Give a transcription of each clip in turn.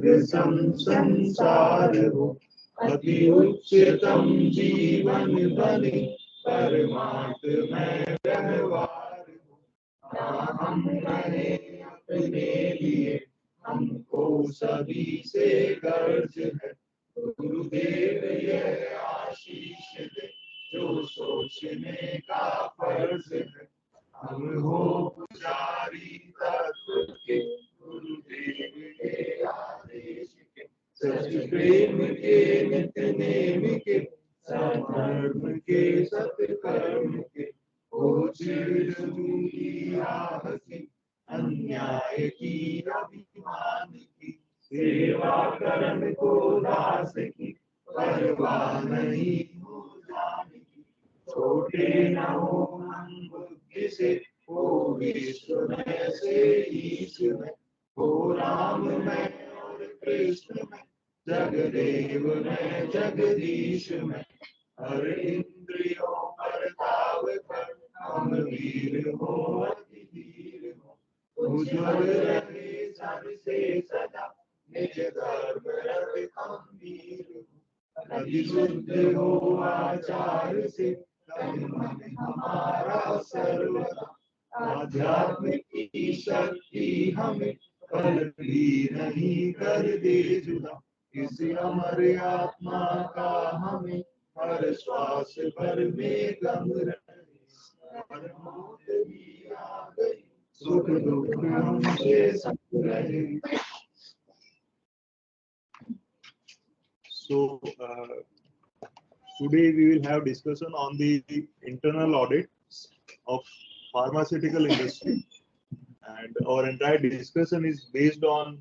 स्वर्ग सम संसार हो, अति उच्चतम जीवन बने परमात्मा व्यवहार हो। ना हम रहे अपने लिए, हमको सभी से गर्ज है। गुरुदेव यह आशीष दे, जो सोचने का फर्ज है। हम हो पुजारी तत्व के, गुरुदेव के आदेश के, सच प्रेम के नित्य नेम के, सधर्म के सत्कर्म के। ओ चिर की आह की, अन्याय की अभिमान की, सेवा कर्म को दास की, परवाह नहीं हो जान की। छोटे न हो हम बुद्धि से, हो विश्व में से ईश में, हो राम में और कृष्ण में, जगदेव में जगदीश में। हर इंद्रियों पर ताव कर, हम वीर हो अति वीर हो। उज्ज्वल रहे सर से सदा, निज धर्म रट खंभीर हो। अति शुद्ध हो आचार से, तन मन हमारा सर्वदा। आध्यात्म की शक्ति हमें, कल भी नहीं कर दे जुदा। इस अमर आत्मा का हमें, हर श्वास भर में गम रहे। हर मौत भी आ गई, सुख दुख हमसे संग रहे। So today we will have discussion on the internal audit of pharmaceutical industry, and our entire discussion is based on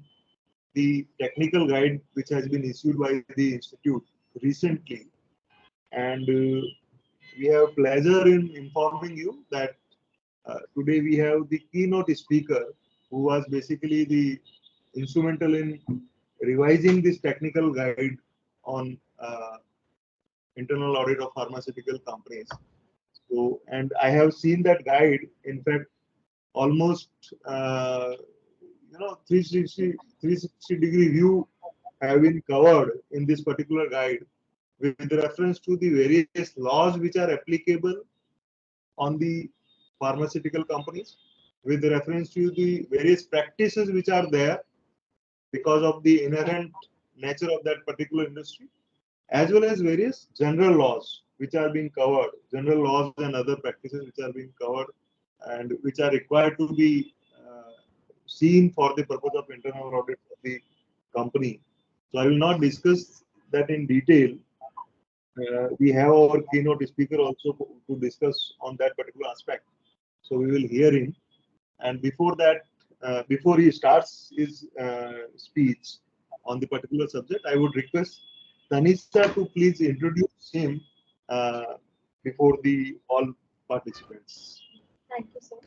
the technical guide which has been issued by the institute recently. And we have pleasure in informing you that today we have the keynote speaker who was basically the instrumental in revising this technical guide on internal audit of pharmaceutical companies. So, and I have seen that guide. In fact, almost 360 degree view have been covered in this particular guide with reference to the various laws which are applicable on the pharmaceutical companies, with reference to the various practices which are there because of the inherent nature of that particular industry, as well as various general laws which are being covered, general laws and other practices which are being covered and which are required to be seen for the purpose of internal audit of the company. So I will not discuss that in detail. We have our keynote speaker also to discuss on that particular aspect. So we will hear him. And before that, before he starts his speech on the particular subject, I would request Tanisha to please introduce him before the all participants. Thank you, sir.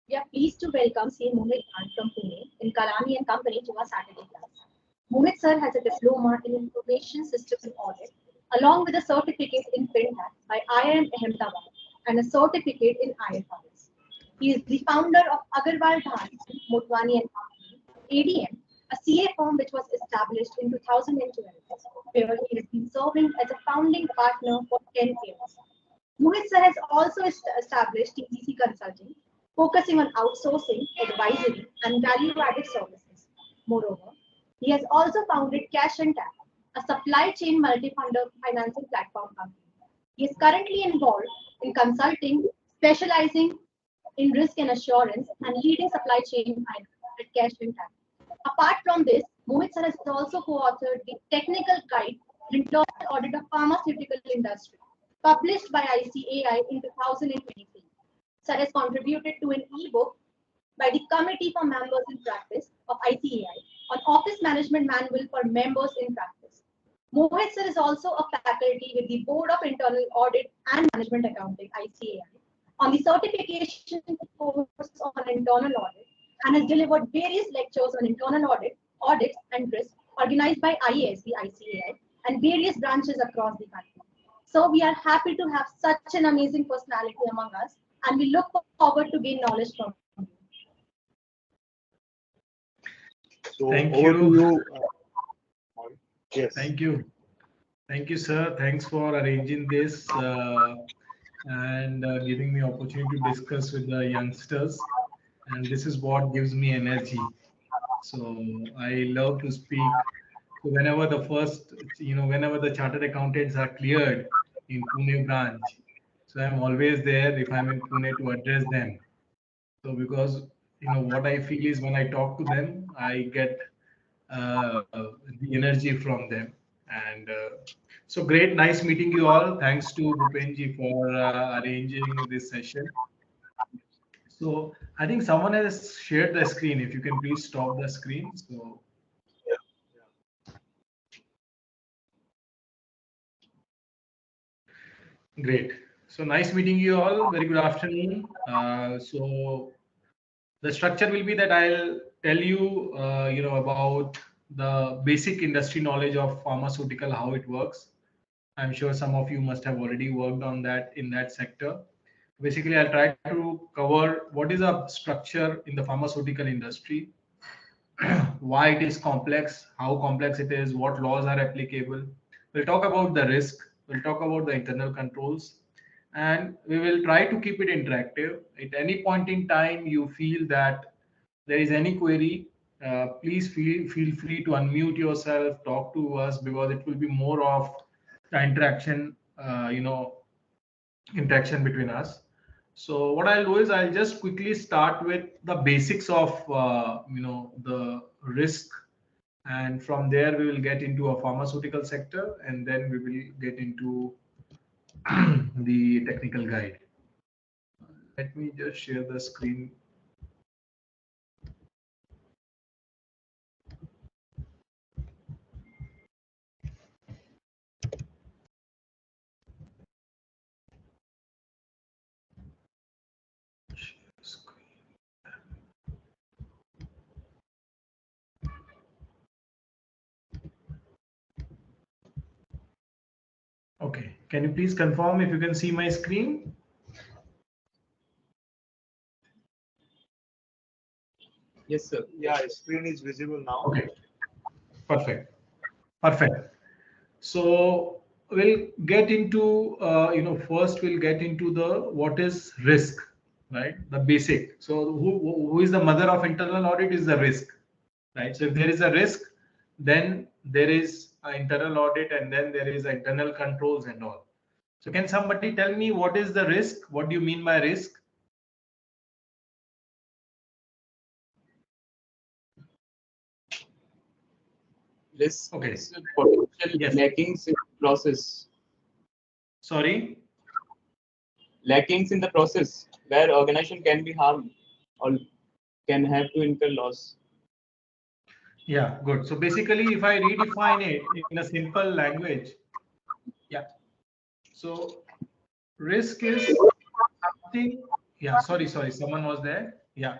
We are pleased to welcome C. Mohit from Pune in Kalani and Company to our Saturday class. Mohit sir has a diploma in Information Systems and Audit, along with a certificate in FinTech by IIM Ahmedabad and a certificate in IFRS. He is the founder of Agarwal Dhani, Motwani and Company, ADM, a CA firm which was established in 2012, where he has been serving as a founding partner for 10 years. Mohit sir has also established TCC Consulting, focusing on outsourcing, advisory, and value-added services. Moreover, he has also founded Cash and Tap, a supply chain multi-funder financing platform company. He is currently involved in consulting, specializing in risk and assurance, and leading supply chain at Cash and Tap. Apart from this, Mohit sir has also co-authored the Technical Guide to Internal Audit of Pharmaceutical Industry, published by ICAI in 2023. Sir has contributed to an e-book by the Committee for Members in Practice of ICAI on Office Management Manual for Members in Practice. Mohit sir is also a faculty with the Board of Internal Audit and Management Accounting (ICAI) on the certification course on internal audit and has delivered various lectures on internal audits and risk organized by IASB ICAI and various branches across the country. So we are happy to have such an amazing personality among us, and we look forward to gain knowledge from you. So Thank over to you. you. Yes. Thank you. Thank you, sir. Thanks for arranging this and giving me opportunity to discuss with the youngsters. And this is what gives me energy. So I love to speak. So whenever the first, whenever the chartered accountants are cleared in Pune branch, so I'm always there if I'm in Pune to address them. So because what I feel is when I talk to them, I get the energy from them. And so great, nice meeting you all. Thanks to Bhupenji for arranging this session. So I think someone has shared the screen. If you can please stop the screen. So great. So nice meeting you all. Very good afternoon. So the structure will be that I'll tell you, about the basic industry knowledge of pharmaceutical, how it works. I'm sure some of you must have already worked on that in that sector. Basically, I'll try to cover what is a structure in the pharmaceutical industry, why it is complex, how complex it is, what laws are applicable. We'll talk about the risk, we'll talk about the internal controls, and we will try to keep it interactive. At any point in time you feel that there is any query, please feel free to unmute yourself, talk to us, because it will be more of the interaction between us. So what I'll do is I'll just quickly start with the basics of the risk, and from there we will get into a pharmaceutical sector, and then we will get into the technical guide. Let me just share the screen. Okay, can you please confirm if you can see my screen? Yes, sir. Yeah, screen is visible now. Okay, perfect. Perfect. So we'll get into, first we'll get into the what is risk, right? The basic. So who is the mother of internal audit is the risk, right? So if there is a risk, then there is an internal audit, and then there is internal controls and all. So can somebody tell me what is the risk? What do you mean by risk? Risk Okay. is potential Yes. lackings in the process. Sorry. Lackings in the process where organization can be harmed or can have to incur loss. Yeah, good. So basically, if I redefine it in a simple language, yeah. So risk is something. Yeah, sorry. Someone was there. Yeah.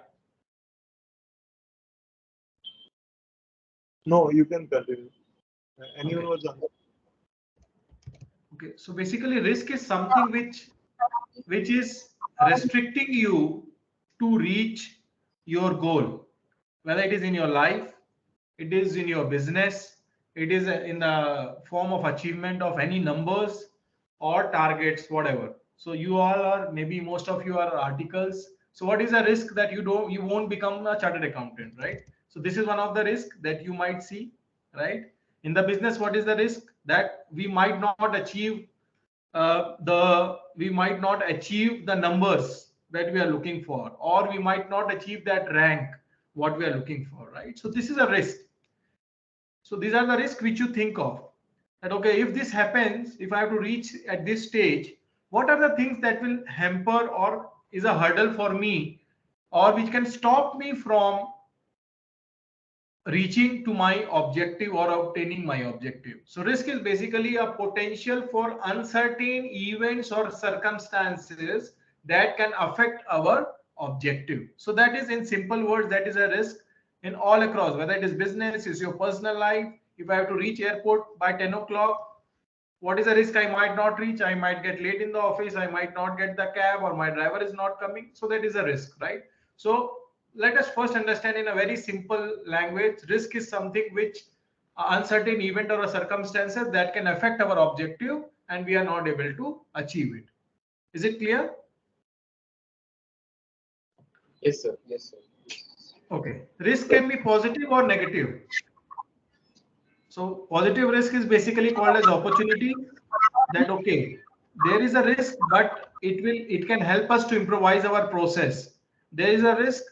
No, you can continue. Anyone Okay. was on? Okay. So basically, risk is something which is restricting you to reach your goal, whether it is in your life, it is in your business, it is in the form of achievement of any numbers or targets, whatever. So you all are, maybe most of you are articles. So what is a risk that you won't become a chartered accountant, right? So this is one of the risks that you might see, right? In the business, what is the risk that we might not achieve we might not achieve the numbers that we are looking for, or we might not achieve that rank what we are looking for, right? So this is a risk. So these are the risks which you think of, that okay, if this happens, if I have to reach at this stage, what are the things that will hamper or is a hurdle for me, or which can stop me from reaching to my objective or obtaining my objective. So risk is basically a potential for uncertain events or circumstances that can affect our objective. So that is, in simple words, that is a risk in all across, whether it is business, is your personal life. If I have to reach airport by 10 o'clock, what is a risk? I might not reach, I might get late in the office, I might not get the cab, or my driver is not coming. So that is a risk, right? So let us first understand in a very simple language, risk is something which uncertain event or a circumstances that can affect our objective and we are not able to achieve it. Is it clear? Yes, sir. Yes, sir. Okay. Risk can be positive or negative. So positive risk is basically called as opportunity, that okay, there is a risk, but it can help us to improvise our process. There is a risk,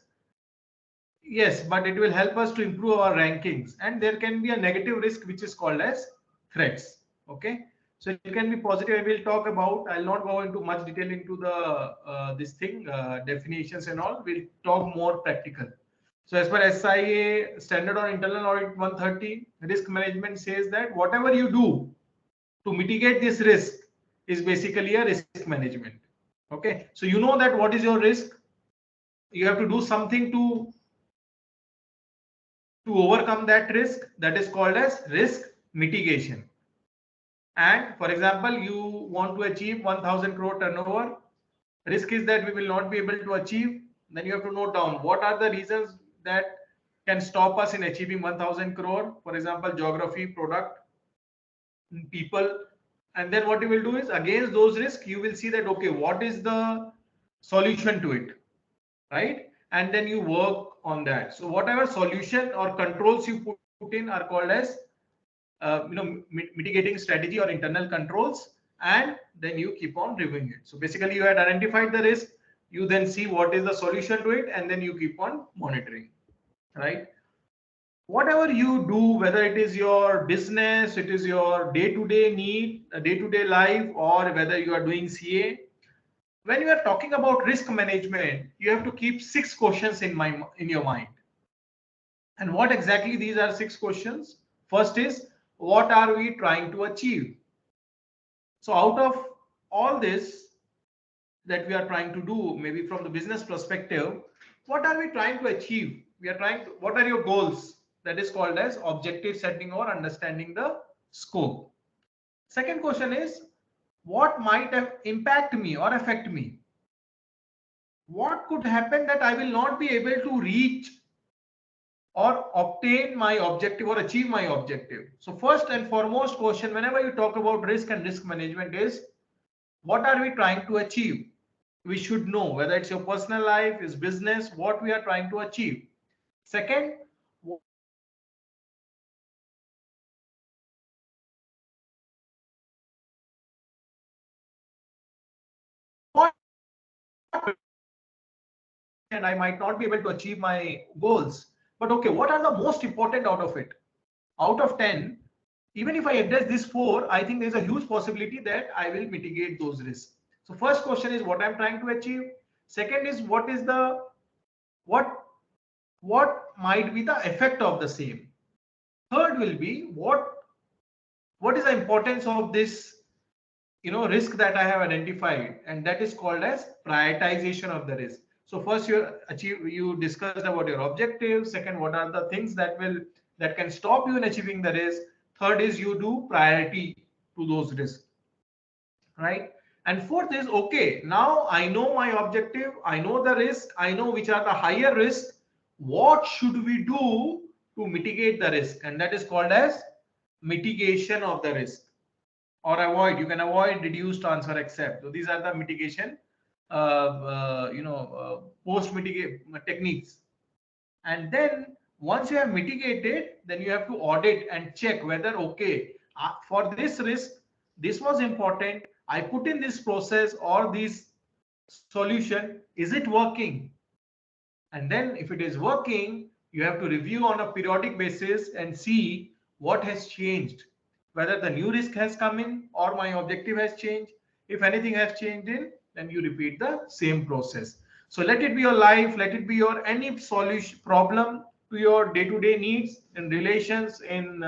yes, but it will help us to improve our rankings. And there can be a negative risk which is called as threats. Okay. So it can be positive. We'll talk about. I'll not go into much detail into the this thing definitions and all. We'll talk more practical. So as per SIA Standard on Internal Audit 130, risk management says that whatever you do to mitigate this risk is basically a risk management. Okay. So you know that what is your risk. You have to do something to overcome that risk, that is called as risk mitigation. And for example, you want to achieve 1000 crore turnover, risk is that we will not be able to achieve. Then you have to note down what are the reasons that can stop us in achieving 1000 crore. For example, geography, product, people. And then what you will do is against those risks, you will see that, okay, what is the solution to it, right? And then you work on that. So whatever solution or controls you put in are called as mitigating strategy or internal controls, and then you keep on reviewing it. So basically you had identified the risk, you then see what is the solution to it, and then you keep on monitoring, right? Whatever you do, whether it is your business, it is your day-to-day need, day-to-day life, or whether you are doing CA, when you are talking about risk management, you have to keep 6 questions in your mind. And what exactly these are 6 questions? First is, what are we trying to achieve? So out of all this that we are trying to do, maybe from the business perspective, what are we trying to achieve? We are trying to, what are your goals? That is called as objective setting or understanding the scope. Second question is, what might have impact me or affect me? What could happen that I will not be able to reach or obtain my objective or achieve my objective? So first and foremost question whenever you talk about risk and risk management is, what are we trying to achieve? We should know whether it's your personal life, is business, what we are trying to achieve. Second, what and I might not be able to achieve my goals, but okay, what are the most important out of it? Out of 10, even if I address these 4, I think there's a huge possibility that I will mitigate those risks. So first question is what I'm trying to achieve. Second is what is the what might be the effect of the same. Third will be what is the importance of this risk that I have identified, and that is called as prioritization of the risk. So first you discussed about your objectives. Second, what are the things that can stop you in achieving the risk. Third is you do priority to those risks, right? And fourth is, okay, now I know my objective, I know the risk, I know which are the higher risks. What should we do to mitigate the risk? And that is called as mitigation of the risk. Or avoid, you can avoid, reduce, transfer, accept. So these are the mitigation post mitigate techniques. And then once you have mitigated, then you have to audit and check whether, okay, for this risk, this was important, I put in this process or this solution, is it working? And then if it is working, you have to review on a periodic basis and see what has changed, whether the new risk has come in or my objective has changed. If anything has changed in, then you repeat the same process. So let it be your life, let it be your any solution problem to your day-to-day needs in relations, in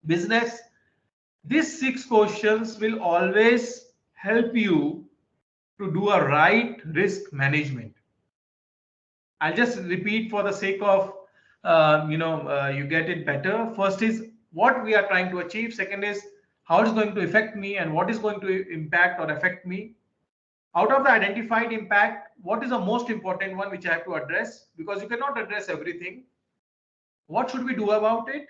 business. These 6 questions will always help you to do a right risk management. I'll just repeat for the sake of you get it better. First is what we are trying to achieve. Second is how it's going to affect me and what is going to impact or affect me. Out of the identified impact, what is the most important one which I have to address? Because you cannot address everything. What should we do about it?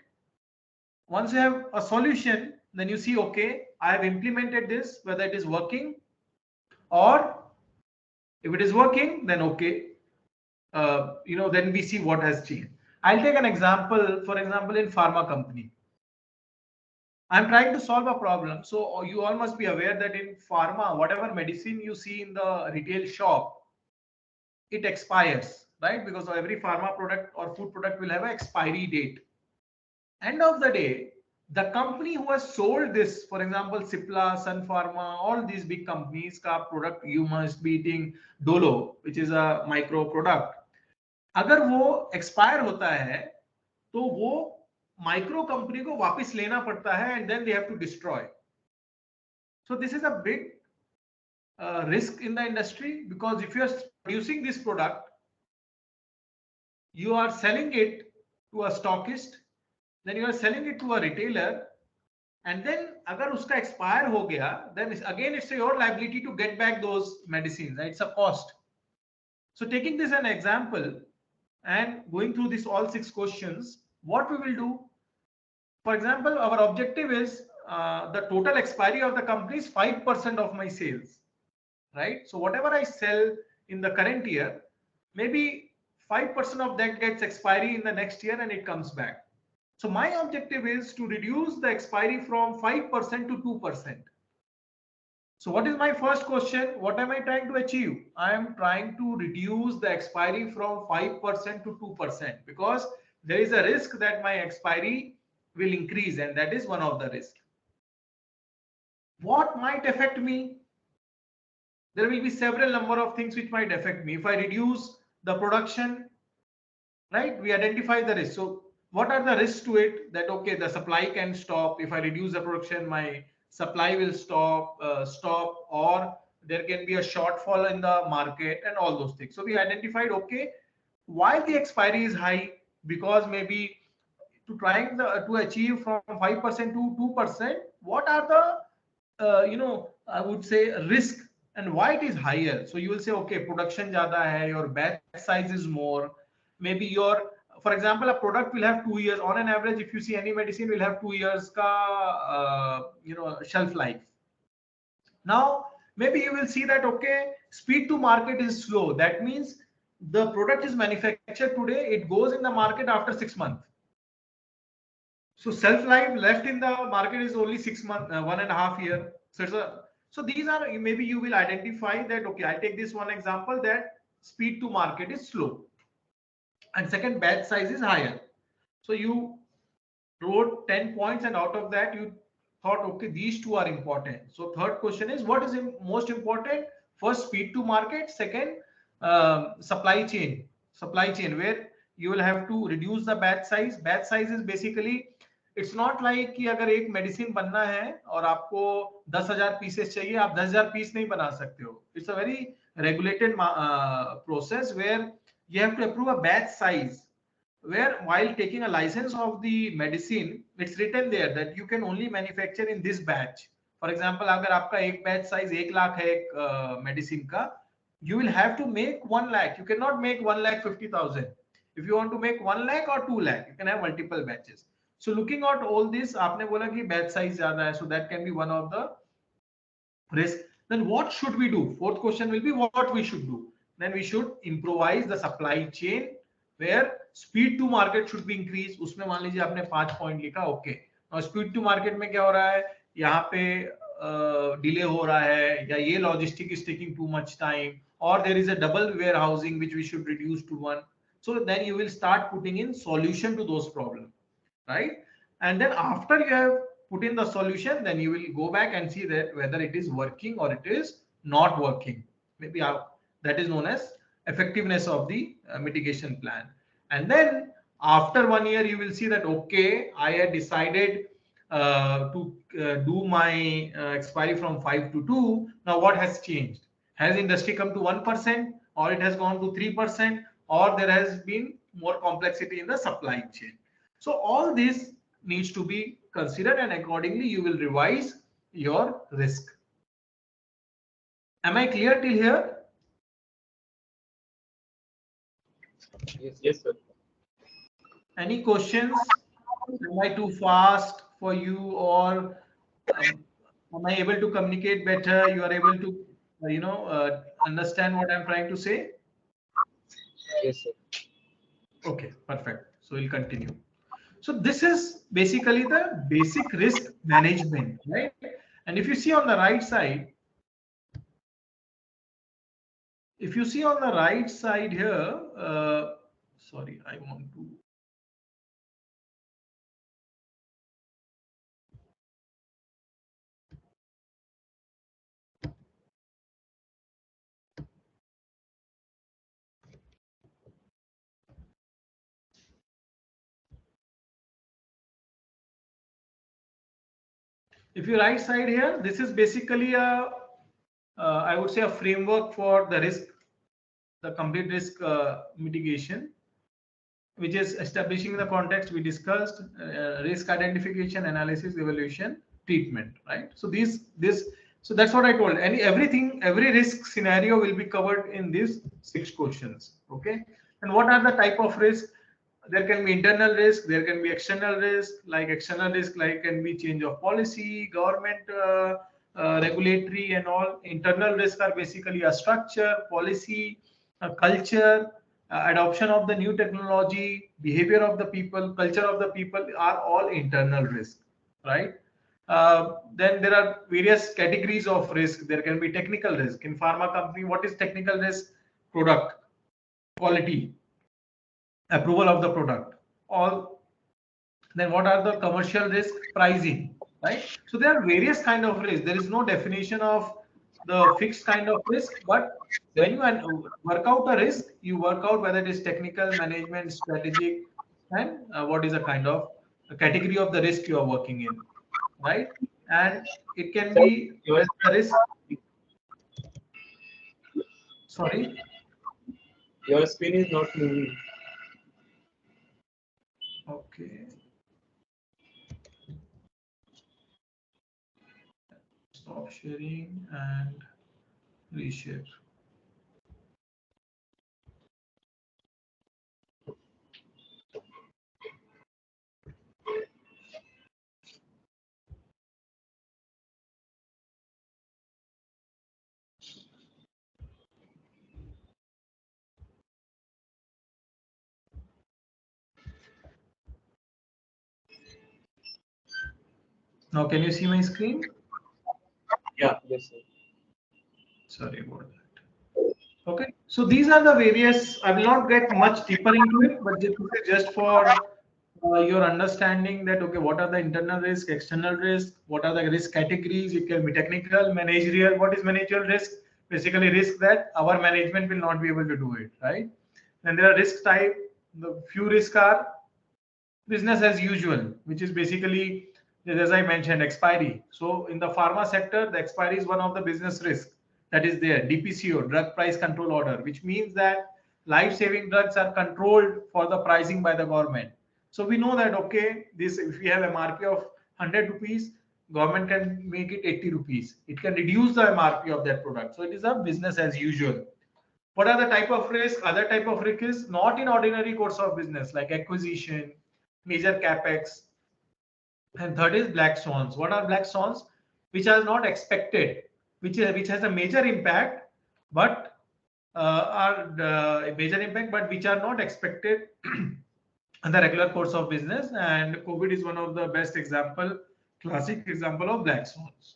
Once you have a solution, then you see, okay, I have implemented this, whether it is working, or if it is working, then okay, then we see what has changed. I'll take an example. For example, in pharma company, I'm trying to solve a problem. So you all must be aware that in pharma, whatever medicine you see in the retail shop, it expires, right? Because every pharma product or food product will have an expiry date. End of the day, the company who has sold this, for example, Cipla, Sun Pharma, all these big companies का product you must be eating Dolo, which is a micro product. अगर वो expire होता है, तो वो micro company को वापस लेना पड़ता है, and then they have to destroy. So this is a big risk in the industry, because if you are producing this product, you are selling it to a stockist, then you are selling it to a retailer, and then agar uska expire ho gaya, then again it's your liability to get back those medicines. It's a cost. So taking this an example and going through this all 6 questions, what we will do, for example, our objective is the total expiry of the company is 5% of my sales, right? So whatever I sell in the current year, maybe 5% of that gets expiry in the next year and it comes back. So my objective is to reduce the expiry from 5% to 2%. So what is my first question? What am I trying to achieve? I am trying to reduce the expiry from 5% to 2%, because there is a risk that my expiry will increase, and that is one of the risks. What might affect me? There will be several number of things which might affect me. If I reduce the production, right, we identify the risk. So what are the risks to it? That okay, the supply can stop. If I reduce the production, my supply will stop, or there can be a shortfall in the market and all those things. So we identified, okay, why the expiry is high, because maybe to trying to achieve from 5% to 2%, what are the I would say risk and why it is higher. So you will say, okay, production zyada hai, your batch size is more, maybe your, for example, a product will have 2 years on an average. If you see any medicine will have 2 years ka shelf life. Now maybe you will see that, okay, speed to market is slow. That means the product is manufactured today, it goes in the market after 6 months. So shelf life left in the market is only 6 months, 1.5 years. So these are, maybe you will identify that, okay, I take this one example, that speed to market is slow, and second, batch size is higher. So you wrote 10 points, and out of that you thought, okay, these two are important. So third question is, what is most important? First, speed to market. Second, supply chain, where you will have to reduce the batch size. Batch size is basically, it's not like कि अगर एक medicine बनना है और आपको 10,000 pieces चाहिए, आप 10,000 piece नहीं बना सकते हो. It's a very regulated process where you have to approve a batch size, where while taking a license of the medicine, it's written there that you can only manufacture in this batch. For example, अगर आपका एक batch size 1 lakh है एक medicine का, you will have to make 1 lakh. You cannot make 1,50,000. If you want to make 1 lakh or 2 lakh, you can have multiple batches. So looking at all this, आपने बोला कि batch size ज़्यादा है, so that can be one of the risk. Then what should we do? Fourth question will be what we should do. Then we should improvise the supply chain, where speed to market should be increased. उसमें मान लीजिए आपने 5 point लिखा, okay. Now speed to market में क्या हो रहा है? यहाँ पे डिले हो रहा है, या ये logistic is taking too much time, or there is a double warehousing which we should reduce to 1. So then you will start putting in solution to those problems, right? And then after you have put in the solution, then you will go back and see that whether it is working or it is not working. Maybe that is known as effectiveness of the mitigation plan. And then after 1 year, you will see that, okay, I had decided to do my expiry from 5 to 2. Now what has changed? Has industry come to 1%, or it has gone to 3%, or there has been more complexity in the supply chain? So all this needs to be considered, and accordingly you will revise your risk. Am I clear till here? Yes, sir. Any questions? Am I too fast for you, or am I able to communicate better? You are able to, understand what I'm trying to say? Yes, sir. Okay, perfect. So we'll continue. So this is basically the basic risk management, right? And if you see on the right side, if you see on the right side here, sorry, I want to. If you right side here, this is basically a, I would say a framework for the risk, the complete risk mitigation, which is establishing the context we discussed, risk identification, analysis, evaluation, treatment, right? So so that's what I told. Every risk scenario will be covered in these 6 questions. Okay. And what are the type of risk? There can be internal risk, there can be external risk. Like external risk, like can be change of policy, government, regulatory, and all. Internal risk are basically a structure, policy, a culture, adoption of the new technology, behavior of the people, culture of the people are all internal risk, right? Then there are various categories of risk. There can be technical risk. In pharma company, what is technical risk? Product quality, approval of the product. All. Then what are the commercial risk? Pricing, right? So there are various kind of risk. There is no definition of the fixed kind of risk, but when you work out a risk, you work out whether it is technical, management, strategic, and what is a kind of a category of the risk you are working in, right? And it can Sir, be your whether the risk. Sorry. your screen is not moving. Okay. Stop sharing and reshare. Now, can you see my screen? Yeah. Yes, sir. Sorry about that. Okay, so these are the various. I will not get much deeper into it, but this is just for your understanding that okay, what are the internal risk, external risk, what are the risk categories? It can be technical, managerial. What is managerial risk? Basically, risk that our management will not be able to do it, right? Then there are risk type. The few risks are business as usual, which is basically, as I mentioned, expiry. So in the pharma sector, the expiry is one of the business risks that is there. DPCO, drug price control order, which means that life-saving drugs are controlled for the pricing by the government. So we know that okay, this if we have MRP of 100 rupees, government can make it 80 rupees. It can reduce the MRP of that product. So it is a business as usual. What are the type of risk? Other type of risk is not in ordinary course of business, like acquisition, major capex, and third is black swans. What are black swans? Which are not expected, which has a major impact, but are a major impact, but which are not expected in the regular course of business. And COVID is one of the best example, classic example of black swans.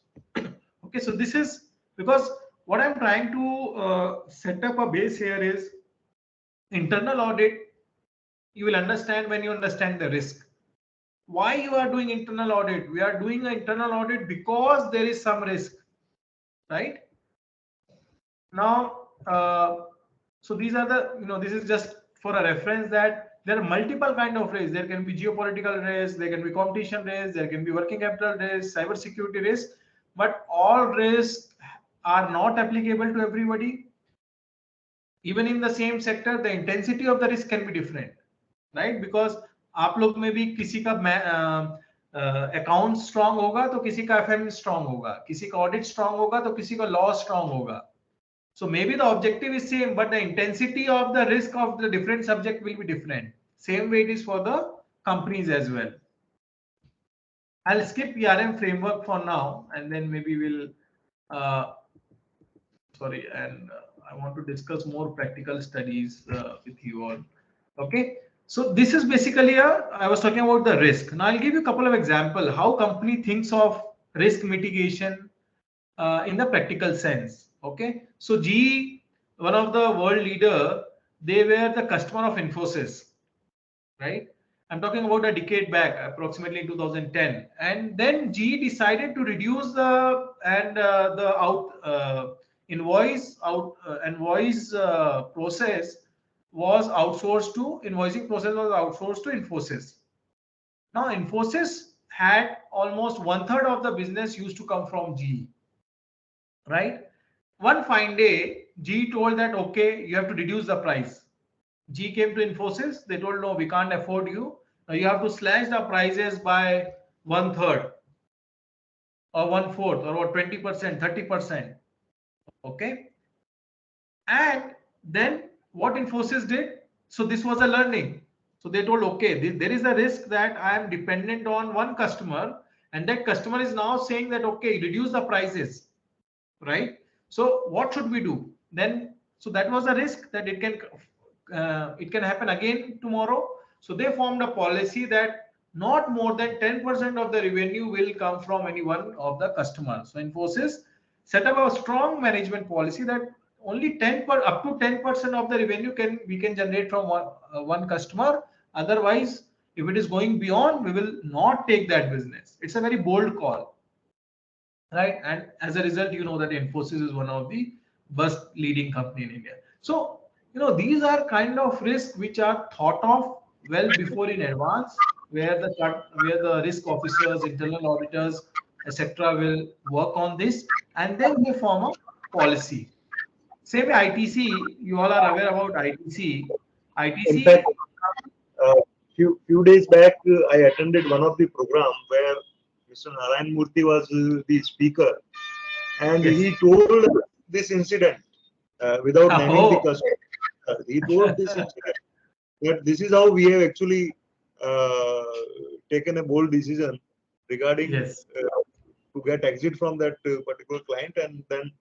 Okay, so this is because what I'm trying to set up a base here is internal audit. You will understand when you understand the risk. Why you are doing internal audit? We are doing an internal audit because there is some risk, right? Now, so these are the, this is just for a reference that there are multiple kind of risks. There can be geopolitical risk, there can be competition risk, there can be working capital risk, cyber security risk, but all risks are not applicable to everybody. Even in the same sector, the intensity of the risk can be different, right? Because आप लोग में भी किसी का account strong होगा तो किसी का एफएम स्ट्रांग होगा, किसी का ऑडिट स्ट्रांग होगा तो किसी का लॉ स्ट्रांग होगा, So maybe the objective is same, but the intensity of the risk of the different subject will be different. Same way it is for the companies as well. I'll skip ERM framework for now, and then maybe we'll, sorry, and I want to discuss more practical studies with you all. Okay. So this is basically I was talking about the risk. Now I'll give you a couple of examples how company thinks of risk mitigation in the practical sense. Okay. So GE, one of the world leader, they were the customer of Infosys, right? I'm talking about a decade back, approximately in 2010, and then GE decided to reduce the and the invoice process was outsourced to invoicing process was outsourced to Infosys. Now Infosys had almost 1/3 of the business used to come from GE, right? One fine day, GE told that okay, you have to reduce the price. G came to Infosys. They told, no, we can't afford you. Now you have to slash the prices by 1/3 or 1/4 or what 20%, 30%. Okay. And then what Infosys did? So this was a learning. So they told, okay, there is a risk that I am dependent on one customer, and that customer is now saying that okay, reduce the prices, right? So what should we do then? So that was a risk that it can happen again tomorrow. So they formed a policy that not more than 10% of the revenue will come from any one of the customers. So Infosys set up a strong management policy that only up to 10% of the revenue we can generate from one customer. Otherwise, if it is going beyond, we will not take that business. It's a very bold call, right? And as a result, you know that Infosys is one of the best leading company in India. So these are kind of risks which are thought of well before in advance, where the risk officers, internal auditors, etc. will work on this, and then they form a policy. Same way ITC, you all are aware about ITC. In fact, ITC. few days back, I attended one of the program where Mr. Narayan Murthy was the speaker, and Yes. he told this incident without naming the Oh. customer. He told this incident that this is how we have actually taken a bold decision regarding Yes. To get exit from that particular client, and then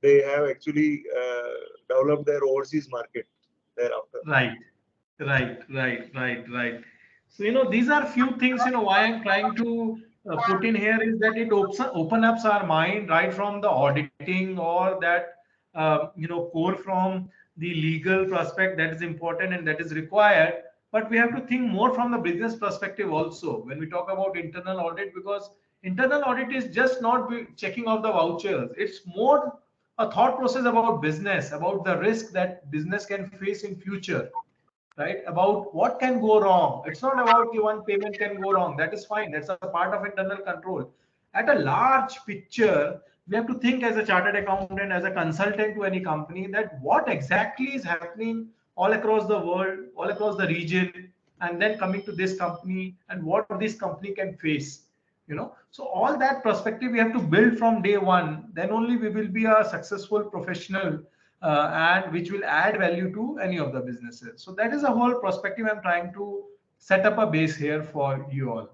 they have actually developed their overseas market thereafter. Right. Right. So these are few things. Why I'm trying to put in here is that it open up our mind right from the auditing or that core from the legal prospect that is important and that is required. But we have to think more from the business perspective also when we talk about internal audit, because internal audit is just not checking off the vouchers. It's more a thought process about business, about the risk that business can face in future, right? About what can go wrong. It's not about one payment can go wrong. That is fine. That's a part of internal control. At a large picture, we have to think as a chartered accountant, as a consultant to any company, that what exactly is happening all across the world, all across the region, and then coming to this company and what this company can face. So all that perspective we have to build from day one. Then only we will be a successful professional, and which will add value to any of the businesses. So that is a whole perspective I'm trying to set up a base here for you all.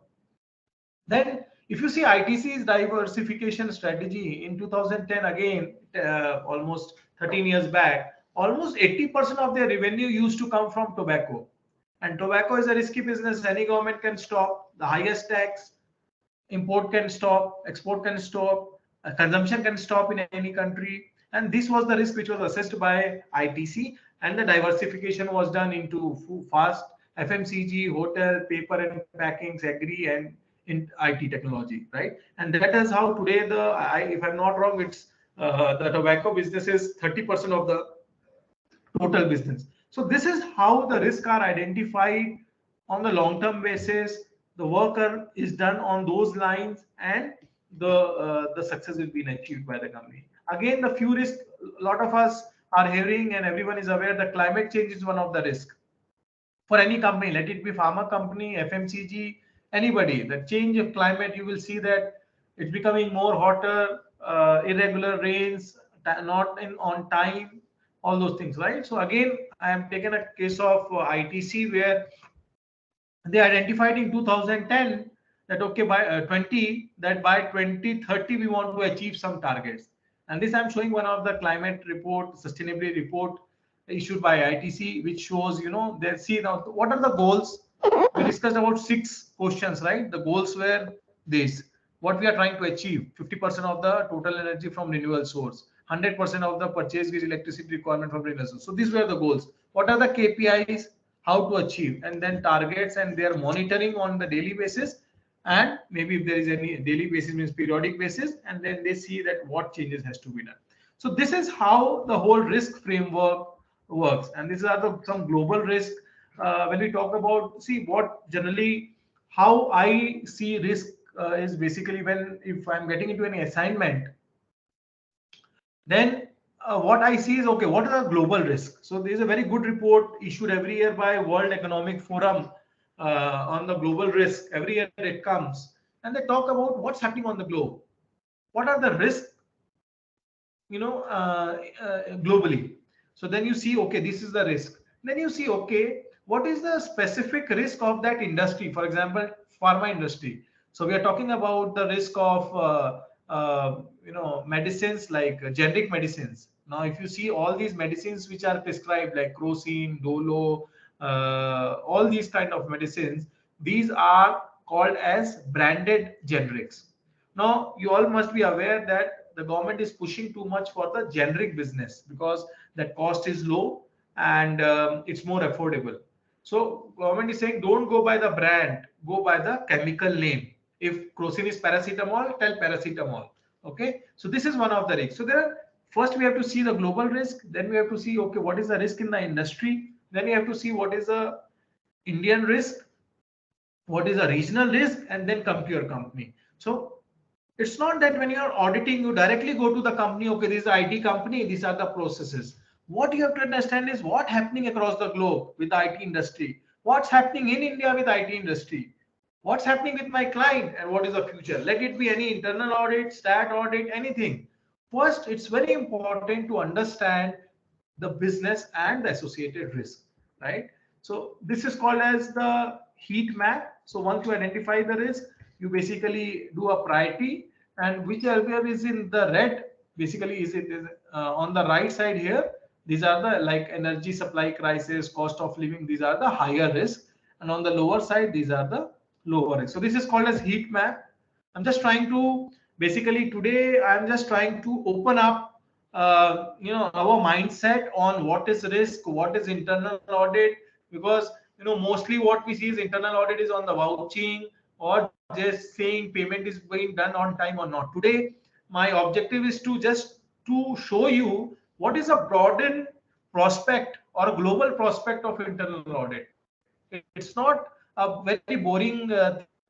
Then if you see ITC's diversification strategy in 2010, again, almost 13 years back, almost 80% of their revenue used to come from tobacco. And tobacco is a risky business. Any government can stop. The highest tax, import can stop, export can stop, consumption can stop in any country. And this was the risk which was assessed by ITC, and the diversification was done into fast FMCG, hotel, paper and packings, agri, and in IT technology, right? And that is how today if I'm not wrong, it's the tobacco business is 30% of the total business. So this is how the risks are identified on the long-term basis. The work is done on those lines, and the success will be achieved by the company. Again, the few risks a lot of us are hearing, and everyone is aware that climate change is one of the risks for any company. Let it be pharma company, FMCG, anybody. The change of climate, you will see that it's becoming more hotter, irregular rains, not in on time, all those things, right? So again, I am taken a case of ITC where they identified in 2010 that okay, by 2030 we want to achieve some targets. And this I'm showing one of the climate report, sustainability report issued by ITC, which shows, they see now what are the goals. We discussed about 6 questions, right? The goals were this: what we are trying to achieve: 50% of the total energy from renewable source, 100% of the purchased electricity requirement from renewable source. So these were the goals. What are the KPIs, how to achieve, and then targets, and they are monitoring on the daily basis, and maybe if there is any daily basis means periodic basis, and then they see that what changes has to be done. So this is how the whole risk framework works, and these are some global risk. When we talk about, see what generally how I see risk is basically when if I'm getting into any assignment, then what I see is, okay, what is a global risk? So there is a very good report issued every year by World Economic Forum on the global risk. Every year it comes, and they talk about what's happening on the globe. What are the risks, globally? So then you see, okay, this is the risk. Then you see, okay, what is the specific risk of that industry? For example, pharma industry. So we are talking about the risk of medicines like generic medicines. Now, if you see all these medicines which are prescribed like crocin, dolo, all these kind of medicines, these are called as branded generics. Now, you all must be aware that the government is pushing too much for the generic business because that cost is low and it's more affordable. So government is saying don't go by the brand, go by the chemical name. If crocin is paracetamol, tell paracetamol. Okay, so this is one of the risks. So there are, first we have to see the global risk, then we have to see, okay, what is the risk in the industry, then we have to see what is the Indian risk, what is a regional risk, and then come to your company. So it's not that when you are auditing, you directly go to the company, okay, this is the IT company, these are the processes. What you have to understand is what's happening across the globe with the IT industry, what's happening in India with IT industry, what's happening with my client, and what is the future. Let it be any internal audit, stat audit, anything. First, it's very important to understand the business and the associated risk, right? So this is called as the heat map. So once you identify the risk, you basically do a priority, and whichever is in the red basically is on the right side here. These are the like energy supply crisis, cost of living, these are the higher risk, and on the lower side these are the lower risk. So this is called as heat map. I'm just trying to basically today I'm just trying to open up our mindset on what is risk, what is internal audit, because mostly what we see is internal audit is on the vouching or just saying payment is being done on time or not. Today my objective is to just to show you what is a broadened prospect or a global prospect of internal audit. It's not a very boring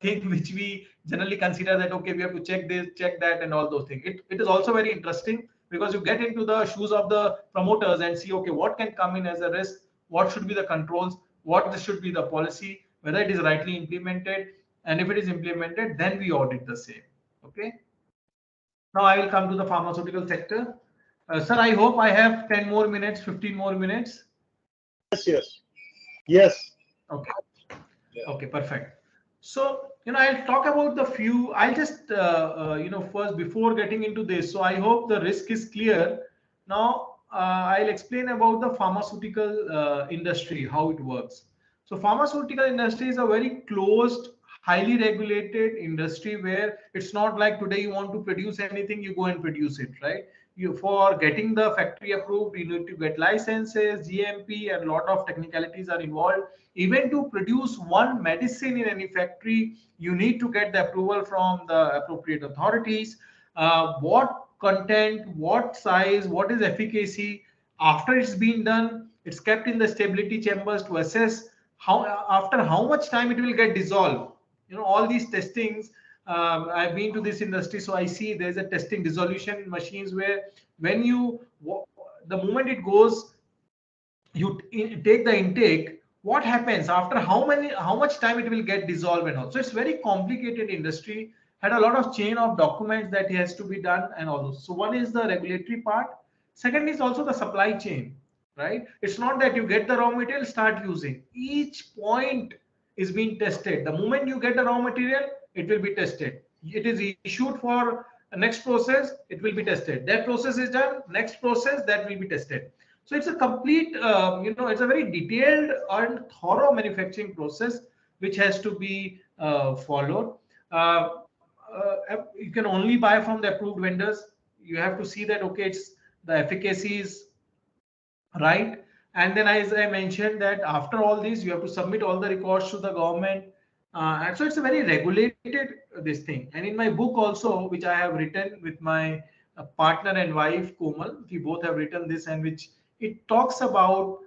thing which we generally consider that okay, we have to check this, check that, and all those things. It is also very interesting because you get into the shoes of the promoters and see, okay, what can come in as a risk, what should be the controls, what should be the policy, whether it is rightly implemented, and if it is implemented, then we audit the same. Okay. Now I will come to the pharmaceutical sector. Sir, I hope I have 10 more minutes, 15 more minutes. Yes. Okay. Okay, perfect. So, I'll talk about the few. I'll just, first before getting into this. So I hope the risk is clear. Now, I'll explain about the pharmaceutical industry, how it works. So pharmaceutical industry is a very closed, highly regulated industry where it's not like today you want to produce anything, you go and produce it, right? You, for getting the factory approved, you need to get licenses, GMP, and a lot of technicalities are involved. Even to produce one medicine in any factory, you need to get the approval from the appropriate authorities. What content, what size, what is efficacy. After it's been done, it's kept in the stability chambers to assess how after how much time it will get dissolved. All these testings. I've been to this industry, so I see there's a testing dissolution machines where when you the moment it goes, you take the intake, what happens after how much time it will get dissolved and all. So it's very complicated industry, had a lot of chain of documents that has to be done and all those. So one is the regulatory part, Second is also the supply chain, right? It's not that you get the raw material, start using. Each point is being tested. The moment you get the raw material, it will be tested. It is issued for a next process, it will be tested. That process is done, next process, that will be tested. So it's a complete, it's a very detailed and thorough manufacturing process which has to be followed. You can only buy from the approved vendors. You have to see that, okay, it's the efficacy is right. And then, as I mentioned, that after all this, you have to submit all the records to the government. And so it's a very regulated this thing. And in my book also, which I have written with my partner and wife Komal, we both have written this, and which it talks about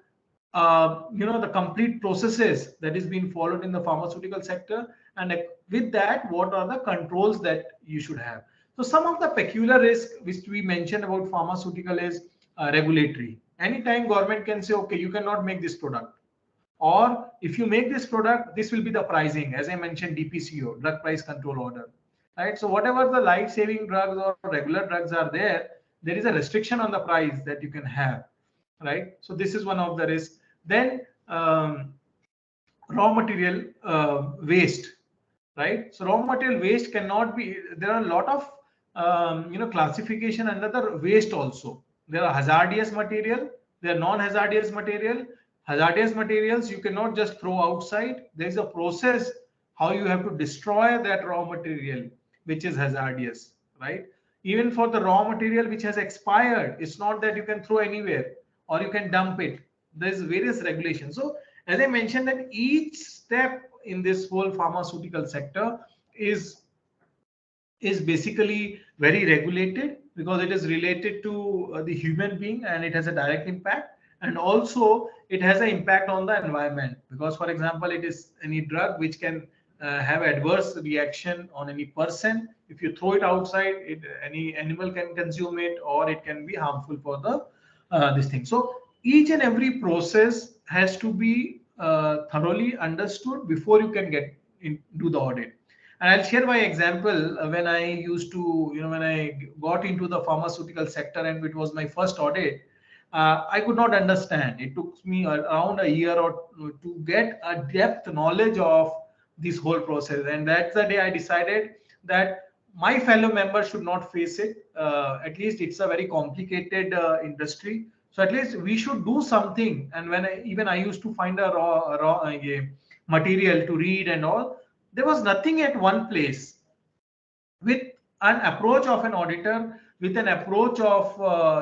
the complete processes that is being followed in the pharmaceutical sector, and with that, what are the controls that you should have. So some of the peculiar risk which we mentioned about pharmaceutical is regulatory. Anytime government can say, okay, you cannot make this product, or if you make this product, this will be the pricing, as I mentioned, DPCO, drug price control order, right? So whatever the life-saving drugs or regular drugs are there is a restriction on the price that you can have, right? So this is one of the risks. Then raw material waste, right? So raw material waste cannot be, there are a lot of classification under the waste also. There are hazardous material, there are non-hazardous material. Hazardous materials you cannot just throw outside. There is a process how you have to destroy that raw material which is hazardous, right? Even for the raw material which has expired, it's not that you can throw anywhere or you can dump it. There's various regulations. So as I mentioned, that each step in this whole pharmaceutical sector is basically very regulated, because it is related to the human being and it has a direct impact, and also it has an impact on the environment, because for example, it is any drug which can have adverse reaction on any person. If you throw it outside, any animal can consume it, or it can be harmful for the this thing. So each and every process has to be thoroughly understood before you can get into the audit. And I'll share my example when I used to, when I got into the pharmaceutical sector and it was my first audit. I could not understand. It took me around a year or to get a depth knowledge of this whole process. And that's the day I decided that my fellow members should not face it. At least it's a very complicated industry. So at least we should do something. And when I used to find a raw material to read and all, there was nothing at one place. With an approach of an auditor, with an approach of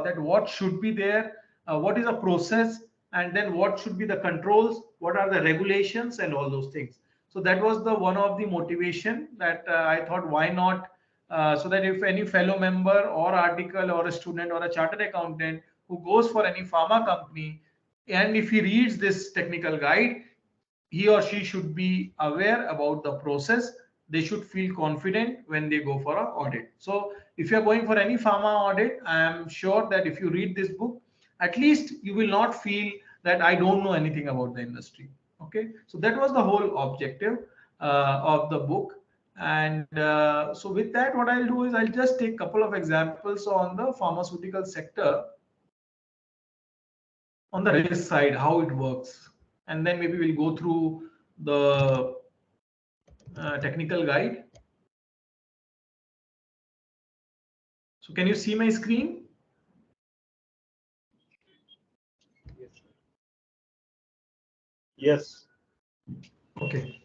that what should be there, what is the process, and then what should be the controls, what are the regulations, and all those things. So that was the one of the motivation that I thought, why not, so that if any fellow member or article or a student or a chartered accountant who goes for any pharma company, and if he reads this technical guide, he or she should be aware about the process. They should feel confident when they go for an audit. So if you're going for any pharma audit, I am sure that if you read this book, at least you will not feel that I don't know anything about the industry. Okay, so that was the whole objective of the book. And so with that, what I'll do is I'll just take a couple of examples on the pharmaceutical sector, on the risk side, how it works, and then maybe we'll go through the technical guide. So can you see my screen? Yes. Okay.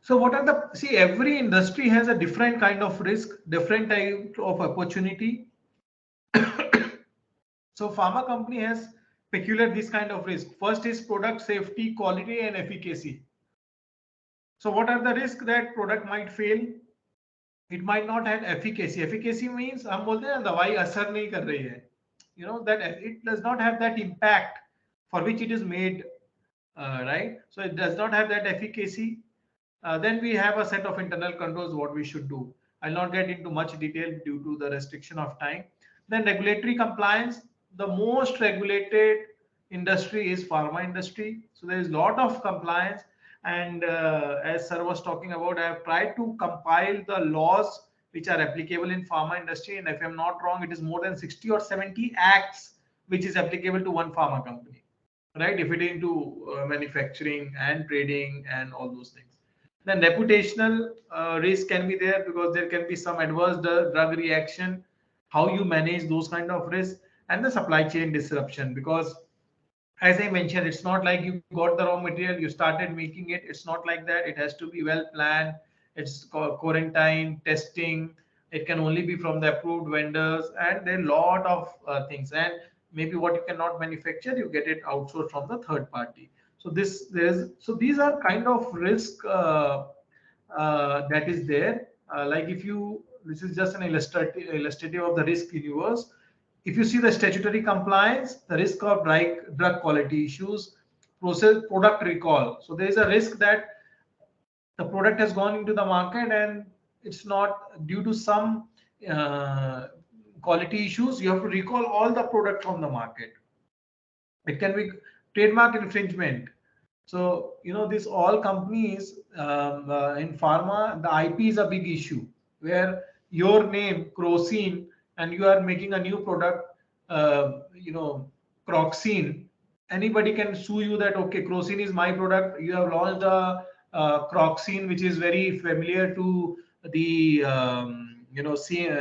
So what are the, see, every industry has a different kind of risk, different type of opportunity. So pharma company has peculiar this kind of risk. First is product safety, quality, and efficacy. So what are the risks? That product might fail, it might not have efficacy. Efficacy means हम बोलते हैं दवाई असर नहीं कर रही है, that it does not have that impact for which it is made, right? So it does not have that efficacy. Then we have a set of internal controls what we should do. I'll not get into much detail due to the restriction of time. Then regulatory compliance. The most regulated industry is pharma industry. So there is a lot of compliance. And as sir was talking about, I have tried to compile the laws which are applicable in pharma industry. And if I'm not wrong, it is more than 60 or 70 acts which is applicable to one pharma company, right? If it is into manufacturing and trading and all those things. Then reputational risk can be there because there can be some adverse drug reaction, how you manage those kind of risks, and the supply chain disruption. Because as I mentioned, it's not like you got the raw material, you started making it. It's not like that. It has to be well planned. It's quarantine, testing. It can only be from the approved vendors, and there are a lot of things. And maybe what you cannot manufacture, you get it outsourced from the third party. So these are kind of risk that is there. Like if you, this is just an illustrative of the risk universe. If you see the statutory compliance, the risk of drug quality issues, process product recall. So there is a risk that the product has gone into the market and it's not due to some uh, quality issues. You have to recall all the product from the market. It can be trademark infringement. So these all companies in pharma, the IP is a big issue where your name Crocine and you are making a new product, Croxine. Anybody can sue you that okay, Crocine is my product. You have launched a Croxine which is very familiar to the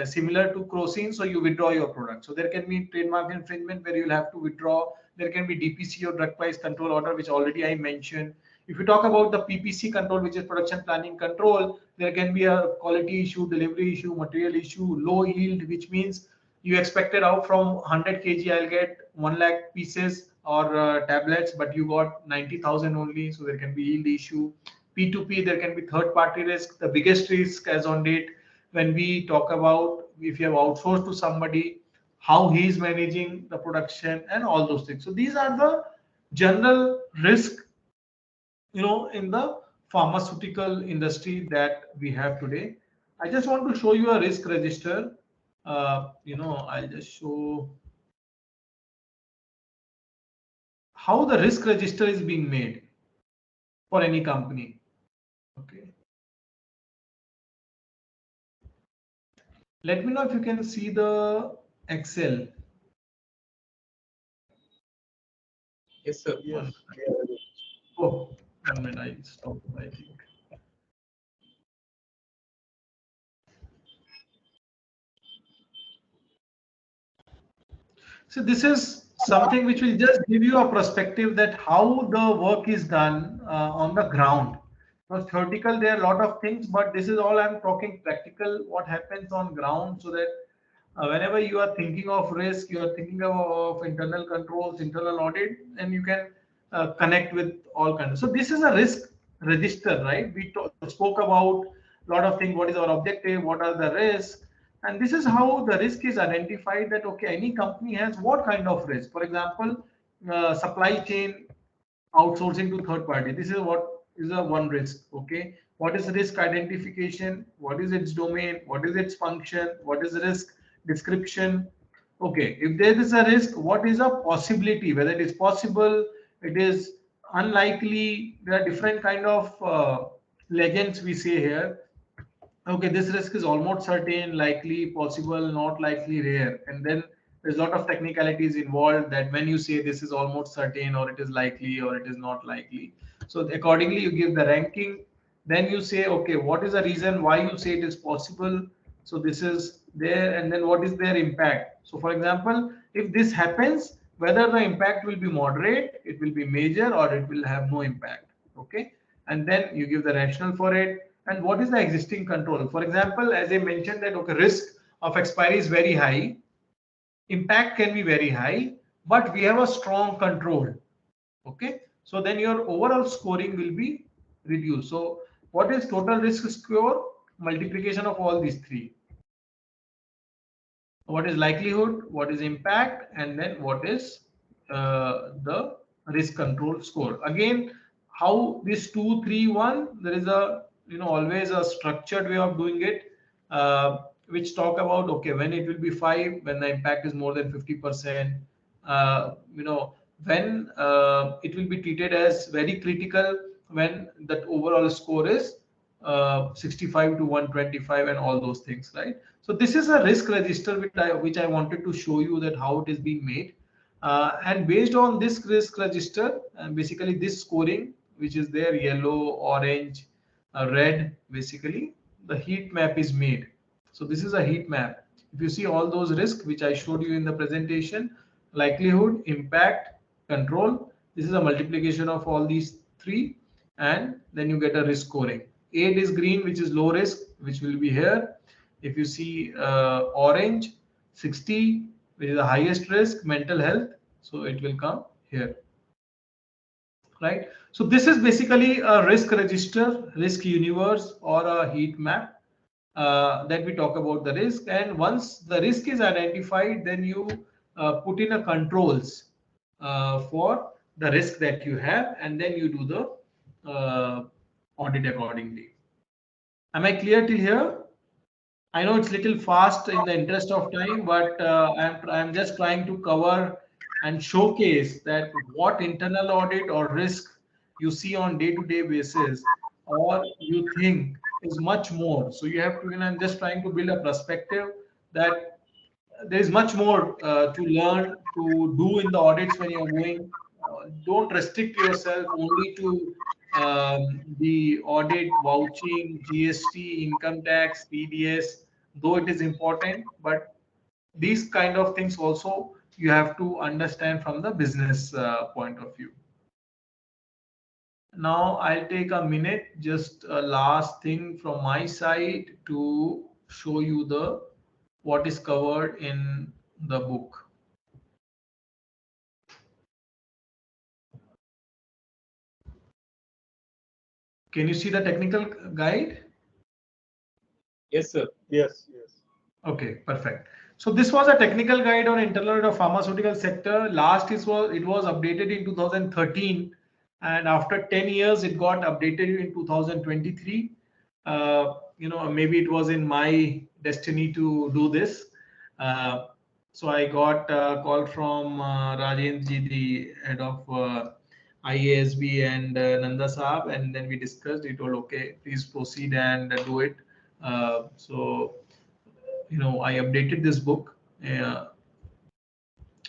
similar to Crocine, so you withdraw your product. So there can be trademark infringement where you'll have to withdraw. There can be DPC or drug price control order, which already I mentioned. If you talk about the PPC control, which is production planning control, there can be a quality issue, delivery issue, material issue, low yield, which means you expected out from 100 kg, I'll get 1 lakh pieces or tablets, but you got 90,000 only. So there can be yield issue. P2P, there can be third party risk. The biggest risk as on date, when we talk about if you have outsourced to somebody, how he is managing the production and all those things. So these are the general risk, in the pharmaceutical industry that we have today. I just want to show you a risk register. I'll just show how the risk register is being made for any company. Okay. Let me know if you can see the Excel. Yes, sir. Yes. Oh, 1 minute, I stopped, I think. So this is something which will just give you a perspective that how the work is done on the ground. Because theoretical, there are a lot of things, but this is all I'm talking practical, what happens on ground, so that whenever you are thinking of risk, you are thinking of internal controls, internal audit, and you can connect with all kinds. So this is a risk register, right? We spoke about a lot of things. What is our objective? What are the risks? And this is how the risk is identified. That okay, any company has what kind of risk. For example, supply chain outsourcing to third party. This is what is a one risk. Okay, what is risk identification? What is its domain? What is its function? What is risk description? Okay, if there is a risk, what is a possibility? Whether it is possible, it is unlikely. There are different kind of legends we say here. Okay, this risk is almost certain, likely, possible, not likely, rare. And then there's a lot of technicalities involved that when you say this is almost certain or it is likely or it is not likely. So accordingly, you give the ranking. Then you say, okay, what is the reason why you say it is possible? So this is there, and then what is their impact? So for example, if this happens, whether the impact will be moderate, it will be major, or it will have no impact. Okay, and then you give the rationale for it. And what is the existing control? For example, as I mentioned that okay, risk of expiry is very high, impact can be very high, but we have a strong control. Okay, so then your overall scoring will be reduced. So what is total risk score? Multiplication of all these three. What is likelihood, what is impact, and then what is the risk control score. Again, how this 2 3 1, there is a always a structured way of doing it, which talk about okay, when it will be 5 when the impact is more than 50%, when it will be treated as very critical when that overall score is 65 to 125 and all those things, right? So this is a risk register which I wanted to show you that how it is being made. And based on this risk register and basically this scoring, which is there, yellow, orange, red, basically the heat map is made. So this is a heat map. If you see all those risks which I showed you in the presentation, likelihood, impact, control, this is a multiplication of all these three, and then you get a risk scoring. 8 is green, which is low risk, which will be here. If you see orange, 60, which is the highest risk, mental health, so it will come here, right? So this is basically a risk register, risk universe, or a heat map that we talk about the risk. And once the risk is identified, then you put in a controls for the risk that you have, and then you do the audit accordingly. Am I clear till here? I know it's little fast in the interest of time, but I'm just trying to cover and showcase that what internal audit or risk you see on day-to-day basis, or you think is much more. So you have to, I'm just trying to build a perspective that there is much more to learn to do in the audits when you're going. Don't restrict yourself only to the audit, vouching, GST, income tax, TDS, though it is important, but these kind of things also you have to understand from the business point of view. Now I'll take a minute, just a last thing from my side to show you the what is covered in the book. Can you see the technical guide? Yes, sir. Yes, yes. Okay, perfect. So this was a technical guide on internal audit of pharmaceutical sector. Last it was updated in 2013, and after 10 years it got updated in 2023. Maybe it was in my destiny to do this. So I got a call from Rajendra ji, the head of IASB, and Nanda Saab, and then we discussed. He told, okay, please proceed and do it. I updated this book.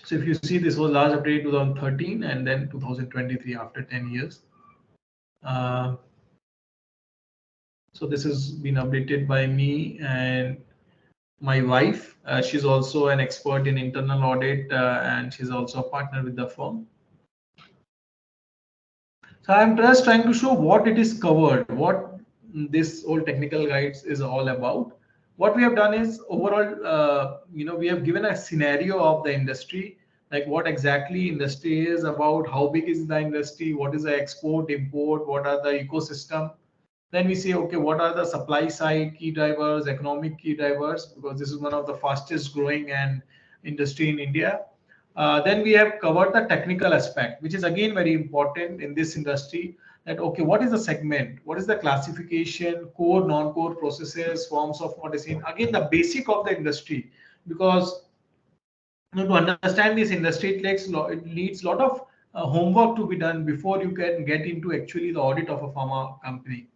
So if you see, this was last updated 2013 and then 2023 after 10 years. So this has been updated by me and my wife. She's also an expert in internal audit and she's also a partner with the firm. So I'm just trying to show what it is covered, what this whole technical guides is all about. What we have done is overall, we have given a scenario of the industry, like what exactly industry is about, how big is the industry, what is the export, import, what are the ecosystem. Then we say, okay, what are the supply side key drivers, economic key drivers, because this is one of the fastest growing and industry in India. Then we have covered the technical aspect, which is again very important in this industry. That okay, what is the segment? What is the classification? Core, non-core processes, forms of what is in. Again, the basic of the industry, because to understand this industry, it needs a lot of homework to be done before you can get into actually the audit of a pharma company,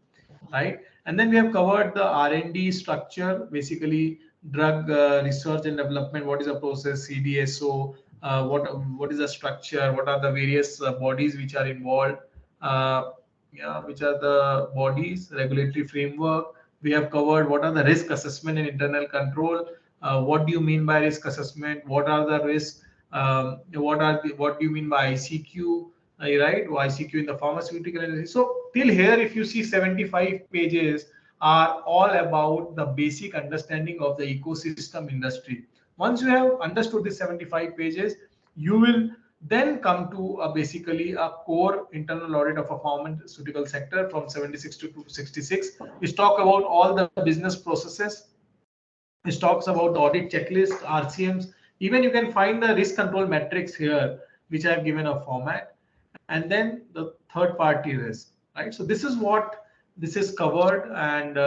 right? And then we have covered the R&D structure, basically drug research and development. What is the process? CDSO. What is the structure? What are the various bodies which are involved? Which are the bodies? Regulatory framework. We have covered what are the risk assessment and internal control. What do you mean by risk assessment? What are the risks? What do you mean by ICQ? Right? ICQ in the pharmaceutical industry. So till here, if you see 75 pages are all about the basic understanding of the ecosystem industry. Once you have understood the 75 pages, you will then come to basically a core internal audit of a pharmaceutical sector from 76 to 266, which talk about all the business processes. It talks about the audit checklist, RCMs. Even you can find the risk control metrics here, which I have given a format. And then the third party risk, right? So this is what this is covered, and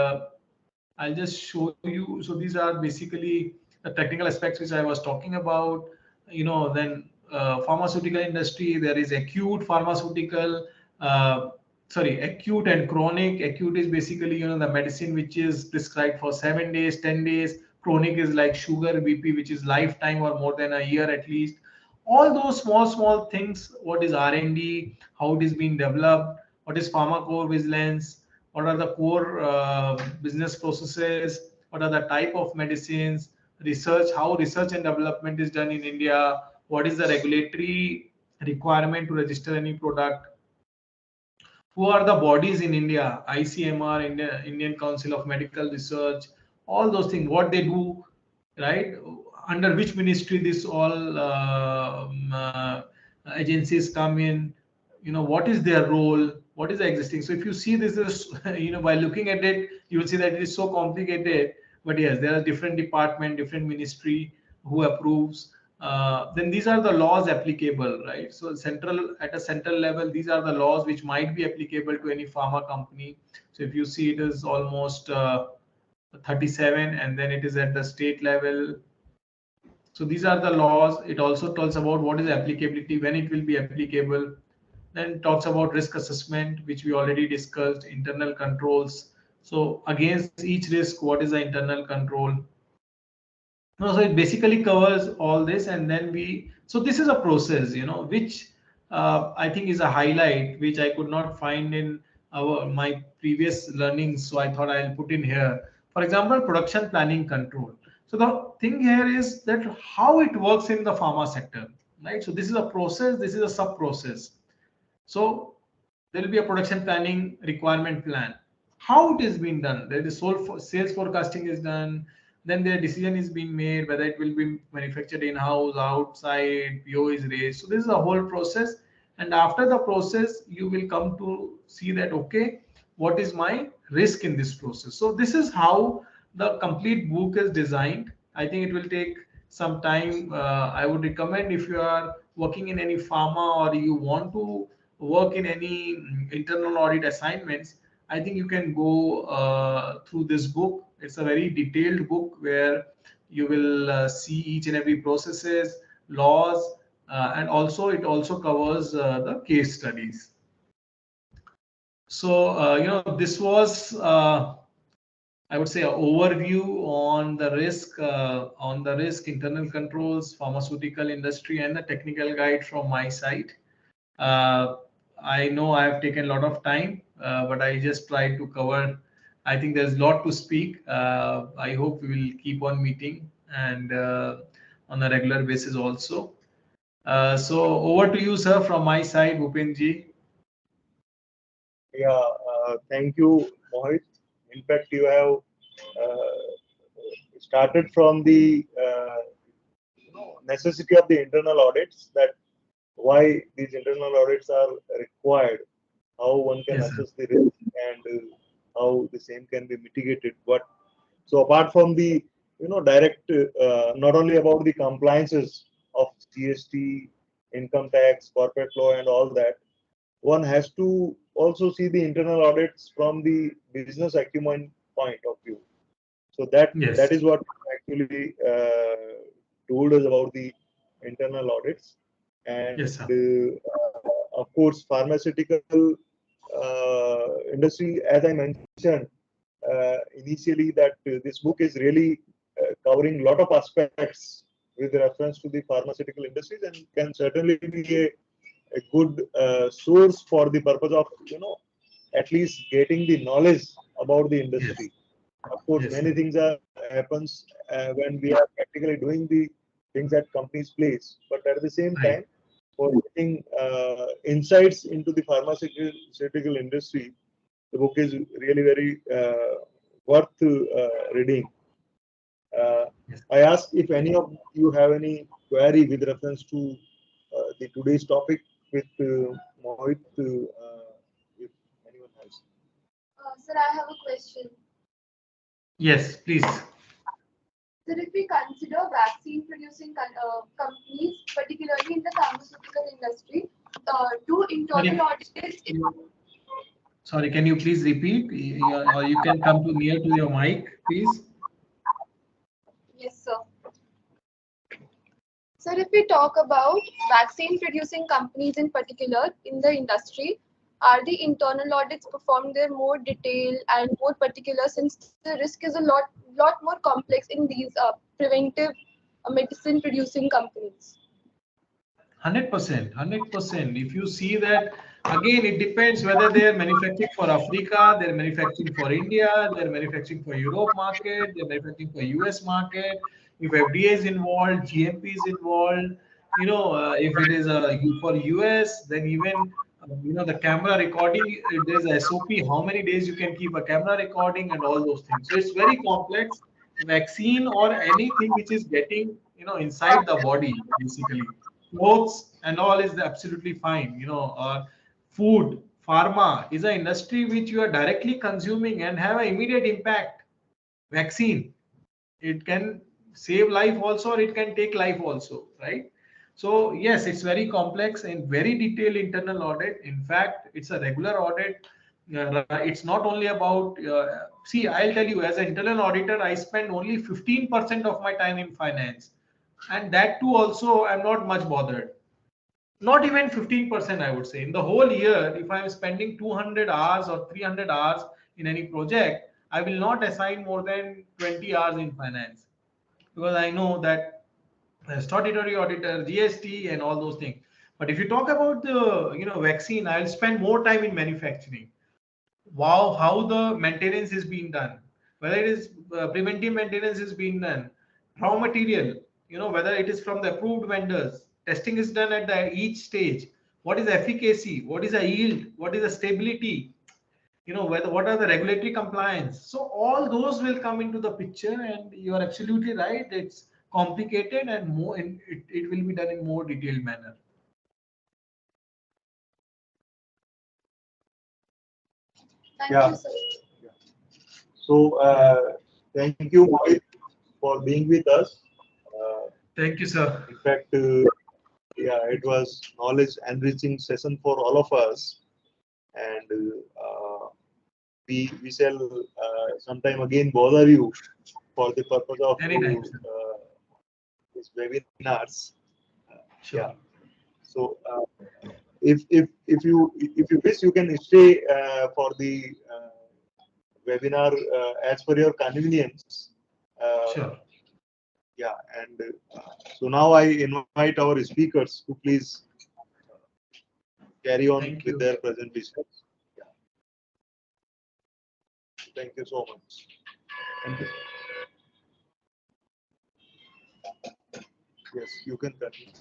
I'll just show you. So these are basically the technical aspects which I was talking about. Then pharmaceutical industry, there is acute pharmaceutical, sorry, acute and chronic. Acute is basically, you know, the medicine which is prescribed for 7 days, 10 days. Chronic is like sugar, BP, which is lifetime or more than a year at least. All those small things. What is R&D? How it is being developed? What is pharmacovigilance? What are the core business processes? What are the type of medicines? Research, how research and development is done in India? What is the regulatory requirement to register any product? Who are the bodies in India? ICMR, Indian Council of Medical Research, all those things, what they do, right? Under which ministry this all agencies come in, you know, what is their role, what is the existing. So if you see this is, you know, by looking at it, you will see that it is so complicated. But yes, there are different department, different ministry who approves. Then these are the laws applicable, right? So central, at a central level, these are the laws which might be applicable to any pharma company. So if you see, it is almost 37, and then it is at the state level. So these are the laws. It also tells about what is applicability, when it will be applicable. Then talks about risk assessment, which we already discussed, internal controls. So against each risk, what is the internal control? No, so it basically covers all this, and then we. So this is a process, you know, which I think is a highlight, which I could not find in my previous learnings. So I thought I'll put in here. For example, production planning control. So the thing here is that how it works in the pharma sector, right? So this is a process. This is a sub process. So there will be a production planning requirement plan. How it is being done? There is sales forecasting is done. Then their decision is being made whether it will be manufactured in-house, outside, PO is raised. So this is a whole process. And after the process, you will come to see that, okay, what is my risk in this process? So this is how the complete book is designed. I think it will take some time. I would recommend, if you are working in any pharma or you want to work in any internal audit assignments, I think you can go through this book. It's a very detailed book where you will see each and every processes, laws, and also it also covers the case studies. So you know, this was I would say an overview on the risk, internal controls, pharmaceutical industry, and the technical guide from my side. Uh, I know I have taken a lot of time, but I just tried to cover. I think there's a lot to speak. I hope we will keep on meeting and on a regular basis also. So over to you, sir, from my side, Bhupinji. Yeah, thank you, Mohit. In fact, you have started from the necessity of the internal audits, that why these internal audits are required, how one can Yes, sir. assess the risk, and how the same can be mitigated. But so apart from the direct, not only about the compliances of GST, income tax, corporate law, and all that, one has to also see the internal audits from the business acumen point of view. So that Yes. is what actually told us about the internal audits. And Yes, sir. of course, pharmaceutical industry, as I mentioned initially, that this book is really covering a lot of aspects with reference to the pharmaceutical industries, and can certainly be a good source for the purpose of at least getting the knowledge about the Yes. industry. Of course, Yes, many sir. things happens when we are practically doing the things at company's place, but at the same Right. time, for getting insights into the pharmaceutical industry, the book is really very worth reading. Uh, Yes. I ask if any of you have any query with reference to the today's topic with Mohit, if anyone has. Sir, I have a question. Yes, please. Sir, if we consider vaccine producing companies, particularly in the pharmaceutical industry, do internal Sorry. audits? Sorry, can you please repeat? Or you can come to near to your mic, please. Yes, sir. Sir, if we talk about vaccine producing companies in particular in the industry, Are the internal audits performed there more detailed and more particular, since the risk is a lot more complex in these preventive medicine producing companies? 100%, 100%. If you see that, again, it depends whether they are manufacturing for Africa, they're manufacturing for India, they're manufacturing for Europe market, they're manufacturing for US market. If FDA is involved, GMP is involved. If it is for US, then even the camera recording. There's a SOP. How many days you can keep a camera recording and all those things. So it's very complex. Vaccine or anything which is getting inside the body, basically clothes and all is absolutely fine. Food, pharma is an industry which you are directly consuming and have an immediate impact. Vaccine, it can save life also, or it can take life also, right? So yes, it's very complex and very detailed internal audit. In fact, it's a regular audit. It's not only about see, I'll tell you, as an internal auditor, I spend only 15% of my time in finance, and that too also I'm not much bothered. Not even 15%, I would say. In the whole year, if I'm spending 200 hours or 300 hours in any project, I will not assign more than 20 hours in finance, because I know that statutory auditor, GST, and all those things. But if you talk about the vaccine, I'll spend more time in manufacturing. Wow, how the maintenance is being done, whether it is preventive maintenance is being done, raw material, whether it is from the approved vendors, testing is done at each stage. What is efficacy, what is the yield, what is the stability, what are the regulatory compliance. So all those will come into the picture, and you are absolutely right, it's complicated and it will be done in more detailed manner. Thank Yeah. you, sir. So thank you, Mohit, for being with us. Thank you, sir. In fact, yeah, it was knowledge enriching session for all of us, and we shall sometime again bother you for the purpose of Anytime, sir. these webinars. Sure. Yeah. So if you wish, you can stay for the webinar as per your convenience. Sure. Yeah, and so now I invite our speakers to please carry on Thank with you. their presentations. Yeah. Thank you so much. Thank you. Yes, you can continue.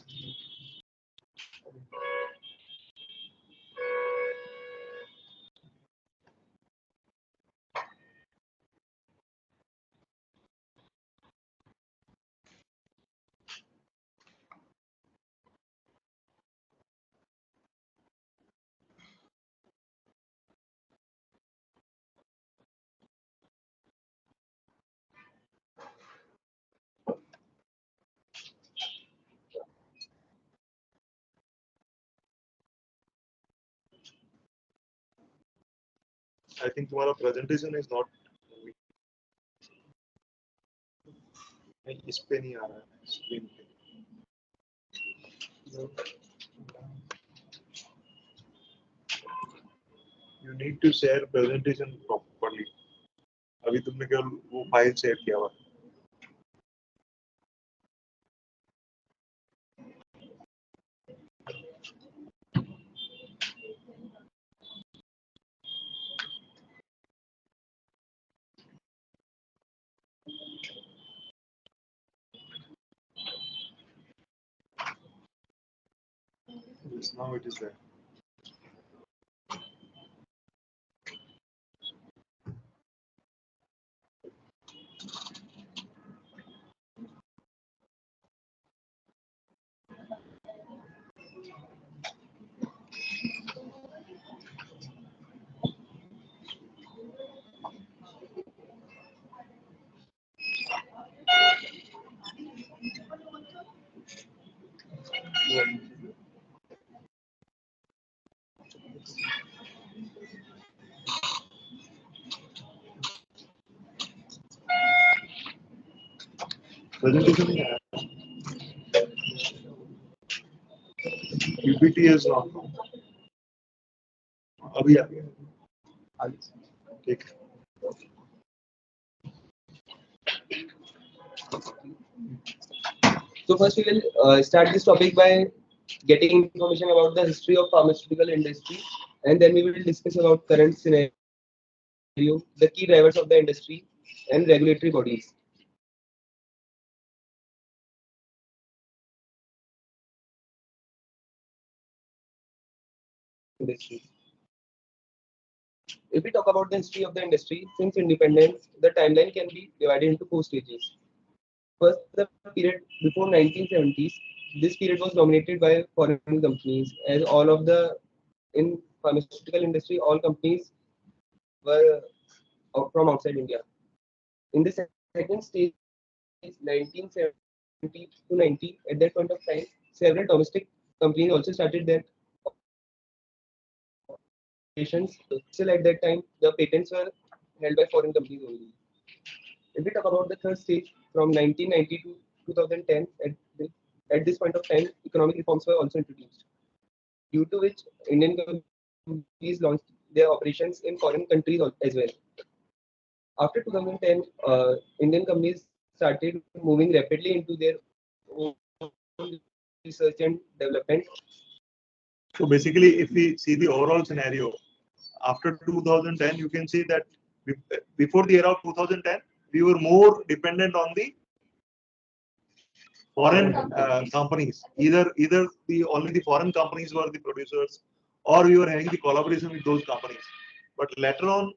I think तुम्हारा presentation is not. इस पे नहीं आ रहा है screen पे. You need to share presentation properly. अभी तुमने केवल वो फाइल शेयर किया हुआ. Yes, now it is there. Presentation नहीं आया. PPT is not. अभी आ गया ठीक है. So first we will start this topic by getting information about the history of pharmaceutical industry, and then we will discuss about current scenario, the key drivers of the industry, and regulatory bodies. Industry. If we talk about the history of the industry, since independence, the timeline can be divided into 4 stages. First, the period before 1970s. This period was dominated by foreign companies, as all of the in pharmaceutical industry, all companies were from outside India. In the second stage, 1970 to 90, at that point of time, several domestic companies also started their operations. Still at that time, the patents were held by foreign companies only. If we talk about the third stage, from 1990 to 2010, at this point of time, economic reforms were also introduced, due to which Indian companies launched their operations in foreign countries as well. After 2010, Indian companies started moving rapidly into their own research and development. So basically, if we see the overall scenario, after 2010, you can see that before the era of 2010, we were more dependent on the foreign companies. Either only the foreign companies were the producers, or we were having the collaboration with those companies. But later on,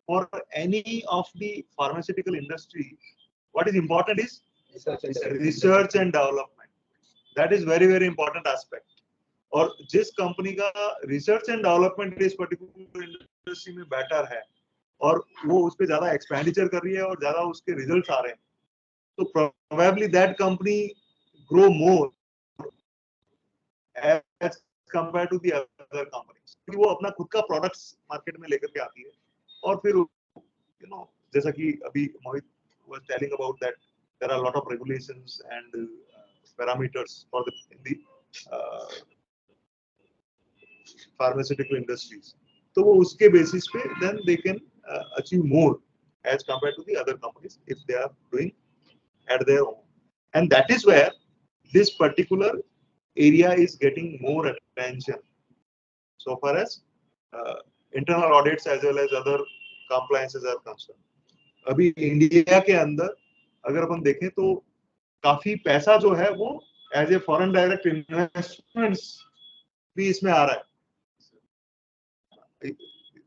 for any of the pharmaceutical industry, what is important is research and development. That is very, very important aspect. और जिस company का research and development इस particular industry में better है और वो उस पर ज्यादा एक्सपेंडिचर कर रही है और ज्यादा उसके रिजल्ट्स आ रहे हैं, तो probably that company grow more as compare to the other companies, क्योंकि वो अपना खुद का प्रोडक्ट्स मार्केट में लेकर के आती है. और फिर जैसा कि अभी मोहित was telling about that there are a lot of regulations and parameters for the pharmaceutical industries. So वो उसके basis पे then they can achieve more as compared to the other companies if they are doing at their own. And that is where this particular area is getting more attention so far as internal audits as well as other compliances are concerned. अभी India के अंदर अगर अपन देखें तो काफी पैसा जो है वो as a foreign direct investments भी इसमें आ रहा है.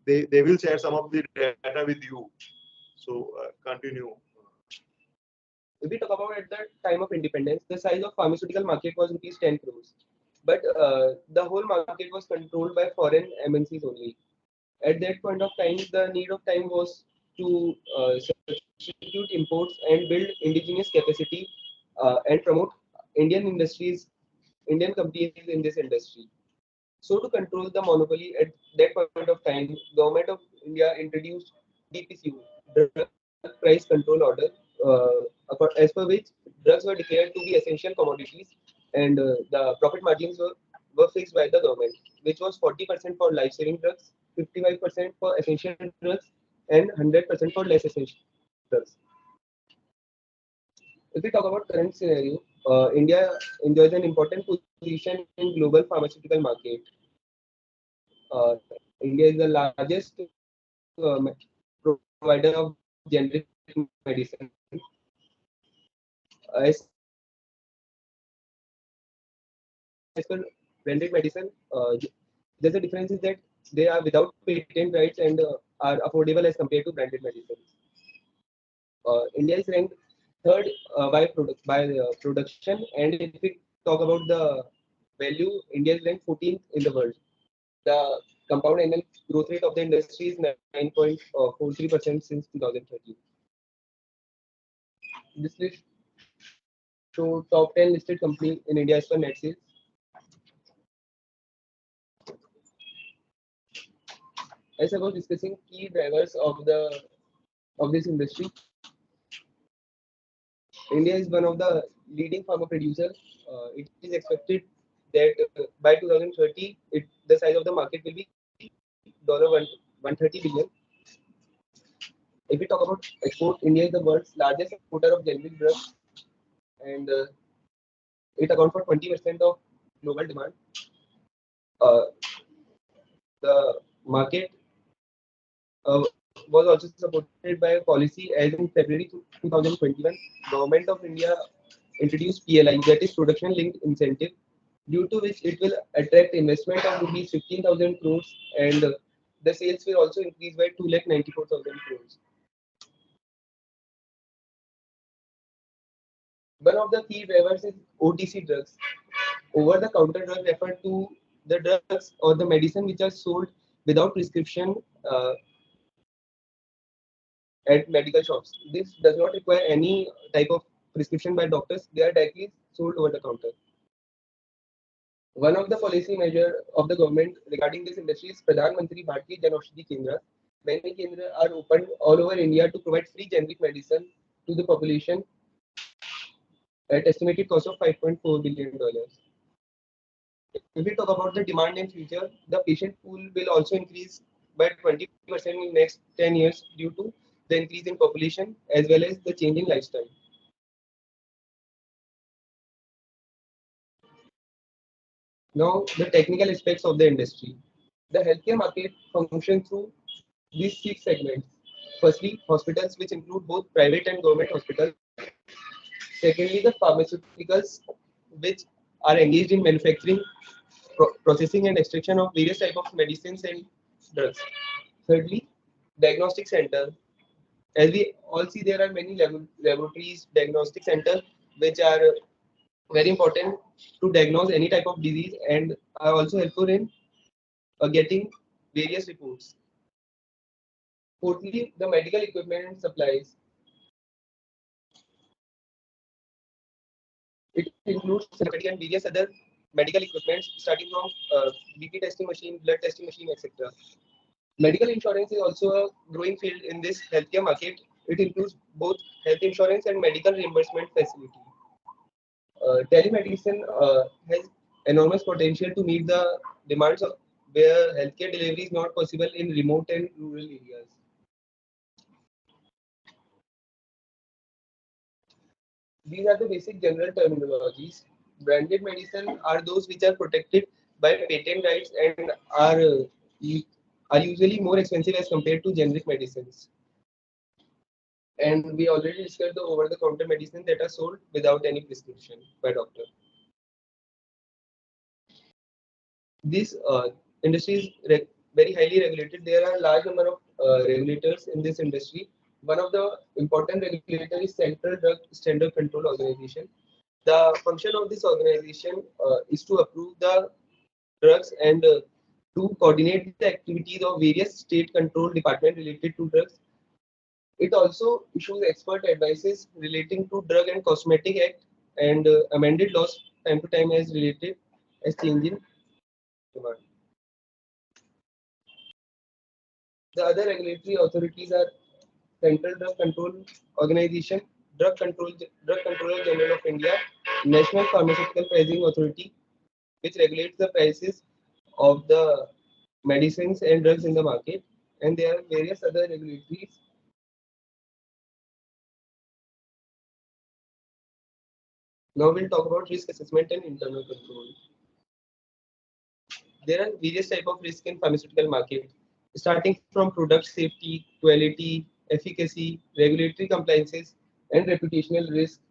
They will share some of the data with you. So continue. If we talk about at the time of independence, the size of pharmaceutical market was rupees 10 crores, but the whole market was controlled by foreign MNCs only. At that point of time, the need of time was to substitute imports and build indigenous capacity and promote Indian industries, Indian companies in this industry. So to control the monopoly at that point of time, Government of India introduced DPCO, Drug Price Control Order, as per which drugs were declared to be essential commodities, and the profit margins were fixed by the government, which was 40% for life-saving drugs, 55% for essential drugs, and 100% for less essential drugs. If we talk about current scenario, India enjoys an important position in global pharmaceutical market. India is the largest provider of generic medicine. As per branded medicine, there's a difference is that they are without patent rights and are affordable as compared to branded medicines. India is ranked third by production, and if we talk about the value, India is ranked 14th in the world. The compound annual growth rate of the industry is 9.43% since 2013. This list shows top 10 listed companies in India as per net sales. As I was discussing key drivers of this industry, India is one of the leading pharma producers. It is expected that by 2030, the size of the market will be $130 billion. If we talk about export, India is the world's largest exporter of generic drugs, and it accounts for 20% of global demand. The market was also supported by a policy as in February 2021, Government of India introduced PLI, that is production linked incentive, due to which it will attract investment of rupees 15,000 crores, and the sales will also increase by 2,94,000 crores. One of the key drivers is OTC drugs. Over-the-counter drugs refer to the drugs or the medicine which are sold without prescription at medical shops. This does not require any type of prescription by doctors. They are directly sold over the counter. One of the policy measures of the government regarding this industry is Pradhan Mantri Bharatiya Jan Aushadhi Kendra. Many kendras are opened all over India to provide free generic medicine to the population at estimated cost of $5.4 billion. If we talk about the demand in future, the patient pool will also increase by 20% in next 10 years due to the increase in population as well as the change in lifestyle. Now, the technical aspects of the industry. The healthcare market functions through these 6 segments. Firstly, hospitals, which include both private and government hospitals. Secondly, the pharmaceuticals, which are engaged in manufacturing, processing and extraction of various types of medicines and drugs. Thirdly, diagnostic center. As we all see, there are many laboratories, diagnostic centers, which are very important to diagnose any type of disease and are also helpful in getting various reports. Fourthly, the medical equipment and supplies. It includes and various other medical equipment, starting from BP testing machine, blood testing machine, etc. Medical insurance is also a growing field in this healthcare market. It includes both health insurance and medical reimbursement facility. Telemedicine has enormous potential to meet the demands of where healthcare delivery is not possible in remote and rural areas. These are the basic general terminologies. Branded medicine are those which are protected by patent rights and are usually more expensive as compared to generic medicines. And we already discussed the over-the-counter medicines that are sold without any prescription by doctor. This industry is very highly regulated. There are a large number of regulators in this industry. One of the important regulators is Central Drug Standard Control Organization. The function of this organization is to approve the drugs and to coordinate the activities of various state control departments related to drugs. It also issues expert advices relating to Drug and Cosmetic Act and amended laws time to time as related as change in demand. The other regulatory authorities are Central Drug Control Organization, Drug Controller General of India, National Pharmaceutical Pricing Authority, which regulates the prices of the medicines and drugs in the market, and there are various other regulatories. Now we'll talk about risk assessment and internal control. There are various types of risk in pharmaceutical market, starting from product safety, quality, efficacy, regulatory compliances, and reputational risk,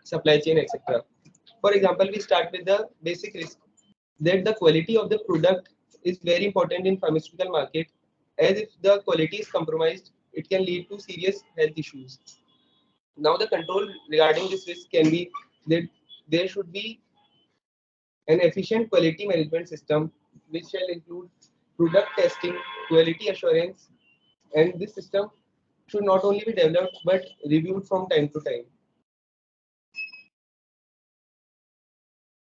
supply chain, etc. For example, we start with the basic risk that the quality of the product is very important in pharmaceutical market, as if the quality is compromised, it can lead to serious health issues. Now the control regarding this risk can be that there should be an efficient quality management system which shall include product testing, quality assurance, and this system should not only be developed but reviewed from time to time.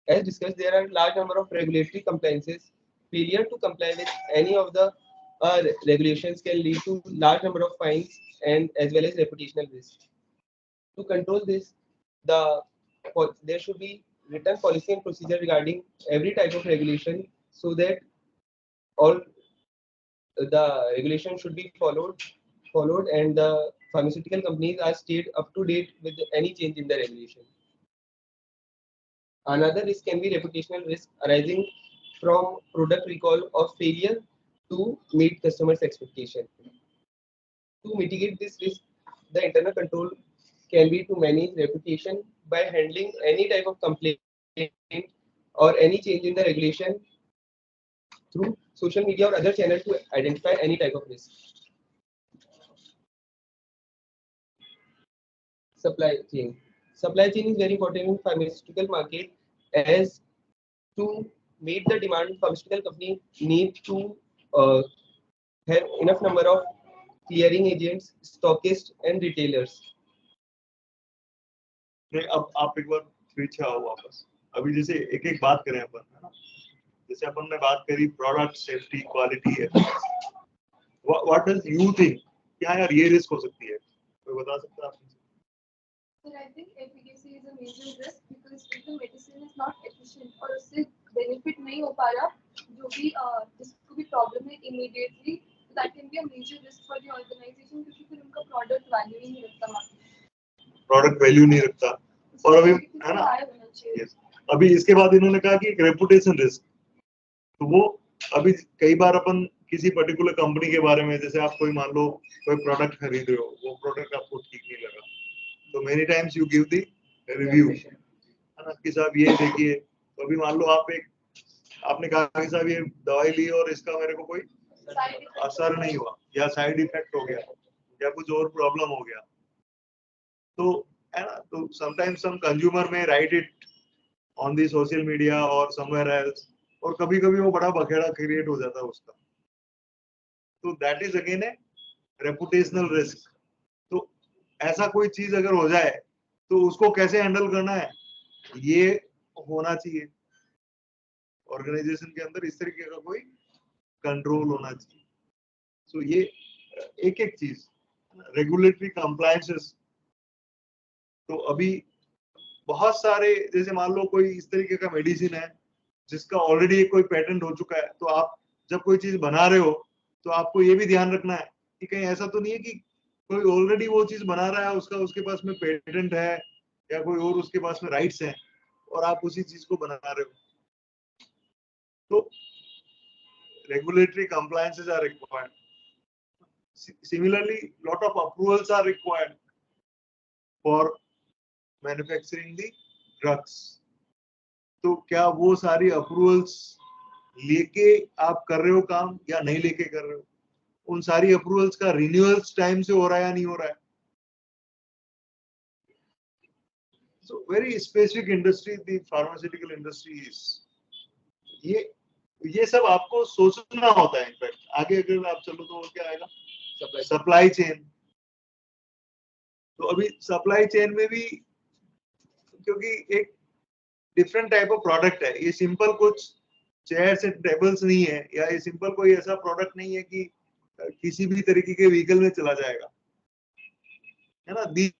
As discussed, there are a large number of regulatory compliances. Failure to comply with any of the regulations can lead to large number of fines and as well as reputational risk. To control this, there should be written policy and procedure regarding every type of regulation so that all the regulation should be followed, and the pharmaceutical companies are stayed up to date with any change in the regulation. Another risk can be reputational risk arising from product recall or failure to meet customers' expectation. To mitigate this risk, the internal control can be to manage reputation by handling any type of complaint or any change in the regulation through social media or other channels to identify any type of risk. Supply chain. Supply chain is very important in pharmaceutical market, as to meet the demand, pharmaceutical company need to uh, have enough number of clearing agents, stockists, and retailers. नहीं, अब आप एक बार पीछे आओ वापस. अभी जैसे एक एक बात करें अपन, है ना? जैसे अपन ने बात करी product safety, quality, what does you think क्या यार ये रिस्क हो सकती है? कोई बता सकता है? Sir, I think efficacy is a major risk because if the medicine is not efficient और उससे benefit नहीं हो पा रहा, जो भी जिसको भी problem है immediately, that can be a major risk for the organization क्योंकि फिर उनका product value ही नहीं रखता market. प्रोडक्ट वैल्यू नहीं रखता. और अभी है ना, yes. अभी इसके बाद इन्होंने कहा कि रेपुटेशन रिस्क, तो वो अभी कई बार अपन किसी पर्टिकुलर कंपनी के बारे में, जैसे आप कोई मान लो कोई प्रोडक्ट खरीद रहे हो, वो प्रोडक्ट आपको ठीक नहीं लगा, तो many times you give the review, है ना, कि साहब ये देखिए. तो अभी मान लो आपने कहा कि साहब ये दवाई ली और इसका मेरे को कोई असर नहीं हुआ, या साइड इफेक्ट हो गया, या कुछ और प्रॉब्लम हो गया, तो है ना, तो समटाइम्स सम कंज्यूमर में right it on the social media और समवेयर एल्स, और कभी कभी वो बड़ा बखेड़ा क्रिएट हो जाता है उसका. तो that is again A reputational risk. तो ऐसा कोई चीज अगर हो जाए तो उसको कैसे हैंडल करना है, ये होना चाहिए ऑर्गेनाइजेशन के अंदर. इस तरीके का कोई कंट्रोल होना चाहिए. सो ये एक एक चीज, रेगुलेटरी कंप्लायंसेस. तो अभी बहुत सारे, जैसे मान लो कोई इस तरीके का मेडिसिन है जिसका ऑलरेडी कोई पेटेंट हो चुका है, तो आप जब कोई चीज बना रहे हो तो आपको ये भी ध्यान रखना है कि कहीं ऐसा तो नहीं है कि कोई ऑलरेडी वो चीज बना रहा है, उसके पास में पेटेंट है या कोई और उसके पास में राइट्स हैं और आप उसी चीज को बना रहे हो. तो regulatory compliances are required. Similarly, lot of approvals are required for manufacturing the drugs. तो क्या वो सारी अप्रूवल्स लेके आप कर रहे हो काम या नहीं लेके कर रहे हो? उन सारी अप्रूवल्स का रिन्यूअल्स टाइम से हो रहा है या नहीं हो रहा है? So very specific industry the pharmaceutical industry is. ये सब आपको सोचना होता है. इनफैक्ट आगे अगर आप चलो तो क्या आएगा? Supply chain. तो अभी सप्लाई चेन में भी, क्योंकि एक डिफरेंट टाइप ऑफ प्रोडक्ट है, ये सिंपल कुछ चेयर्स एंड टेबल्स नहीं है, या ये सिंपल कोई ऐसा प्रोडक्ट नहीं है कि किसी भी तरीके के व्हीकल में चला जाएगा, है ना.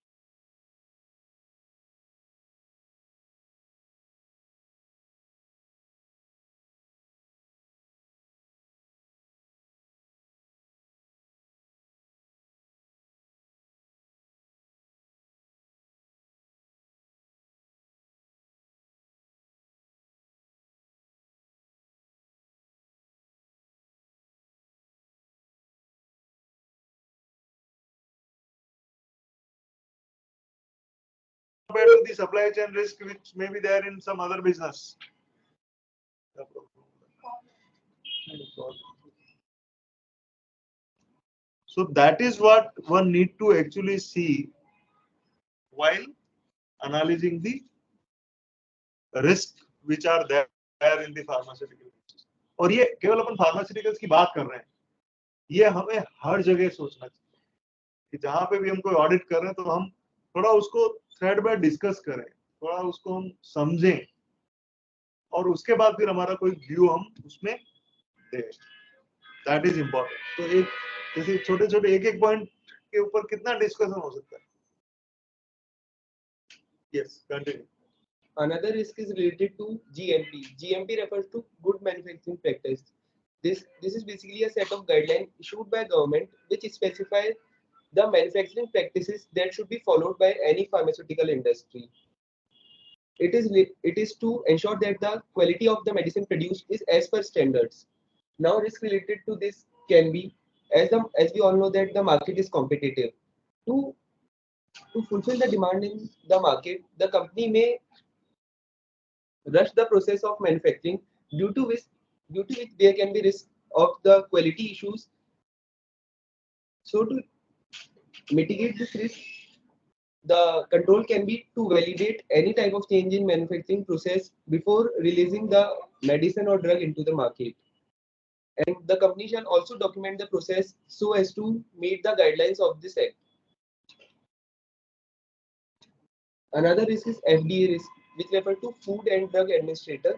Compared to the supply chain risk which may be there in some other business. So that is what one need to actually see while analyzing the risk which are there in the pharmaceutical business. और ये केवल अपन pharmaceuticals की बात कर रहे हैं, ये हमें हर जगह सोचना चाहिए कि जहां पे भी हम कोई ऑडिट कर रहे हैं तो हम थोड़ा उसको थ्रेड बाय डिस्कस करें, थोड़ा उसको हम समझें, और उसके बाद फिर हमारा कोई व्यू हम उसमें दें. That is important. तो एक जैसे छोटे छोटे एक एक पॉइंट के ऊपर कितना डिस्कशन हो सकता है. Yes, continue. Another risk is related to GMP. GMP refers to good manufacturing practice. This is basically a set of guidelines issued by government which specify the manufacturing practices that should be followed by any pharmaceutical industry. It is to ensure that the quality of the medicine produced is as per standards. Now, risk related to this can be, as we all know that the market is competitive. To to fulfill the demand in the market, the company may rush the process of manufacturing due to which there can be risk of the quality issues. So to mitigate this risk, the control can be to validate any type of change in manufacturing process before releasing the medicine or drug into the market. And the company shall also document the process so as to meet the guidelines of this act. Another risk is FDA risk, which refer to Food and Drug Administrator.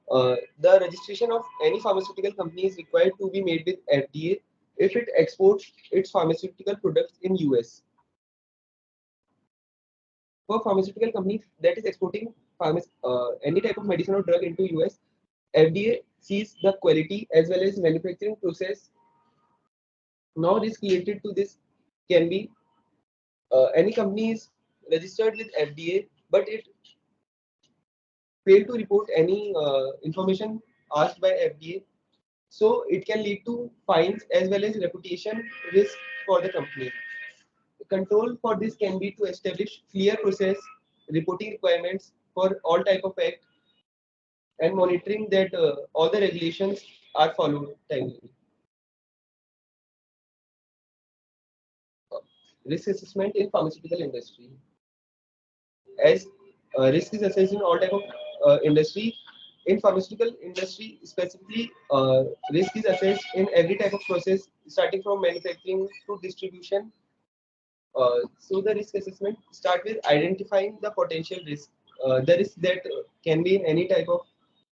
The registration of any pharmaceutical company is required to be made with FDA if it exports its pharmaceutical products in US. For pharmaceutical companies that is exporting any type of medicine or drug into US, FDA sees the quality as well as manufacturing process. Now, risk related to this can be any company is registered with FDA, but it failed to report any information asked by FDA. So it can lead to fines as well as reputation risk for the company. The control for this can be to establish clear process, reporting requirements for all type of act, and monitoring that all the regulations are followed timely. Risk assessment in pharmaceutical industry. As risk is assessed in all type of industry, in pharmaceutical industry specifically, risk is assessed in every type of process starting from manufacturing to distribution. So the risk assessment start with identifying the potential risk, the risk that can be in any type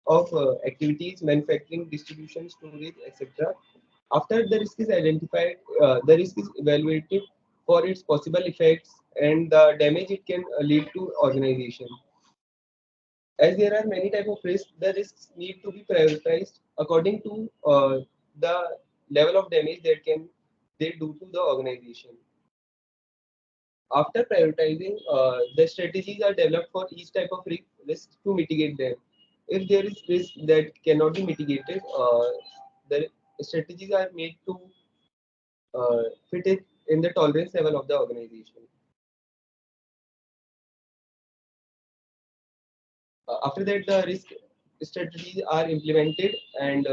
of activities, manufacturing, distribution, storage, etc. After the risk is identified, the risk is evaluated for its possible effects and the damage it can lead to organization. As there are many type of risks, the risks need to be prioritized according to the level of damage that can they do to the organization. After prioritizing, the strategies are developed for each type of risk to mitigate them. If there is risk that cannot be mitigated, the strategies are made to fit it in the tolerance level of the organization. After that, the risk strategies are implemented, and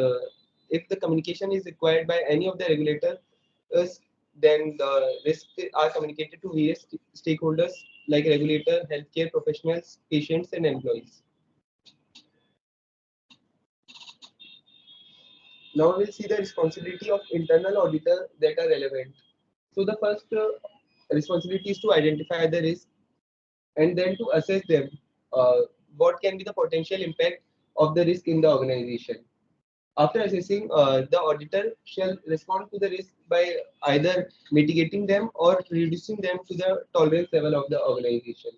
if the communication is required by any of the regulators, then the risks are communicated to various stakeholders like regulator, healthcare professionals, patients, and employees. Now we'll see the responsibility of internal auditor that are relevant. So the first responsibility is to identify the risk and then to assess them. Uh, what can be the potential impact of the risk in the organization? After assessing, the auditor shall respond to the risk by either mitigating them or reducing them to the tolerance level of the organization.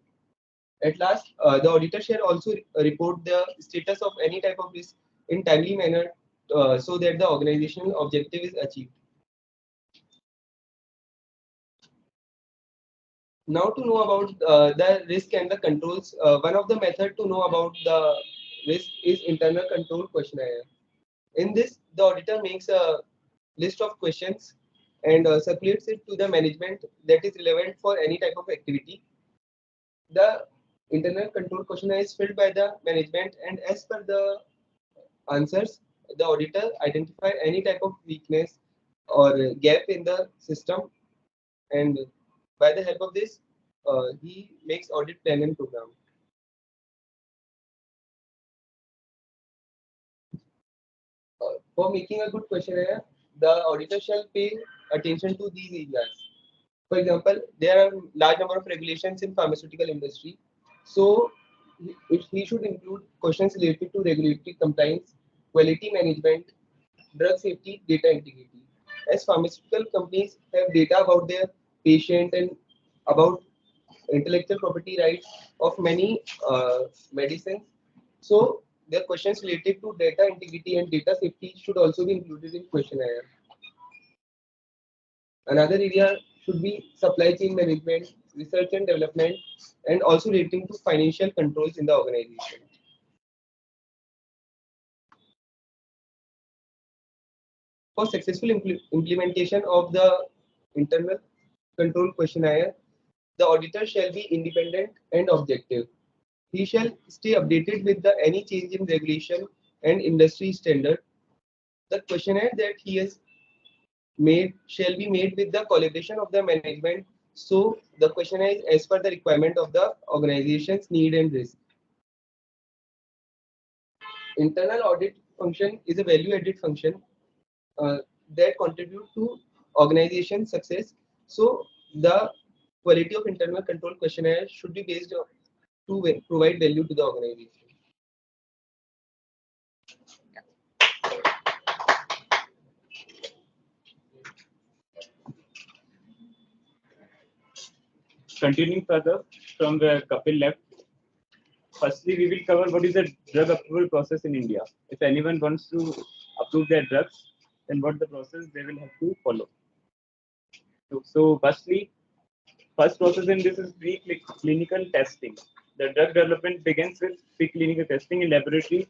At last, the auditor shall also report the status of any type of risk in timely manner so that the organizational objective is achieved. Now to know about the risk and the controls, one of the method to know about the risk is internal control questionnaire. In this, the auditor makes a list of questions and circulates it to the management that is relevant for any type of activity. The internal control questionnaire is filled by the management, and as per the answers, the auditor identify any type of weakness or gap in the system, and by the help of this, he makes audit plan and program. For making a good questionnaire, the auditor shall pay attention to these areas. For example, there are large number of regulations in pharmaceutical industry, so he should include questions related to regulatory compliance, quality management, drug safety, data integrity. As pharmaceutical companies have data about their patient and about intellectual property rights of many medicines. So the questions related to data integrity and data safety should also be included in questionnaire. Another area should be supply chain management, research and development, and also relating to financial controls in the organization. For successful implementation of the internal control questionnaire, the auditor shall be independent and objective. He shall stay updated with any change in regulation and industry standard. The questionnaire that he has made shall be made with the collaboration of the management. So the questionnaire is as per the requirement of the organization's need and risk. Internal audit function is a value-added function that contribute to organization success. So the quality of internal control questionnaire should be based on to provide value to the organization. Continuing further from where Kapil left, firstly, we will cover what is the drug approval process in India. If anyone wants to approve their drugs, then what the process they will have to follow. So firstly, first process in this is pre-clinical testing. The drug development begins with pre-clinical testing in laboratory.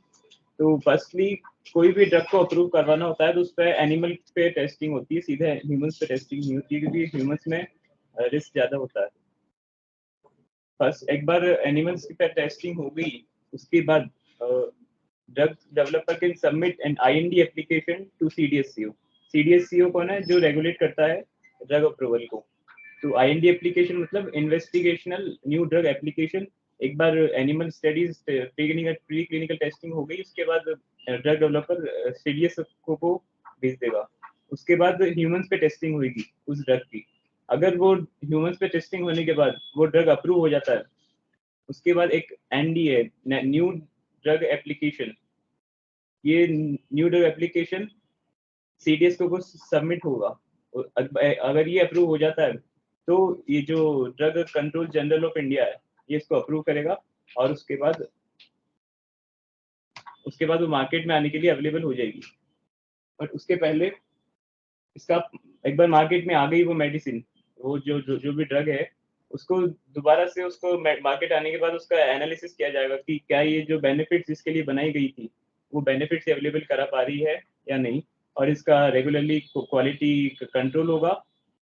तो firstly कोई भी drug को approve करवाना होता है तो उस पर एनिमल पे टेस्टिंग होती है, सीधे ह्यूमंस पे टेस्टिंग नहीं होती क्योंकि ह्यूमंस में रिस्क ज्यादा होता है. फर्स्ट एक बार एनिमल्स पे टेस्टिंग हो गई, उसके बाद drug developer can submit an IND application to CDSCO. CDSCO कौन है? जो रेगुलेट करता है ड्रग अप्रूवल को. तो आईएनडी एप्लीकेशन मतलब इन्वेस्टिगेशनल न्यू ड्रग एप्लीकेशन. एक बार animal studies pre clinical testing हो गई, उसके बाद ड्रग डेवलपर सीडीएससीओ को भेज देगा. उसके बाद ह्यूमंस पे टेस्टिंग होगी उस ड्रग की. अगर वो ह्यूमंस पे टेस्टिंग होने के बाद वो ड्रग अप्रूव हो जाता है, उसके बाद एक एनडीए न्यू ड्रग एप्लीकेशन, ये न्यू ड्रग एप्लीकेशन सीडीएससीओ को सबमिट होगा. अगर ये अप्रूव हो जाता है तो ये जो drug control general of India है ये इसको अप्रूव करेगा और उसके बाद वो मार्केट में आने के लिए अवेलेबल हो जाएगी. बट उसके पहले इसका एक बार मार्केट में आ गई वो मेडिसिन, वो जो भी ड्रग है, उसको दोबारा से उसको मार्केट आने के बाद उसका एनालिसिस किया जाएगा कि क्या ये जो बेनिफिट्स जिसके लिए बनाई गई थी वो बेनिफिट्स अवेलेबल करा पा रही है या नहीं, और इसका रेगुलरली क्वालिटी कंट्रोल होगा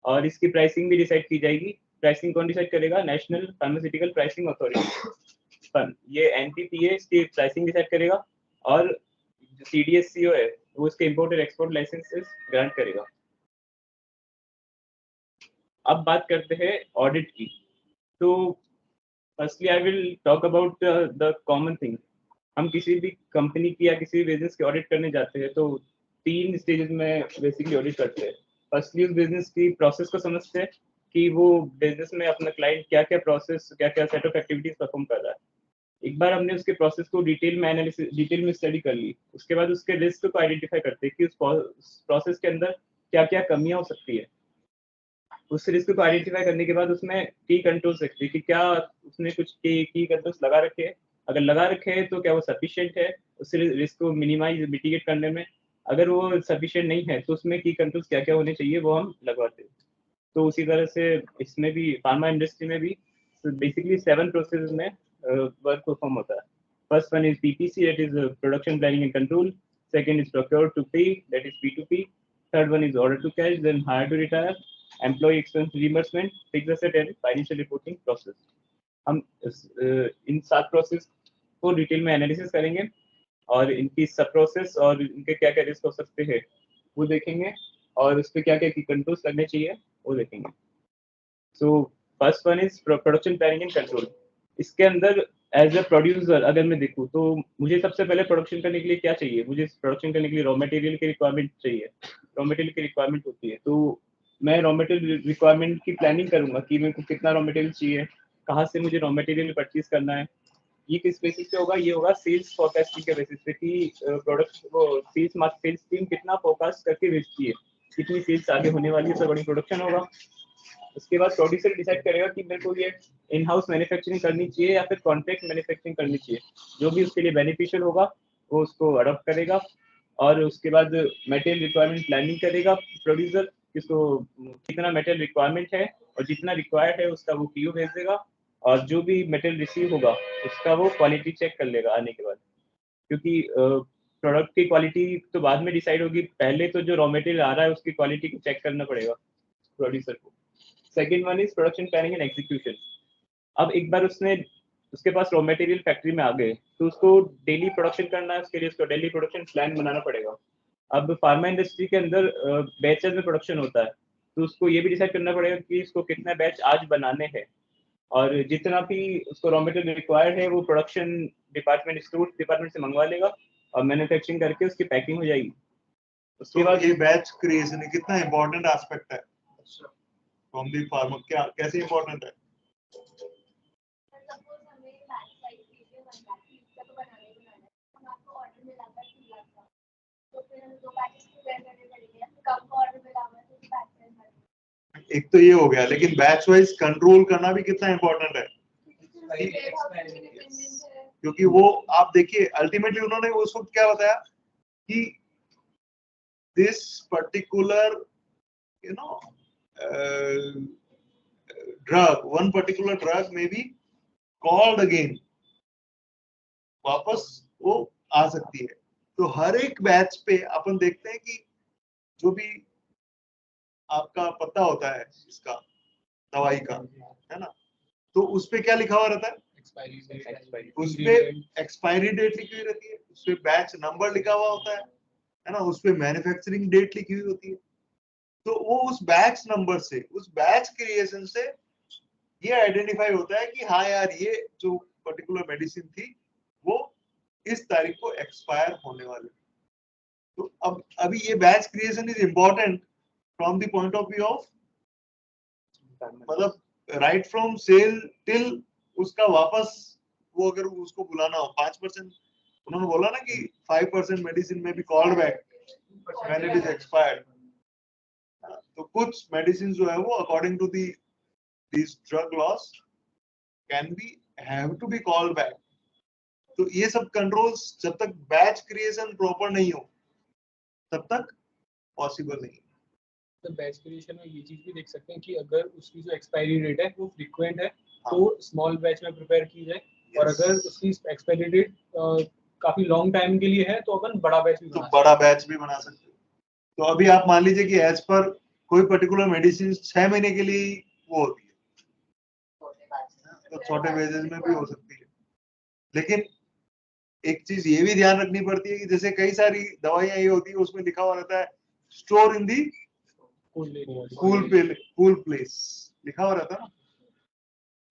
और इसकी प्राइसिंग भी डिसाइड की जाएगी. प्राइसिंग कौन डिसाइड करेगा? National pharmaceutical pricing authority. ये एनपीपीए इसकी प्राइसिंग डिसाइड करेगा और सीडीएससीओ है वो इसके इंपोर्ट और एक्सपोर्ट लाइसेंसेस ग्रांट करेगा. अब बात करते हैं ऑडिट की. तो firstly I will talk about the common thing. हम किसी भी कंपनी की या किसी भी बिजनेस की ऑडिट करने जाते हैं तो 3 स्टेजेस में बेसिकली ऑडिट करते हैं. फर्स्टली उस बिजनेस की प्रोसेस को समझते हैं कि वो बिजनेस में अपना क्लाइंट क्या क्या प्रोसेस क्या क्या सेट ऑफ एक्टिविटीज परफॉर्म कर रहा है. एक बार हमने उसके प्रोसेस को डिटेल में स्टडी कर ली, उसके बाद उसके रिस्क को आइडेंटिफाई करते हैं कि उस प्रोसेस के अंदर क्या क्या कमियां हो सकती है. उस रिस्क को आइडेंटिफाई करने के बाद उसमें की कंट्रोल्स रखते हैं कि क्या उसने कुछ की कंट्रोल्स लगा रखे हैं. अगर लगा रखे हैं तो क्या वो सफिशिएंट है उस रिस्क को मिनिमाइज मिटिगेट करने में. अगर वो सफिशिएंट नहीं है तो उसमें की कंट्रोल्स क्या क्या होने चाहिए वो हम लगवाते हैं. तो उसी तरह से इसमें भी फार्मा इंडस्ट्री में भी बेसिकली 7 प्रोसेस में वर्क परफॉर्म होता है. First one is PPC, that is production planning and control. Second is procure to pay, that is P2P. Third one is order to cash, then hire to retire, employ expense reimbursement, fixed asset and financial reporting process. हम इन 7 process को detail में analysis करेंगे और इनकी सब process और इनके क्या क्या रिस्क हो सकते हैं वो देखेंगे और उस पर क्या क्या कंट्रोल्स करने चाहिए वो देखेंगे. So first one is production planning and control. इसके अंदर एज अ प्रोड्यूसर अगर मैं देखूँ तो मुझे सबसे पहले प्रोडक्शन करने के लिए क्या चाहिए? मुझे प्रोडक्शन करने के लिए रॉ मटेरियल की रिक्वायरमेंट चाहिए. रॉ मटेरियल की रिक्वायरमेंट होती है तो मैं रॉ मटेरियल रिक्वायरमेंट की प्लानिंग करूंगा कि मेरे को कितना रॉ मटेरियल चाहिए, कहाँ से मुझे रॉ मटेरियल परचेज करना है. ये किस बेसिस पे होगा? ये होगा सेल्स फोरकास्टिंग के बेसिस पे कि प्रोडक्ट वो सेल्स टीम कितना फोरकास्ट करके बेचती है, कितनी सेल्स आगे होने वाली है, उससे बड़ी प्रोडक्शन होगा. उसके बाद प्रोड्यूसर डिसाइड करेगा कि मेरे को ये इन हाउस मैन्युफैक्चरिंग करनी चाहिए या फिर कॉन्ट्रैक्ट मैन्युफैक्चरिंग करनी चाहिए। जो भी उसके लिए बेनिफिशियल होगा वो उसको अडॉप्ट करेगा, और उसके बाद मटेरियल रिक्वायरमेंट प्लानिंग करेगा प्रोड्यूसर, किसको कितना मटेरियल रिक्वायरमेंट है और जितना रिक्वायर्ड है उसका वो पीओ भेज देगा, और जो भी मटेरियल रिसीव होगा उसका वो क्वालिटी चेक कर लेगा आने के बाद। क्योंकि प्रोडक्ट की क्वालिटी तो बाद में डिसाइड होगी, पहले तो जो रॉ मटेरियल आ रहा है उसकी क्वालिटी को चेक करना पड़ेगा प्रोड्यूसर को। Second one is production planning and execution. अब एक बार उसके पास रॉ मटेरियल फैक्ट्री में आ गए तो उसको डेली प्रोडक्शन करना है, उसके लिए उसको डेली प्रोडक्शन प्लान बनाना पड़ेगा। अब फार्मा इंडस्ट्री के अंदर बैचेस में प्रोडक्शन होता है, तो उसको ये भी डिसाइड करना पड़ेगा कि इसको कितना बैच आज बनाने हैं, और जितना भी उसको रॉ मटेरियल रिक्वायर्ड है वो प्रोडक्शन डिपार्टमेंट स्टोर डिपार्टमेंट से मंगवा लेगा और मैन्युफैक्चरिंग करके उसकी पैकिंग हो जाएगी। उसके बाद ये बैच क्रिएशन कितना इंपॉर्टेंट एस्पेक्ट है फ्रॉम द फार्मर, क्या कैसे इंपॉर्टेंट है? सपोज हमें बैच साइज वीडियो बनना है, पिज्जा तो बनाना ही बनाना है, हम आपको ऑर्डर मिला था 2 लाख का, तो फिर हमें 2 पैकेज प्रिपेयर करने पड़ेंगे, फिर कम का ऑर्डर मिला हुआ है तो बैच साइज बढ़ेगा। एक तो ये हो गया, लेकिन बैच वाइज कंट्रोल करना भी कितना इंपॉर्टेंट है, क्योंकि वो आप देखिए अल्टीमेटली उन्होंने उस वक्त क्या बताया कि this particular you know drug, one particular drug में बी कॉल्ड अगेन, वापस वो आ सकती है। तो हर एक बैच पे अपन देखते हैं कि जो भी आपका पता होता है इसका दवाई का, है ना, तो उस पे क्या लिखा हुआ रहता है? उस पे एक्सपायरी डेट लिखी हुई रहती है, उस पे बैच नंबर लिखा हुआ होता है ना, उस पे मैन्युफैक्चरिंग डेट लिखी हुई होती है। तो वो उस बैच नंबर से, उस बैच क्रिएशन से ये आइडेंटिफाई होता है कि हाँ यार ये जो पर्टिकुलर मेडिसिन थी वो इस तारीख को एक्सपायर होने वाली। तो अब अभी ये batch creation is important from the point of view of, मतलब राइट फ्रॉम सेल टिल उसका वापस वो अगर उसको बुलाना हो 5%, उन्होंने बोला ना कि 5% मेडिसिन में भी called back when it is expired. तो कुछ मेडिसिन जो है वो according to the this drug laws can be have to be called back. तो ये सब कंट्रोल्स जब तक बैच क्रिएशन प्रॉपर नहीं हो तब तक पॉसिबल नहीं। तो बैच क्रिएशन में ये चीज भी देख सकते हैं कि अगर उसकी जो एक्सपायरी डेट है वो फ्रीक्वेंट है तो स्मॉल बैच में प्रिपेयर की जाए, और अगर उसकी एक्सपायरी डेट काफी लॉन्ग टाइम के लिए है तो अपन बड़ा बैच भी बना सकते हैं। तो अभी आप मान लीजिए कि एज पर कोई पर्टिकुलर मेडिसिन 6 महीने के लिए वो होती है, तो छोटे बैचेस में भी हो सकती है। लेकिन एक चीज ये भी ध्यान रखनी पड़ती है कि जैसे कई सारी दवाइयां ये होती है उसमें लिखा हुआ रहता है store in the cool place लिखा हुआ रहता है ना,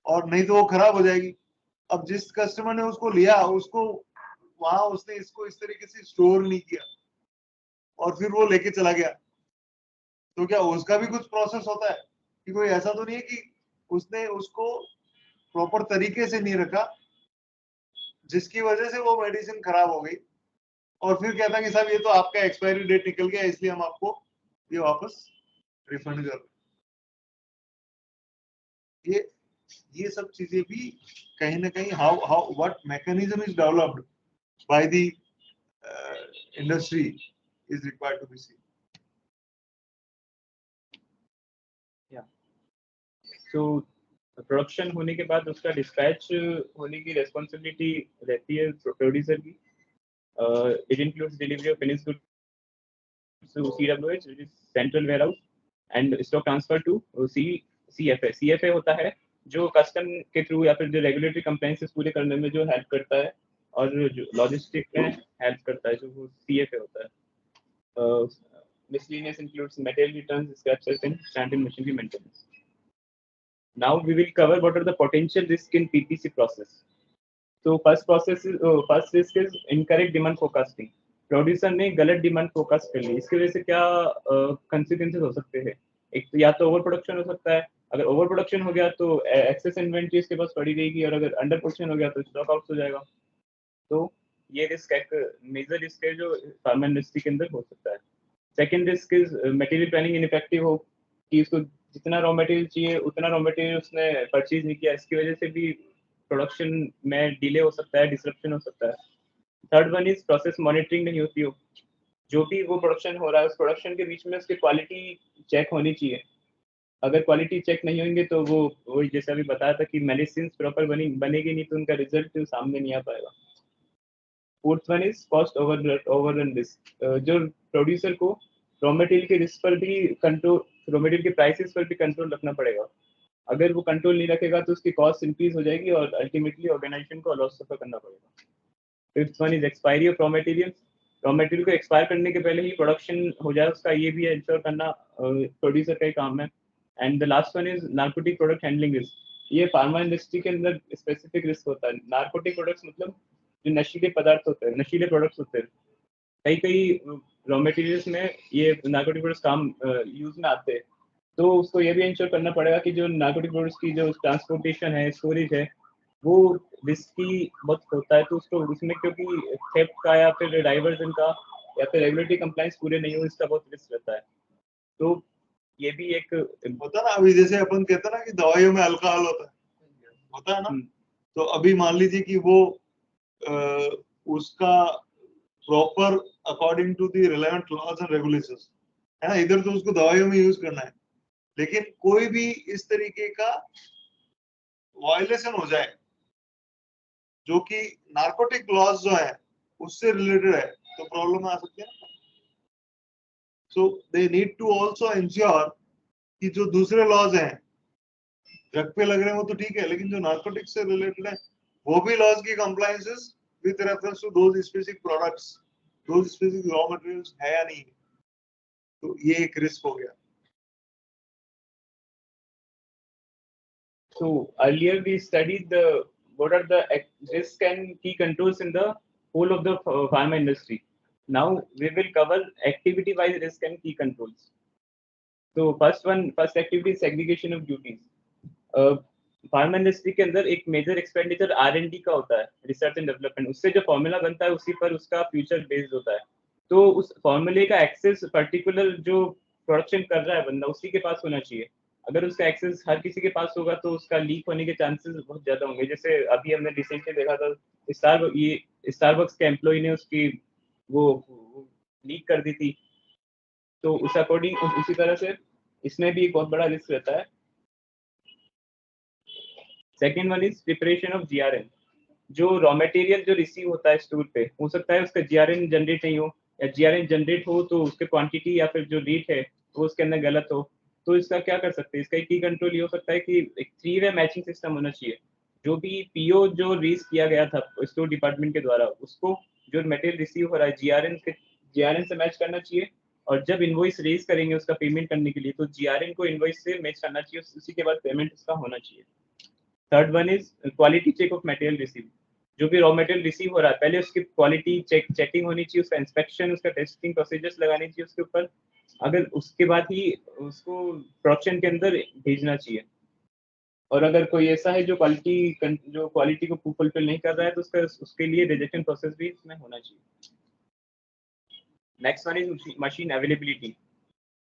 और नहीं तो वो खराब हो जाएगी। अब जिस कस्टमर ने उसको लिया उसको वहां उसने इसको इस तरीके से स्टोर नहीं किया और फिर वो लेके चला गया, तो क्या उसका भी कुछ प्रोसेस होता है कि कोई ऐसा तो नहीं है कि उसने उसको प्रॉपर तरीके से नहीं रखा जिसकी वजह से वो मेडिसिन खराब हो गई और फिर कहता कि साहब ये तो आपका एक्सपायरी डेट निकल गया इसलिए हम आपको ये वापस रिफंड कर रहे। ये सब चीजें भी कहीं ना कहीं how what mechanism is developed by the industry is required to be seen. तो प्रोडक्शन होने के बाद उसका डिस्पैच होने की रिस्पांसिबिलिटी रहती है प्रोड्यूसर की। It includes delivery of finished goods to CWH which is central warehouse and stock transfer to CFA। CFA होता है जो कस्टम के थ्रू या फिर जो रेगुलेटरी कंप्लायंसेस पूरे करने में जो हेल्प करता है, और जो लॉजिस्टिक में हेल्प करता है जो वो CFA होता है। miscellaneous includes material returns, scrap sales and plant and machinery maintenance. Now we will cover what are the potential risk in PPC process. So first risk is incorrect demand forecasting. Producer ने गलत demand forecast कर ली, इसकी वजह से क्या consequences हो सकते हैं? एक तो या तो ओवर प्रोडक्शन हो सकता है, अगर ओवर प्रोडक्शन हो गया तो एक्सेस इन्वेंट्री इसके पास पड़ी रहेगी, और अगर अंडर प्रोडक्शन हो गया तो स्टॉक आउट हो जाएगा। तो ये रिस्क एक मेजर रिस्क है जो फार्मा इंडस्ट्री के अंदर हो सकता है। Second risk is material planning ineffective हो, कि इसको जितना रॉ मटेरियल चाहिए उतना रॉ मटेरियल उसने परचेज नहीं किया, इसकी वजह से भी प्रोडक्शन में डिले हो सकता है, डिसरप्शन हो सकता है। Third one is process monitoring नहीं होती हो, जो भी वो प्रोडक्शन हो रहा है उस प्रोडक्शन के बीच में उसकी क्वालिटी चेक होनी चाहिए। अगर क्वालिटी चेक नहीं होंगे तो वो जैसे अभी बताया था कि मेडिसिन प्रॉपर बनेगी नहीं तो उनका रिजल्ट सामने नहीं आ पाएगा। Fourth one is cost overrun risk, जो प्रोड्यूसर को रॉ मटेरियल के रिस्क पर भी कंट्रोल, रॉ मटेरियल के प्राइसेस पर भी कंट्रोल रखना पड़ेगा। अगर वो कंट्रोल नहीं रखेगा तो उसकी कॉस्ट इंक्रीज हो जाएगी और अल्टीमेटली ऑर्गेनाइजेशन को लॉस सफर करना पड़ेगा। Fifth one is expiry of raw material, raw material को एक्सपायर करने के पहले ही प्रोडक्शन हो जाए उसका, ये भी इंश्योर करना प्रोड्यूसर का ही काम है। And the last one is narcotic product handling risk, ये फार्मा इंडस्ट्री के अंदर स्पेसिफिक रिस्क होता है। नार्कोटिक प्रोडक्ट्स मतलब जो नशीले पदार्थ होते हैं, नशीले प्रोडक्ट्स होते हैं, कई रॉ मटेरियल्स में ये नार्कोटिक प्रोडक्ट्स काम यूज में आते हैं, तो उसको ये भी इंश्योर करना पड़ेगा कि जो नार्कोटिक प्रोडक्ट्स की जो ट्रांसपोर्टेशन है, स्टोरेज है, वो रिस्की बहुत होता है, तो उसको उसमें क्योंकि थेफ्ट का या फिर डाइवर्जन का या फिर रेगुलेटरी कंप्लायंस पूरे नहीं हो, इसका बहुत रिस्क रहता है। तो ये भी एक होता ना, अभी जैसे अपन कहते हैं ना कि दवाइयों में अल्कोहल होता है ना, तो अभी मान लीजिए कि वो उसका proper according to the relevant laws and regulations है ना, इधर तो उसको दवाइयों में यूज करना है, लेकिन कोई भी इस तरीके का वायलेशन हो जाए जो कि नार्कोटिक लॉज जो है उससे रिलेटेड है, तो प्रॉब्लम आ सकती है। So they need to also ensure कि जो दूसरे लॉज हैं ड्रग पे लग रहे हैं वो तो ठीक है, लेकिन जो नार्कोटिक्स से रिलेटेड है वो भी लॉज की compliances with reference to those specific products, those specific raw materials है या नहीं, तो ये एक रिस्क हो गया। So earlier we studied what are the risk and key controls in the whole of the pharma industry. Now we will cover activity-wise risk and key controls. So first activity is segregation of duties. Pharma industry के अंदर एक major expenditure R&D का होता है, research and development, उससे जो formula बनता है उसी पर उसका फ्यूचर बेस्ड होता है। तो उस फॉर्मूले का एक्सेस पर्टिकुलर जो प्रोडक्शन कर रहा है बंदा उसी के पास होना चाहिए। अगर उसका एक्सेस हर किसी के पास होगा तो उसका लीक होने के चांसेस बहुत ज्यादा होंगे। जैसे अभी हमने रिसेंटली देखा था स्टारबक्स के एम्प्लॉय ने उसकी वो लीक कर दी थी, तो उस अकॉर्डिंग उसी तरह से इसमें भी एक बहुत बड़ा रिस्क रहता है। Second one is preparation of GRN, जो रॉ मटेरियल जो रिसीव होता है स्टोर पे, हो सकता है उसका GRN जनरेट नहीं हो, या GRN जनरेट हो तो उसके क्वांटिटी या फिर जो रेट है वो उसके अंदर गलत हो। तो इसका क्या कर सकते हैं, इसका एक की कंट्रोल ये हो सकता है कि एक 3-वे मैचिंग सिस्टम होना चाहिए। जो भी PO जो रेज किया गया था स्टोर डिपार्टमेंट के द्वारा, उसको जो मटेरियल रिसीव हो रहा है GRN से मैच करना चाहिए, और जब इनवॉइस रेज करेंगे उसका पेमेंट करने के लिए तो GRN को इनवॉइस से मैच करना चाहिए, उसी के बाद पेमेंट उसका होना चाहिए। Third one is quality check of material receive, जो भी रॉ मटेरियल रिसीव हो रहा है पहले उसकी क्वालिटी चेकिंग होनी चाहिए, उसका इंस्पेक्शन, उसका टेस्टिंग प्रोसीजर्स लगानी चाहिए उसके ऊपर, अगर उसके बाद ही उसको प्रोडक्शन के अंदर भेजना चाहिए। और अगर कोई ऐसा है जो क्वालिटी को फुलफिल नहीं कर रहा है तो उसके लिए रिजेक्शन प्रोसेस भी इसमें होना चाहिए। Next one is machine availability,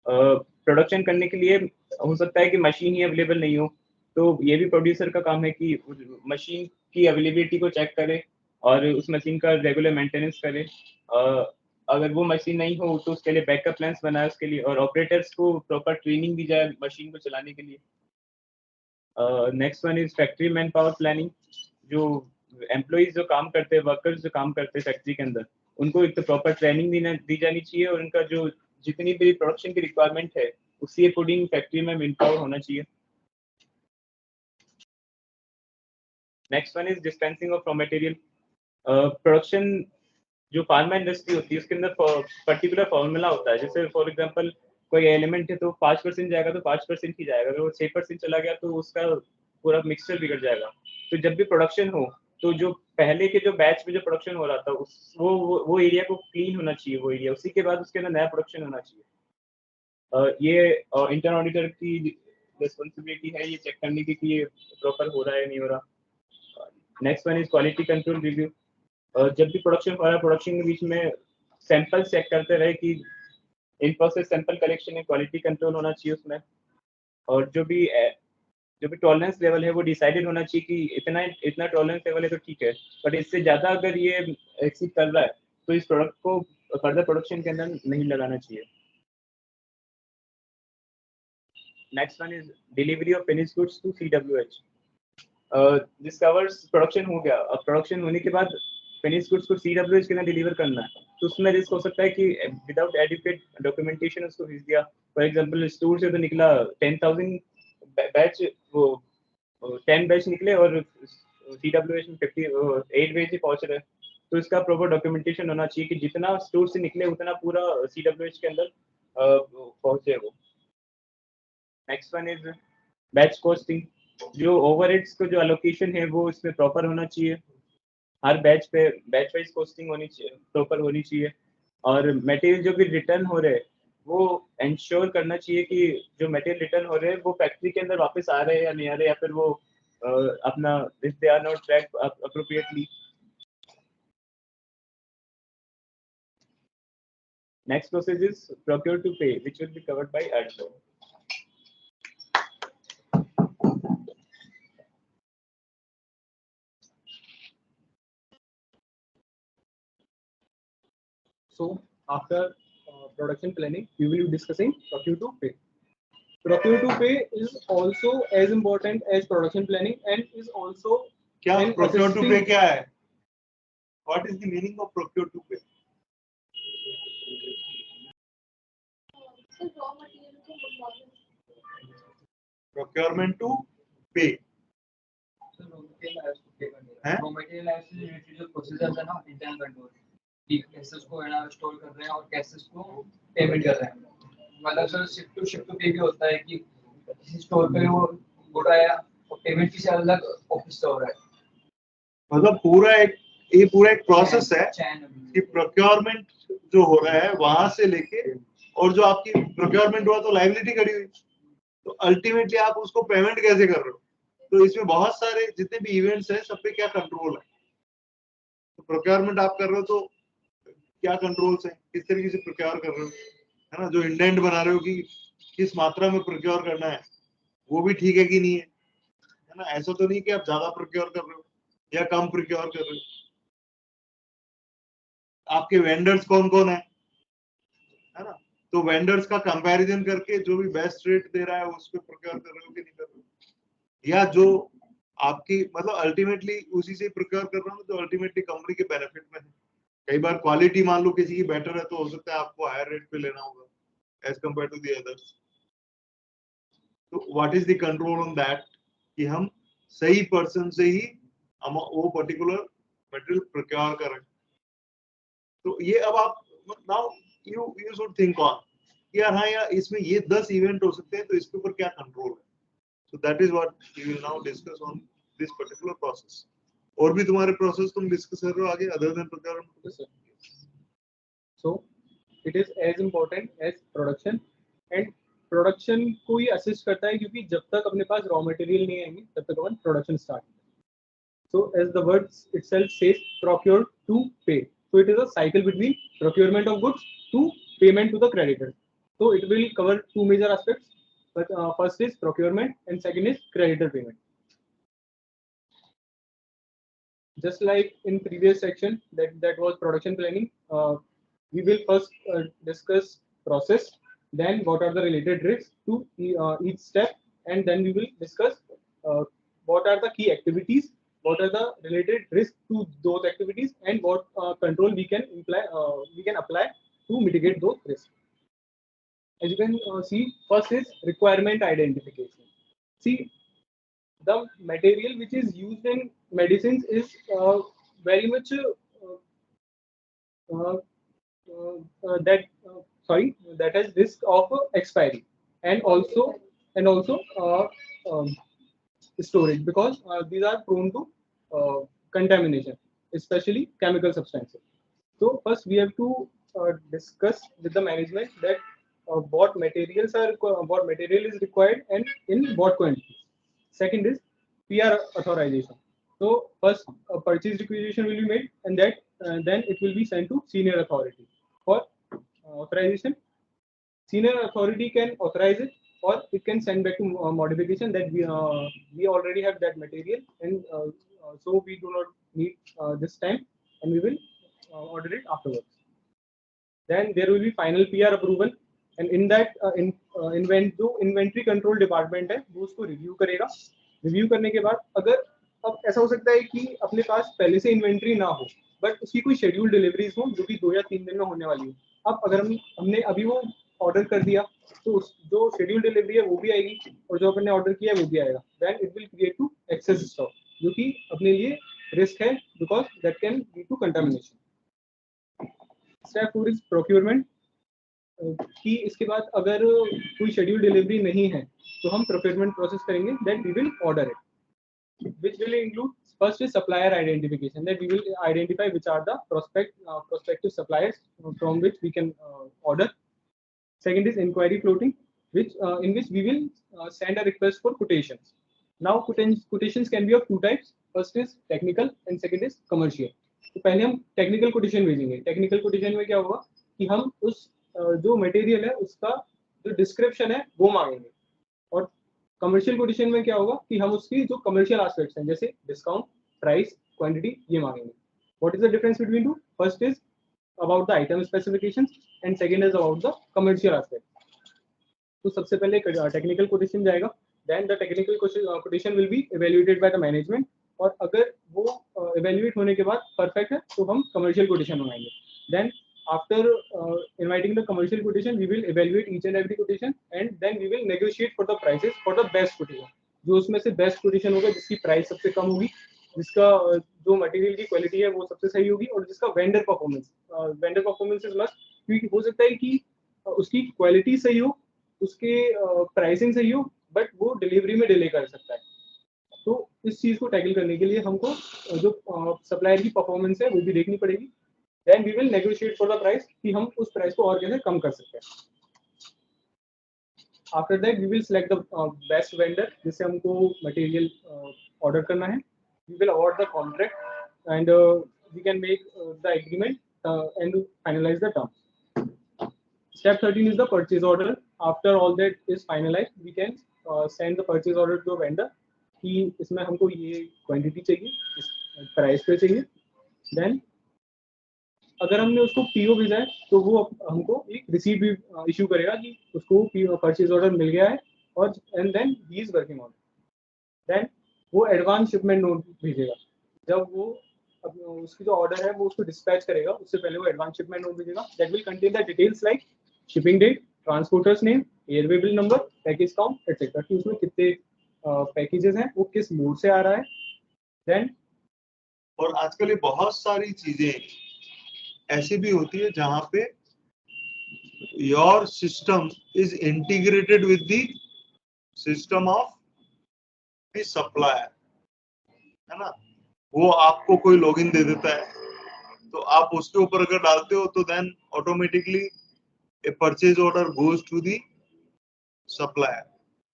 production करने के लिए हो सकता है कि मशीन ही अवेलेबल नहीं हो, तो ये भी प्रोड्यूसर का काम है कि मशीन की अवेलेबिलिटी को चेक करे और उस मशीन का रेगुलर मेंटेनेंस करे। अगर वो मशीन नहीं हो तो उसके लिए बैकअप प्लान्स बनाए उसके लिए, और ऑपरेटर्स को प्रॉपर ट्रेनिंग दी जाए मशीन को चलाने के लिए। Next one is factory man power planning, जो एम्प्लॉइज जो काम करते हैं, वर्कर्स जो काम करते हैं फैक्ट्री के अंदर, उनको एक तो प्रॉपर ट्रेनिंग दी जानी चाहिए, और उनका जो जितनी भी प्रोडक्शन की रिक्वायरमेंट है उसी अकॉर्डिंग फैक्ट्री में मैन पावर होना चाहिए। Next one is dispensing of raw material, production जो फार्मा इंडस्ट्री होती है उसके अंदर पर्टिकुलर फॉर्मूला होता है। जैसे फॉर एग्जांपल कोई एलिमेंट है तो 5% जाएगा तो 5% ही जाएगा, अगर वो 6% चला गया तो उसका पूरा मिक्सचर बिगड़ जाएगा। तो जब भी प्रोडक्शन हो तो जो पहले के जो बैच में जो प्रोडक्शन हो रहा था वो एरिया को क्लीन होना चाहिए, वो एरिया, उसी के बाद उसके अंदर नया प्रोडक्शन होना चाहिए। ये इंटर्न ऑडिटर की रिस्पॉन्सिबिलिटी है ये चेक करने की कि ये प्रॉपर हो रहा है नहीं हो रहा। Next one is quality control review, जब भी प्रोडक्शन हो रहा है प्रोडक्शन के बीच में सैंपल चेक करते रहे कि इन प्रोसेस सैंपल कलेक्शन में क्वालिटी कंट्रोल होना चाहिए उसमें। और जो भी टॉलरेंस लेवल है वो डिसाइडेड होना चाहिए कि इतना टॉलरेंस लेवल है तो ठीक है, बट इससे ज़्यादा अगर ये एक्सीड कर रहा है तो इस प्रोडक्ट को फर्दर प्रोडक्शन के अंदर नहीं लगाना चाहिए। Next one is delivery of finish goods to CWH। This covers production हो गया, अब प्रोडक्शन होने के बाद फिनिश गुड्स को CWH के अंदर डिलीवर करना है, तो उसमें रिस्क हो सकता है कि विदाउट एडिक्वेट डॉक्यूमेंटेशन उसको भेज दिया। फॉर एग्जांपल स्टोर से तो निकला 10,000 बैच, वो 10 बैच निकले और CWH में 58 बैच ही पहुंच रहे, तो इसका प्रॉपर डॉक्यूमेंटेशन होना चाहिए कि जितना स्टोर से निकले उतना पूरा CWH के अंदर पहुंचे वो। Next one is batch costing. जो ओवरहेड्स को जो एलोकेशन है वो इसमें प्रॉपर होना चाहिए, हर बैच पे बैच वाइज कॉस्टिंग होनी चाहिए, प्रॉपर होनी चाहिए। और मटेरियल जो भी रिटर्न हो रहे हैं वो इंश्योर करना चाहिए कि जो मटेरियल रिटर्न हो रहे हैं वो फैक्ट्री के अंदर वापस आ रहे हैं या नहीं आ रहे, या फिर वो अपना if they are not track appropriately. Next process is procure to pay which will be covered by ADSO। So after production planning, we will be discussing procure to pay. Procure to pay is also as important as production planning and is also क्या an procure to pay assisting- क्या है? What is the meaning of procure to pay? So raw material को important Procurement to pay. हैं? Raw material से related जो procedures है ना internal control, कि कैसेस को है ना स्टोर कर रहे हैं और कैसेस को पेमेंट कर रहे हैं। मतलब सर शिफ्ट टू पे भी होता है कि किसी स्टोर पे वो गुड आया और पेमेंट किसी अलग ऑफिस से हो रहा है। मतलब ये पूरा एक प्रोसेस है कि प्रोक्योरमेंट जो हो रहा है वहां से लेके, और जो आपकी प्रोक्योरमेंट हुआ तो लायबिलिटी खड़ी हुई, तो अल्टीमेटली आप उसको पेमेंट कैसे कर रहे हो। तो इसमें बहुत सारे जितने भी इवेंट्स हैं सब पे क्या कंट्रोल है। तो प्रोक्योरमेंट आप कर रहे हो तो क्या कंट्रोल्स हैं, किस तरीके से प्रोक्योर कर रहे हो, है ना। जो इंडेंट बना रहे हो कि किस मात्रा में प्रोक्योर करना है वो भी ठीक है कि नहीं है ना। ऐसा तो नहीं कि आप ज्यादा प्रोक्योर कर रहे हो या कम प्रोक्योर कर रहे हो। आपके वेंडर्स कौन कौन है ना। तो वेंडर्स का कंपैरिजन करके जो भी बेस्ट रेट दे रहा है उस पे प्रोक्योर कर रहे हो कि नहीं कर रहे हो, या जो आपकी मतलब अल्टीमेटली उसी से प्रोक्योर कर रहा हूँ जो अल्टीमेटली कंपनी के बेनिफिट में है। कई बार क्वालिटी मान लो किसी की बेटर है तो हो सकता है आपको हायर रेट पे लेना होगा as compare to the others. तो what is the control on that कि हम सही पर्सन से ही हम वो पर्टिकुलर मटेरियल प्रोक्योर करें। तो ये अब आप now you should think on यार, हाँ यार इसमें ये 10 इवेंट हो सकते हैं तो इसके ऊपर क्या कंट्रोल है। So that is what we will now discuss on this particular process. और भी तुम्हारे प्रोसेस तुम डिस्कस कर रहे हो आगे other than procurement. So it is as important as production, and production को ही असिस्ट करता है क्योंकि जब तक अपने पास रॉ मटेरियल नहीं आएंगे तब तक अपन production start. So as the word itself says, procure to pay. So it is a cycle between procurement of goods to payment to the creditor. So it will cover two major aspects. But first is procurement and second is creditor payment. Just like in previous section that was production planning, we will first discuss process, then what are the related risks to each step, and then we will discuss what are the key activities, what are the related risks to those activities, and what control we can apply to mitigate those risks. As you can see, first is requirement identification. See, the material which is used in medicines is very much that has risk of expiry, and also storage, because these are prone to contamination, especially chemical substances. So first we have to discuss with the management that what material is required and in what quantity. Second is PR authorization. So first a purchase requisition will be made, and that then it will be sent to senior authority for authorization. Senior authority can authorize it, or it can send back to modification that we already have that material, and so we do not need this time, and we will order it afterwards. Then there will be final PR approval, and in that जो inventory control department है वो उसको review करेगा. Review करने के बाद अगर अब ऐसा हो सकता है कि अपने पास पहले से इन्वेंट्री ना हो बट उसकी कोई शेड्यूल डिलीवरीज हो जो कि 2 या 3 दिन में होने वाली हो. अब अगर हमने अभी वो ऑर्डर कर दिया तो जो शेड्यूल डिलीवरी है वो भी आएगी और जो अपने ऑर्डर किया है वो भी आएगा. Then it will create to excess stock जो कि अपने लिए रिस्क है because that can lead to contamination. Step 4 is procurement. कि इसके बाद अगर कोई शेड्यूल डिलीवरी नहीं है तो हम प्रोक्योरमेंट प्रोसेस करेंगे. That we will order it, which will include first is supplier identification, that we will identify which are the prospective suppliers from which we can order. Second is inquiry floating, which in which we will send a request for quotations. Now quotations can be of two types. First is technical and second is commercial. तो पहले हम technical quotation भेजेंगे. Technical quotation में क्या होगा कि हम उस जो मटेरियल है उसका जो डिस्क्रिप्शन है वो मांगेंगे, और कमर्शियल कोटेशन में क्या होगा कि हम उसकी जो कमर्शियल एस्पेक्ट्स हैं जैसे डिस्काउंट, प्राइस, क्वांटिटी ये मांगेंगे. What is the difference between two? First is about the item specifications and second is about the commercial aspect. तो सबसे पहले टेक्निकल कोटेशन जाएगा. Then the technical quotation will be evaluated by the management, और अगर वो evaluate होने के बाद परफेक्ट है तो हम कमर्शियल कोटेशन मंगाएंगे. Then after inviting the commercial quotation we will evaluate each and every quotation and then we will negotiate for the prices for the best quotation. जो उसमें से बेस्ट quotation होगा जिसकी प्राइस सबसे कम होगी, जिसका जो मटेरियल की क्वालिटी है वो सबसे सही होगी, और जिसका वेंडर परफॉर्मेंस इज मस्ट, क्योंकि हो सकता है कि उसकी क्वालिटी सही हो, उसके प्राइसिंग सही हो, बट वो डिलीवरी में डिले कर सकता है. तो इस चीज को टैकल करने के लिए हमको जो सप्लायर की परफॉर्मेंस है वो भी देखनी पड़ेगी. Then we will negotiate for the price कि हम उस प्राइस को और कैसे कम कर सकते हैं. After that we will select the best vendor जिससे हमको मटेरियल ऑर्डर करना है. We will award the contract and we can make the agreement and finalize the terms. Step 13 is the purchase order. After all that is finalized, we can send the purchase order to the vendor कि इसमें हमको ये quantity चाहिए, इस price पे चाहिए. Then अगर हमने उसको पीओ भेजा है तो वो हमको एक रिसीट भी इशू करेगा कि उसको परचेज ऑर्डर मिल गया है, और and then he is working on. Then वो एडवांस शिपमेंट नोट भेजेगा. जब वो उसकी जो ऑर्डर है वो उसको डिस्पैच करेगा उससे पहले वो एडवांस शिपमेंट नोट भेजेगा. That will contain the details like shipping date, transporter's name, airway bill number, package count etcetera, कि उसमें कितने पैकेजेस हैं, वो किस मोड से आ रहा है. देन और आजकल ये बहुत सारी चीजें ऐसी भी होती है जहां पे your system is integrated with the system of the supplier, है ना. वो आपको कोई लॉगिन दे देता है तो आप उसके ऊपर अगर डालते हो तो then automatically a purchase order goes to the supplier,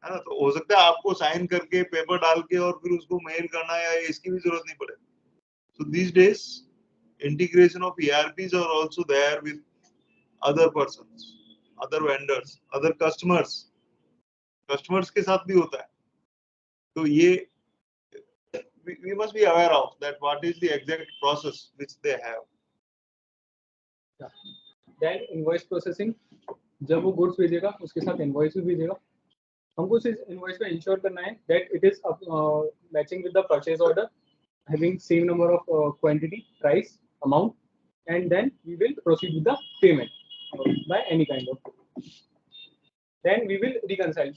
है ना. तो हो सकता है आपको साइन करके पेपर डाल के और फिर उसको मेल करना या इसकी भी जरूरत नहीं पड़े. So these days integration of ERPs are also there with other persons, other vendors, other customers. Customers के साथ भी होता है. तो ये we must be aware of that what is the exact process which they have. Then invoice processing. जब वो goods भेजेगा उसके साथ इनवॉइस भी भेजेगा. हमको उस इनवॉइस को इंश्योर करना है that it is matching with the purchase order, having same number of quantity, price, amount, and then we will proceed with the payment by any kind of. Then we will reconcile.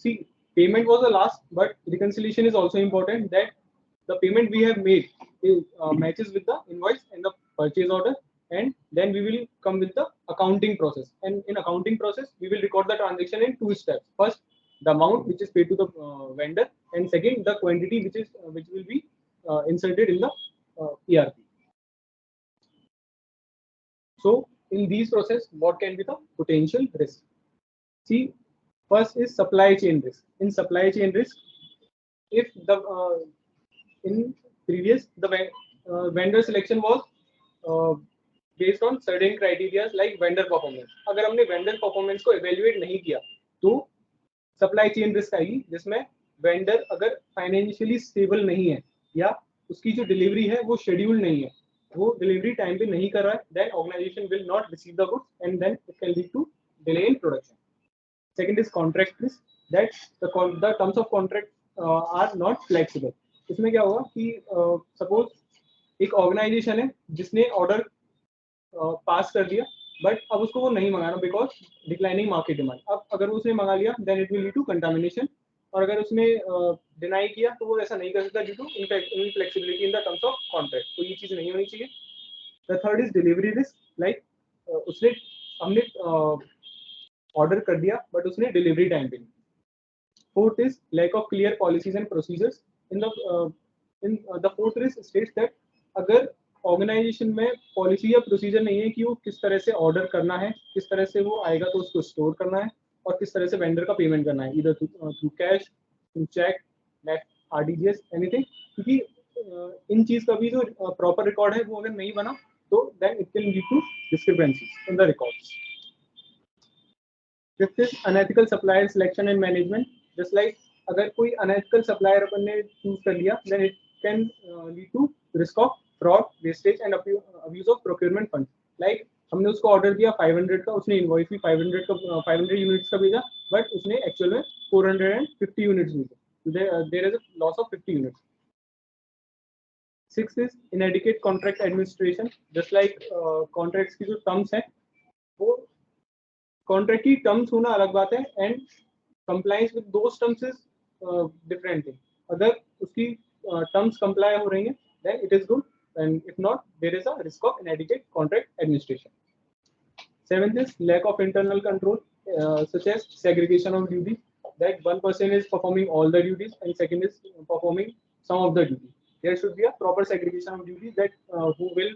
See, payment was the last, but reconciliation is also important, that the payment we have made matches with the invoice and the purchase order, and then we will come with the accounting process. And in accounting process, we will record the transaction in 2 steps. First, the amount which is paid to the vendor, and second, the quantity which will be inserted in the ERP. So in these process, what can be the potential risk? See, first is supply chain risk. In supply chain risk, if the in previous the vendor selection was based on certain criteria like vendor performance. अगर हमने vendor performance को evaluate नहीं किया तो supply chain risk आएगी, जिसमें vendor अगर financially stable नहीं है या उसकी जो डिलीवरी है वो शेड्यूल नहीं है, वो डिलीवरी टाइम पे नहीं कर रहा है, then organisation will not receive the goods and then it can lead to delay in production. Second is contract risk, that the terms of contract are not flexible. इसमें क्या होगा कि सपोज एक ऑर्गेनाइजेशन है जिसने ऑर्डर पास कर दिया, but अब उसको वो नहीं मंगाना बिकॉज डिक्लाइनिंग मार्केट डिमांड. अब अगर उसने मंगा लिया then it will lead to contamination, और अगर उसने डिनाई किया तो वो ऐसा नहीं कर सकता due to inflexibility in the terms of contract. तो ये चीज़ नहीं होनी चाहिए. The third is delivery risk, like उसने हमने ऑर्डर कर दिया बट उसने डिलीवरी टाइम पे नहीं. Fourth is lack of clear policies and procedures. In the fourth risk states that अगर ऑर्गेनाइजेशन में पॉलिसी या प्रोसीजर नहीं है कि वो किस तरह से ऑर्डर करना है, किस तरह से वो आएगा तो उसको स्टोर करना है, और किस तरह से वेंडर का पेमेंट करना है, इधर through cash, through cheque, net, RTGS, anything. क्योंकि इन चीज का भी जो प्रॉपर रिकॉर्ड है वो अगर नहीं बना तो then it can lead to discrepancies in the records. Fifth is unethical supplier selection and management. Just like अगर कोई unethical supplier अपन ने choose कर लिया, then it can lead to risk of fraud, wastage and abuse of procurement funds. Like हमने उसको order दिया 500 का, उसने इनवॉइस भी 500 यूनिट्स का भेजा, बट उसने एक्चुअल में 450 यूनिट्स भेजे. There is a loss of 50 units. Sixth is inadequate contract administration. Just like contracts की जो terms हैं वो कॉन्ट्रैक्ट की टर्म्स होना अलग बात है and compliance with those terms is different thing. अगर उसकी टर्म्स कंप्लाई हो रही हैं then it is good, and if not there is a risk of inadequate contract administration. Seventh is lack of internal control such as segregation of duty, that one person is performing all the duties and second is performing some of the duty. There should be a proper segregation of duties, that who will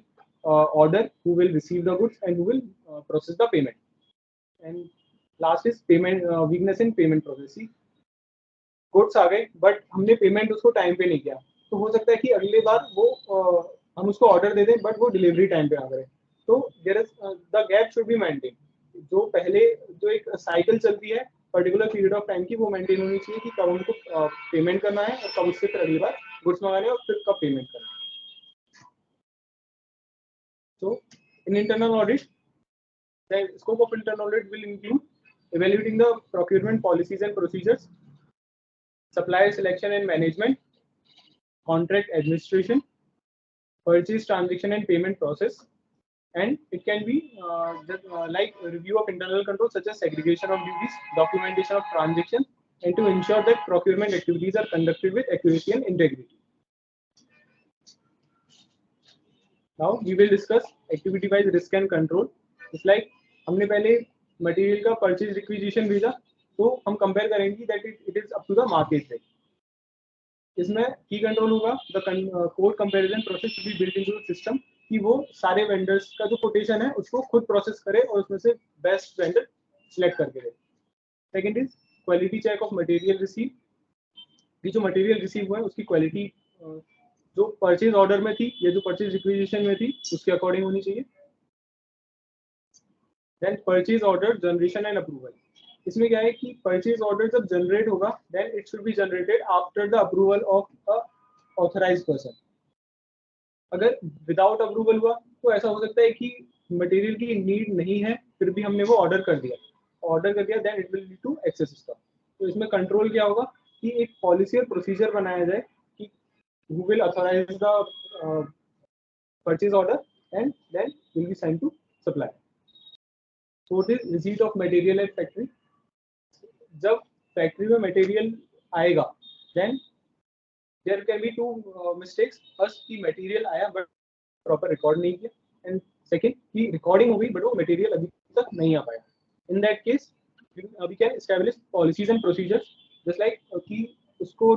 order, who will receive the goods and who will process the payment. And last is payment weakness in payment process. Goods आ गए but हमने payment उसको time पे नहीं किया, तो हो सकता है कि अगली बार वो हम उसको ऑर्डर दे दें बट वो डिलीवरी टाइम पे आ गए. तो there is the gap should be maintain. जो पहले जो एक साइकिल चलती है पर्टिकुलर पीरियड ऑफ टाइम की, वो मेंटेन होनी चाहिए कि कब हमको पेमेंट करना है और कब उससे फिर अगली बार गुड्स मंगाने और फिर कब पेमेंट करना है. तो in internal audit, the scope of internal audit will include evaluating the procurement policies and procedures, supplier selection and management, contract administration, purchase transaction and payment process, and it can be like a review of internal control such as segregation of duties, documentation of transactions, and to ensure that procurement activities are conducted with accuracy and integrity. Now we will discuss activity wise risk and control. It's like हमने पहले material का purchase requisition भेजा, तो हम compare करेंगे that it is up to the market rate. इसमें की control होगा the code comparison process to be built into the system, कि वो सारे वेंडर्स का जो कोटेशन है उसको खुद प्रोसेस करे और उसमें से बेस्ट वेंडर सिलेक्ट करके दे. Second is quality check of material receive, कि जो मटेरियल रिसीव हुआ है उसकी क्वालिटी जो परचेज ऑर्डर में थी या जो परचेज रिक्विजिशन में थी उसके अकॉर्डिंग होनी चाहिए. Then purchase order generation and approval. इसमें क्या है कि परचेज ऑर्डर जब जनरेट होगा then it should be generated after the approval of a authorised person. अगर विदाउट अप्रूवल हुआ तो ऐसा हो सकता है कि मटेरियल की नीड नहीं है फिर भी हमने वो ऑर्डर कर दिया then it will lead to excess stock. तो इसमें कंट्रोल क्या होगा कि एक पॉलिसी और प्रोसीजर बनाया जाए कि who will authorise the purchase order and then will be send to supplier. Fourth is receipt of material at factory. जब फैक्ट्री में मटेरियल आएगा then there can be two mistakes. First की material आया but proper record नहीं किया, and second की recording हो गई बट वो मटेरियल अभी तक नहीं आ पाया. In that case we can establish policies and procedures just like कि उसको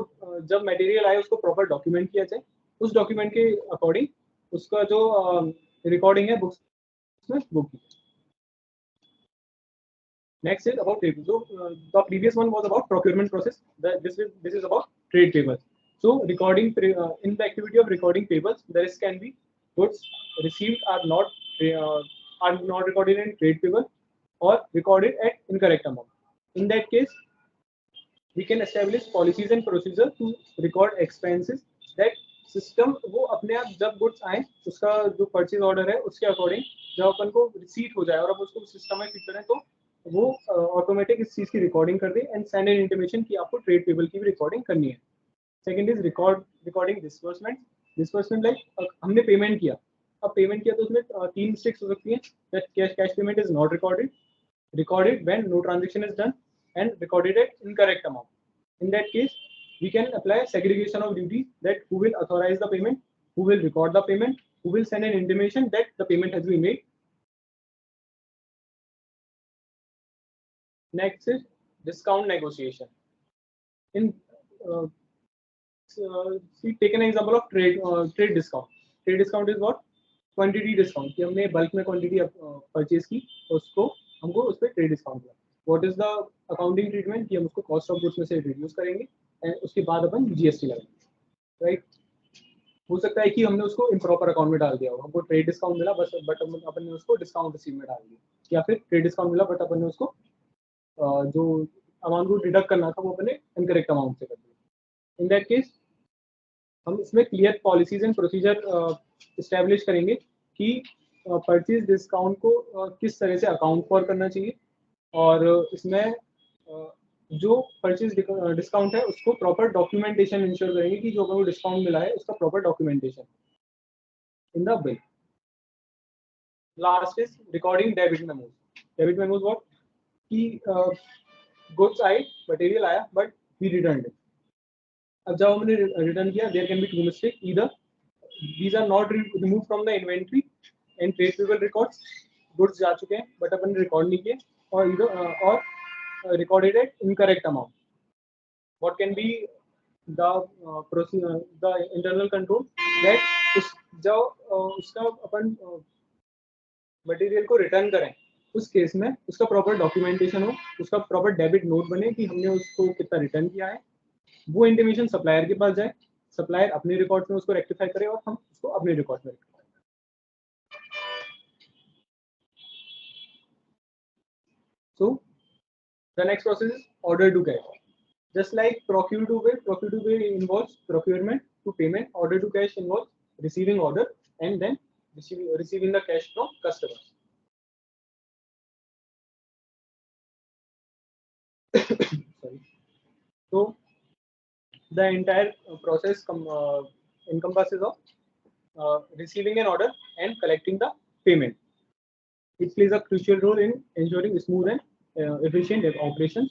जब मटेरियल आए उसको प्रॉपर डॉक्यूमेंट किया जाए, उस डॉक्यूमेंट के अकॉर्डिंग उसका जो रिकॉर्डिंग है बुक्स में बुक की. Next is about trade. So the previous one was about procurement process. This is about trade payables. So recording in the activity of recording payables, the risk can be goods received are not recorded in trade payable or recorded at incorrect amount. In that case, we can establish policies and procedure to record expenses that system वो अपने आप जब goods आए उसका जो purchase order है उसके according जब अपन को receipt हो जाए और अब उसको system में feed करें तो वो ऑटोमेटिक इस चीज की रिकॉर्डिंग कर दे एंड सेंड एन इंटीमेशन कि आपको ट्रेड पेबल की भी रिकॉर्डिंग करनी है. Second is recording disbursement like हमने पेमेंट किया, अब पेमेंट किया तो उसमें तीन मिस्टेक्स हो सकती हैं. That cash payment is not recorded when no transaction is done and recorded at incorrect amount. In that case we can apply segregation of duties, that who will authorize the payment, who will record the payment, who will send an intimation that the payment has been made. Next is discount negotiation. In see, take an example of trade discount. Trade discount is what? Quantity discount. कि हमने bulk में quantity purchase की उसको हमको उस पर trade discount मिला. What is the accounting treatment कि हम उसको कॉस्ट ऑफ गुड्स में से रिड्यूस करेंगे एंड उसके बाद अपन जीएसटी लगाएंगे. राइट. हो सकता है कि हमने उसको इम्प्रॉपर अकाउंट में डाल दिया हो, हमको ट्रेड डिस्काउंट मिला बस बट अपन ने उसको डिस्काउंट रिसीव में डाल दिया, या फिर ट्रेड डिस्काउंट मिला बट अपन ने उसको जो अमाउंट को डिडक्ट करना था वो अपने इनकरेक्ट अमाउंट से कर दिया. इन दैट केस हम इसमें clear policies and procedure establish करेंगे कि परचेज डिस्काउंट को किस तरह से अकाउंट फॉर करना चाहिए और इसमें जो परचेज डिस्काउंट है उसको प्रॉपर डॉक्यूमेंटेशन इंश्योर करेंगे कि जो हमें डिस्काउंट मिला है उसका proper documentation in the bill. Last is recording debit memos. Debit memos what कि गुड्स आए, मटेरियल आया बट वी रिटर्न इट. अब जब हमने रिटर्न किया there can be two mistake, either these are not removed from the inventory and trade payable records, goods जा चुके हैं बट अपन रिकॉर्ड नहीं किए, और either recorded at incorrect amount. What can be the the internal control that जब उसका अपन material को return करें उस केस में उसका प्रॉपर डॉक्यूमेंटेशन हो, उसका प्रॉपर डेबिट नोट बने कि हमने उसको कितना रिटर्न किया है, वो इंटीमेशन सप्लायर के पास जाए, सप्लायर अपने रिकॉर्ड में उसको रेक्टिफाई करे और हम उसको अपने रिकॉर्ड में रेक्टिफाई करें. So the next process is order to cash. Just like procure to pay involves procurement to payment, order to cash involves receiving order and then receiving the cash from customers. Sorry. So the entire process encompasses of receiving an order and collecting the payment. It plays a crucial role in ensuring smooth and efficient operations.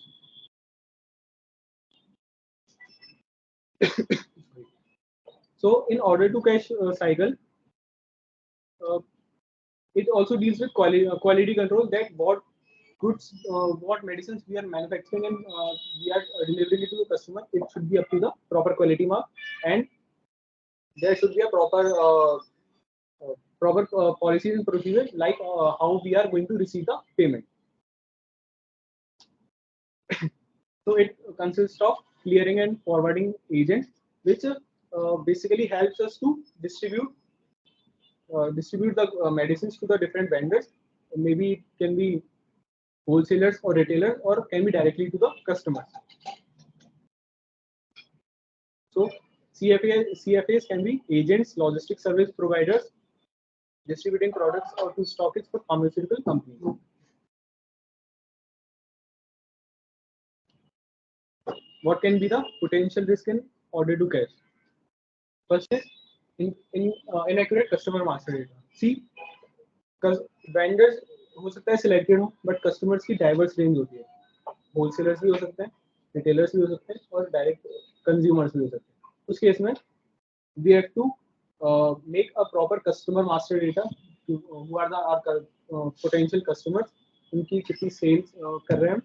So in order to cash cycle, it also deals with quality control, that what goods, what medicines we are manufacturing and we are delivering it to the customer, it should be up to the proper quality mark and there should be a proper policies and procedures like how we are going to receive the payment. So it consists of clearing and forwarding agents, which basically helps us to distribute the medicines to the different vendors. Maybe it can be wholesalers or retailers, or can be directly to the customers. So CFAs can be agents, logistic service providers, distributing products or to stockists for pharmaceutical companies. What can be the potential risk in order to cash? First is inaccurate customer master data. See, because vendors हो सकता है selected हो but customers की diverse range होती है. Wholesalers भी हो सकते हैं, रिटेलर्स भी हो सकते हैं और डायरेक्ट कंज्यूमर्स भी हो सकते हैं. उस केस में we have to make a proper customer master data. Who are the our potential customers, उनकी कितनी सेल्स कर रहे हैं.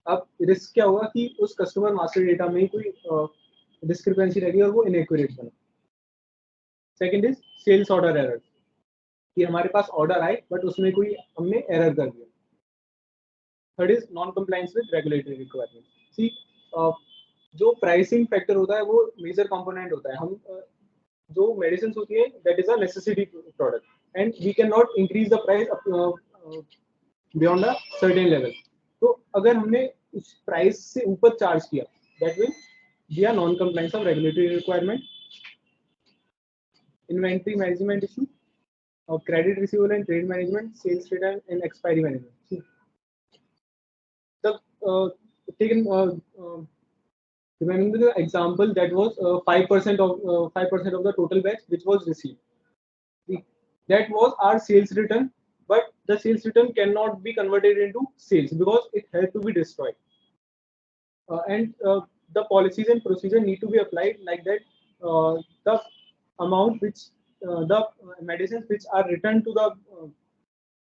अब रिस्क क्या होगा कि उस कस्टमर मास्टर डेटा में कोई डिस्क्रिपेंसी रहेगी और वो इनएक्यूरेट बने. Second is sales order error, कि हमारे पास ऑर्डर आए बट उसमें कोई हमने एरर कर दिया. Third is non compliance with regulatory requirement. See, जो प्राइसिंग फैक्टर होता है वो मेजर कंपोनेंट होता है. हम जो मेडिसिन होती है that is a necessity product and we can not increase the price beyond a certain level. तो अगर हमने उस प्राइस से ऊपर चार्ज किया, that will be our non compliance of regulatory requirement. Inventory management issue और credit receivable and trade management, sales return and expiry management. Remembering the example, that was 5% of the total batch which was received. That was our sales return, but the sales return cannot be converted into sales because it has to be destroyed. And the policies and procedure need to be applied like that. The amount which the medicines which are returned to the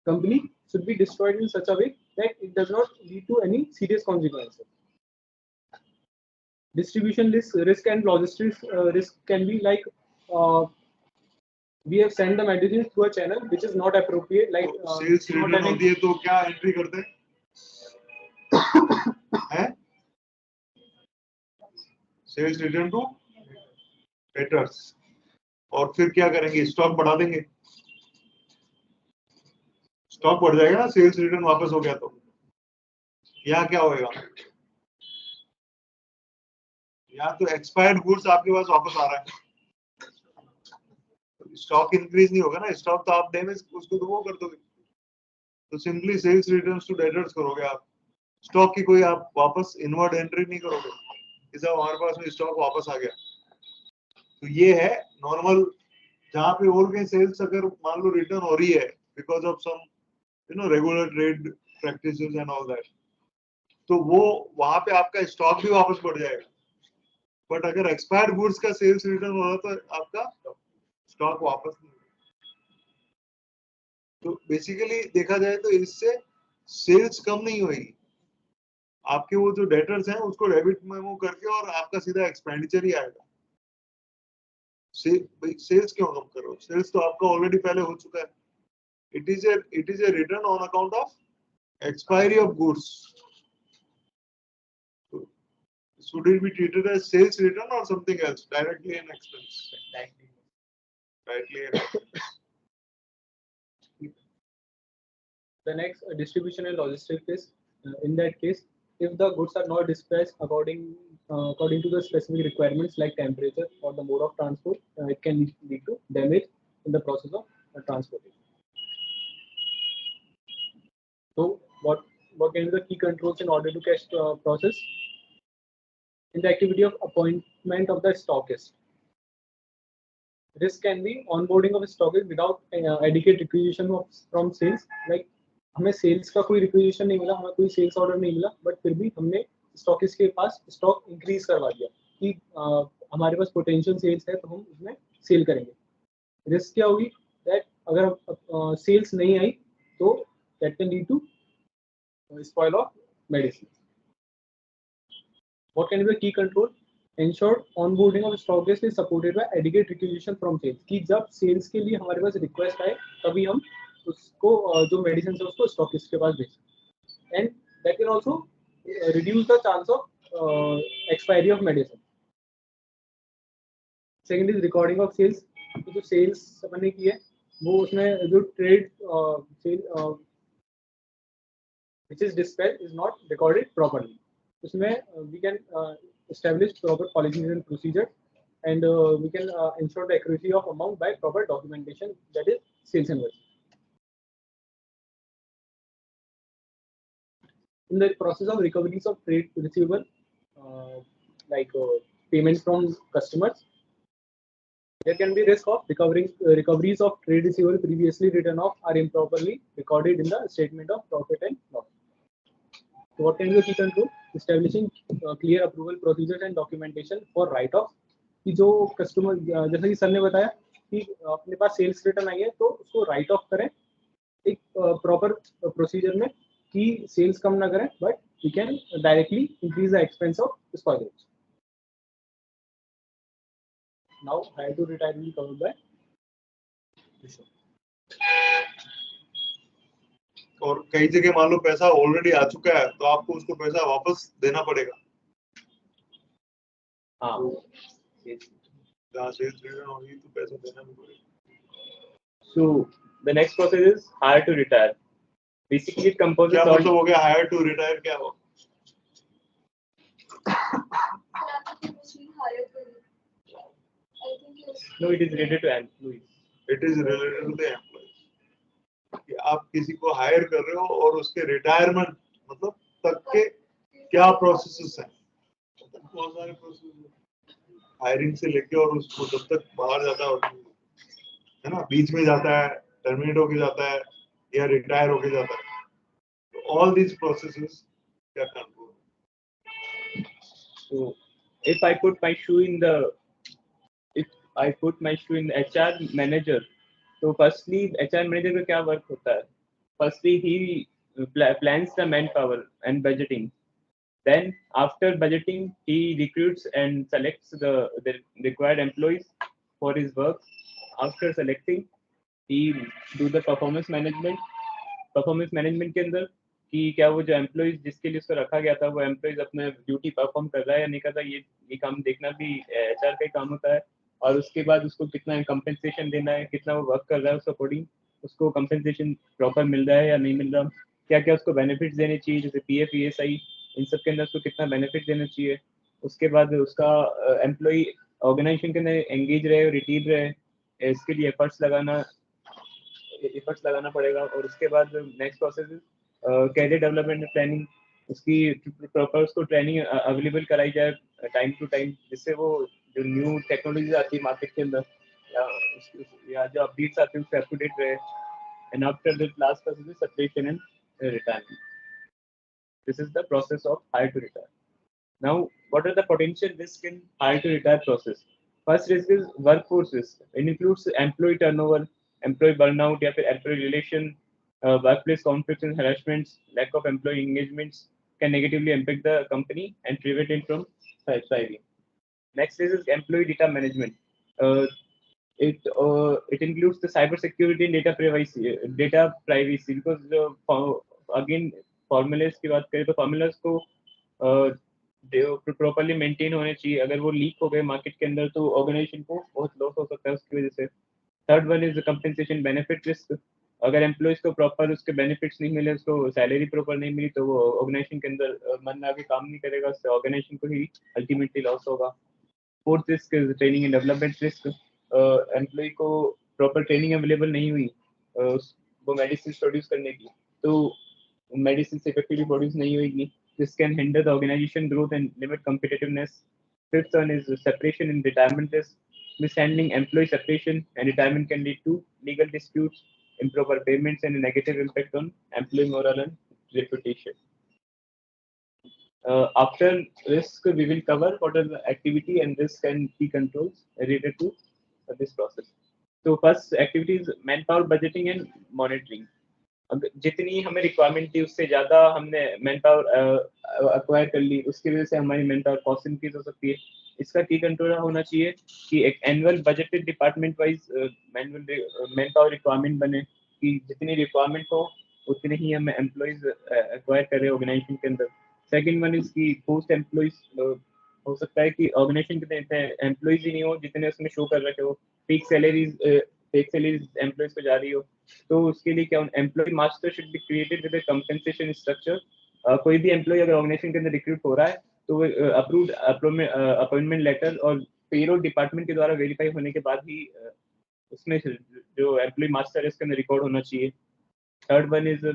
company should be destroyed in such a way that it does not lead to any serious consequences. Distribution risk and logistics risk can be like we have sent the medicines through a channel which is not appropriate, like sales return होती है तो क्या entry करते हैं? Sales return to debtors. और फिर क्या करेंगे? स्टॉक बढ़ा देंगे. स्टॉक बढ़ जाएगा ना, सेल्स रिटर्न वापस हो गया तो. यहाँ क्या होएगा? यहाँ तो एक्सपायर्ड गुड्स आपके पास वापस आ रहा है. स्टॉक इंक्रीज नहीं होगा ना. स्टॉक तो आप डैमेज उसको तो वो कर दोगे. तो simply sales returns to debtors करोगे आप. स्टॉक की कोई आप वापस इनवर्ड एंट्री नहीं करोगे. जैसा हमारे पास में स्टॉक वापस आ गया. तो ये है नॉर्मल. जहाँ पे और कहीं सेल्स अगर मान लो रिटर्न हो रही है because of some regular trade practices and all that, तो वो वहां पे आपका स्टॉक भी वापस बढ़ जाएगा. बट अगर एक्सपायर्ड गुड्स का सेल्स रिटर्न हो रहा तो आपका स्टॉक वापस नहीं. तो बेसिकली देखा जाए तो इससे सेल्स कम नहीं होगी. आपके वो जो डेटर्स हैं उसको डेबिट मेमो करके और आपका सीधा एक्सपेंडिचर ही आएगा. सेल्स क्यों कम करो? सेल्स तो आपका ऑलरेडी पहले हो चुका है. It is a return on account of expiry of goods. Should it be treated as sales return or something else? Directly an expense. Directly an expense. The next distribution and logistics is in that case, if the goods are not dispatched according to the specific requirements like temperature or the mode of transport, it can lead to damage in the process of transportation. So what can be the key controls in order to cash process? In the activity of appointment of the stockist, risk can be onboarding of stockist without adequate requisition from sales. Like हमें sales का कोई requisition नहीं मिला, हमें कोई sales order नहीं मिला, but फिर भी हमने स्टॉकिस्ट के पास स्टॉक इंक्रीज करवा दिया कि हमारे पास पोटेंशियल सेल्स है तो हम उसमें सेल करेंगे. रिस्क क्या होगी? दैट अगर सेल्स नहीं आई तो that can lead to spoil of medicine. What can be the key control? Ensure onboarding of stockist is supported by adequate requisition from sales. कि जब सेल्स के लिए हमारे पास रिक्वेस्ट आए तभी हम उसको जो मेडिसिन है उसको स्टॉकिस्ट के पास भेज. And that can also reduce the chance of expiry of medicine. Second is recording of sales. जो सेल्स हमने की है वो उसमें जो trade sale which is dispatched is not recorded properly. उसमें we can establish proper policies and procedures, and we can ensure the accuracy of amount by proper documentation, that is sales invoice. In the process of recoveries of trade receivable, like payments from customers, there can be risk of recoveries of trade receivable previously written off are improperly recorded in the statement of profit and loss. So what can be the key control? Establishing clear approval procedures and documentation for write-off. कि जो customer जैसे कि sir ने बताया कि अपने पास sales return आई है तो उसको राइट ऑफ करें एक प्रॉपर प्रोसीजर में कि सेल्स कम ना करें, but we can directly increase the expense of spoilage. Now hire to retire will be covered by. और कई जगह मान लो पैसा ऑलरेडी आ चुका है तो आपको उसको पैसा वापस देना पड़ेगा. हाँ, जहाँ सेल्स रिटर्न होगी तो पैसा देना भी पड़ेगा. so the next process is hire to retire. Basically it composes क्या all. मतलब हो गया हायर टू रिटायर? क्या हो? No, it is related to employees. It is related to the employees. कि आप किसी को हायर कर रहे हो और उसके रिटायरमेंट मतलब तक के क्या प्रोसेसेस हैं, बहुत सारे प्रोसेस हायरिंग से लेके और उसको जब तक बाहर जाता है ना, बीच में जाता है, टर्मिनेट होके जाता है या रिटायर होके जाता है, ऑल दीज प्रोसेसेस क्या control. So if I put my shoe in HR manager, तो firstly HR manager का क्या work होता है? Firstly he plans the manpower and budgeting. Then after budgeting he recruits and selects the required employees for his work. After selecting he do the performance management. Performance management के अंदर कि क्या वो जो एम्प्लॉइज जिसके लिए उसको रखा गया था वो एम्प्लॉइज अपना ड्यूटी परफॉर्म कर रहा है या नहीं कर रहा है, ये काम देखना भी एचआर का ही काम होता है. और उसके बाद उसको कितना कंपेंसेशन देना है, कितना वो वर्क कर रहा है, उस अकॉर्डिंग उसको कंपेंसेशन प्रॉपर मिल रहा है या नहीं मिल रहा, क्या क्या उसको बेनिफिट्स देने चाहिए जैसे पीएफ ईएसआई, इन सब के अंदर उसको कितना बेनिफिट देना चाहिए. उसके बाद उसका एम्प्लॉय ऑर्गेनाइजेशन के अंदर एंगेज रहे, रिटेन रहे, इसके लिए एफर्ट्स लगाना पड़ेगा. और उसके बाद next process career development planning, उसकी प्रॉपर उसको ट्रेनिंग अवेलेबल कराई जाए टाइम टू टाइम, जिससे वो जो न्यू टेक्नोलॉजी आती है मार्केट के अंदर या जो अपडेट्स आती है उससे अप टू डेट रहे. And after the last process is separation and retirement. This is the process of hire to retire. Now, what are the potential risks in hire to retire process? First risk is workforce risk. It includes employee turnover, employee burnout, या फिर employee relation, workplace conflicts and harassments, lack of employee engagements can negatively impact the company and prevent it from thriving. Next is employee data management. Uh, it includes the cyber security and data privacy because again formulas की बात करें तो formulas को properly maintain होने चाहिए. अगर वो leak हो गए मार्केट के अंदर तो ऑर्गेनाइजेशन को बहुत लॉस हो सकता है उसकी वजह से. Third one is compensation benefit risk. अगर एम्प्लॉइज को प्रॉपर उसके बेनिफिट्स नहीं मिले, उसको सैलरी प्रॉपर नहीं मिली, तो वो ऑर्गेनाइजेशन के अंदर मन लगा के काम नहीं करेगा, उससे ऑर्गेनाइजेशन को ही अल्टीमेटली लॉस होगा. Fourth risk is training and development risk. Employ को प्रॉपर ट्रेनिंग अवेलेबल नहीं हुई वो मेडिसिन प्रोड्यूस करने की, तो मेडिसिन इफेक्टिवली प्रोड्यूस नहीं होगी. This can hinder the organization growth and limit competitiveness. Fifth one is separation and retirement risk. Mishandling employee separation and retirement can lead to legal disputes, improper payments, and a negative impact on employee morale and reputation. After risk, we will cover what are the activity and risk and key controls related to this process. So first activity is manpower budgeting and monitoring. जितनी हमें requirement थी उससे ज्यादा हमने man power acquire कर ली, उसकी वजह से हमारी मैन पावर कॉस्ट इंक्रीज हो सकती है. इसका की कंट्रोल होना चाहिए कि एक annual budgeted department wise man power requirement बने कि जितनी रिक्वायरमेंट हो उतने ही हम एम्प्लॉइज अक्वायर करें ऑर्गेनाइजेशन के अंदर. सेकंड वन इज की पोस्ट एम्प्लॉइज हो सकता है कि ऑर्गेनाइजेशन के अंदर एम्प्लॉइज ही नहीं हो जितने उसमें शो कर रखे हो, फिक्स सैलरीज एम्प्लॉइज को जा रही हो, तो उसके लिए क्या employ master should be created with compensation structure. कोई भी एम्प्लॉय अगर ऑर्गेनाइजेशन के अंदर रिक्रूट हो रहा है तो अप्रूव्ड अपॉइंटमेंट लेटर और पेरोल डिपार्टमेंट के द्वारा वेरीफाई होने के बाद ही उसमें जो एम्प्लॉय मास्टर है इसके अंदर रिकॉर्ड होना चाहिए. Third one is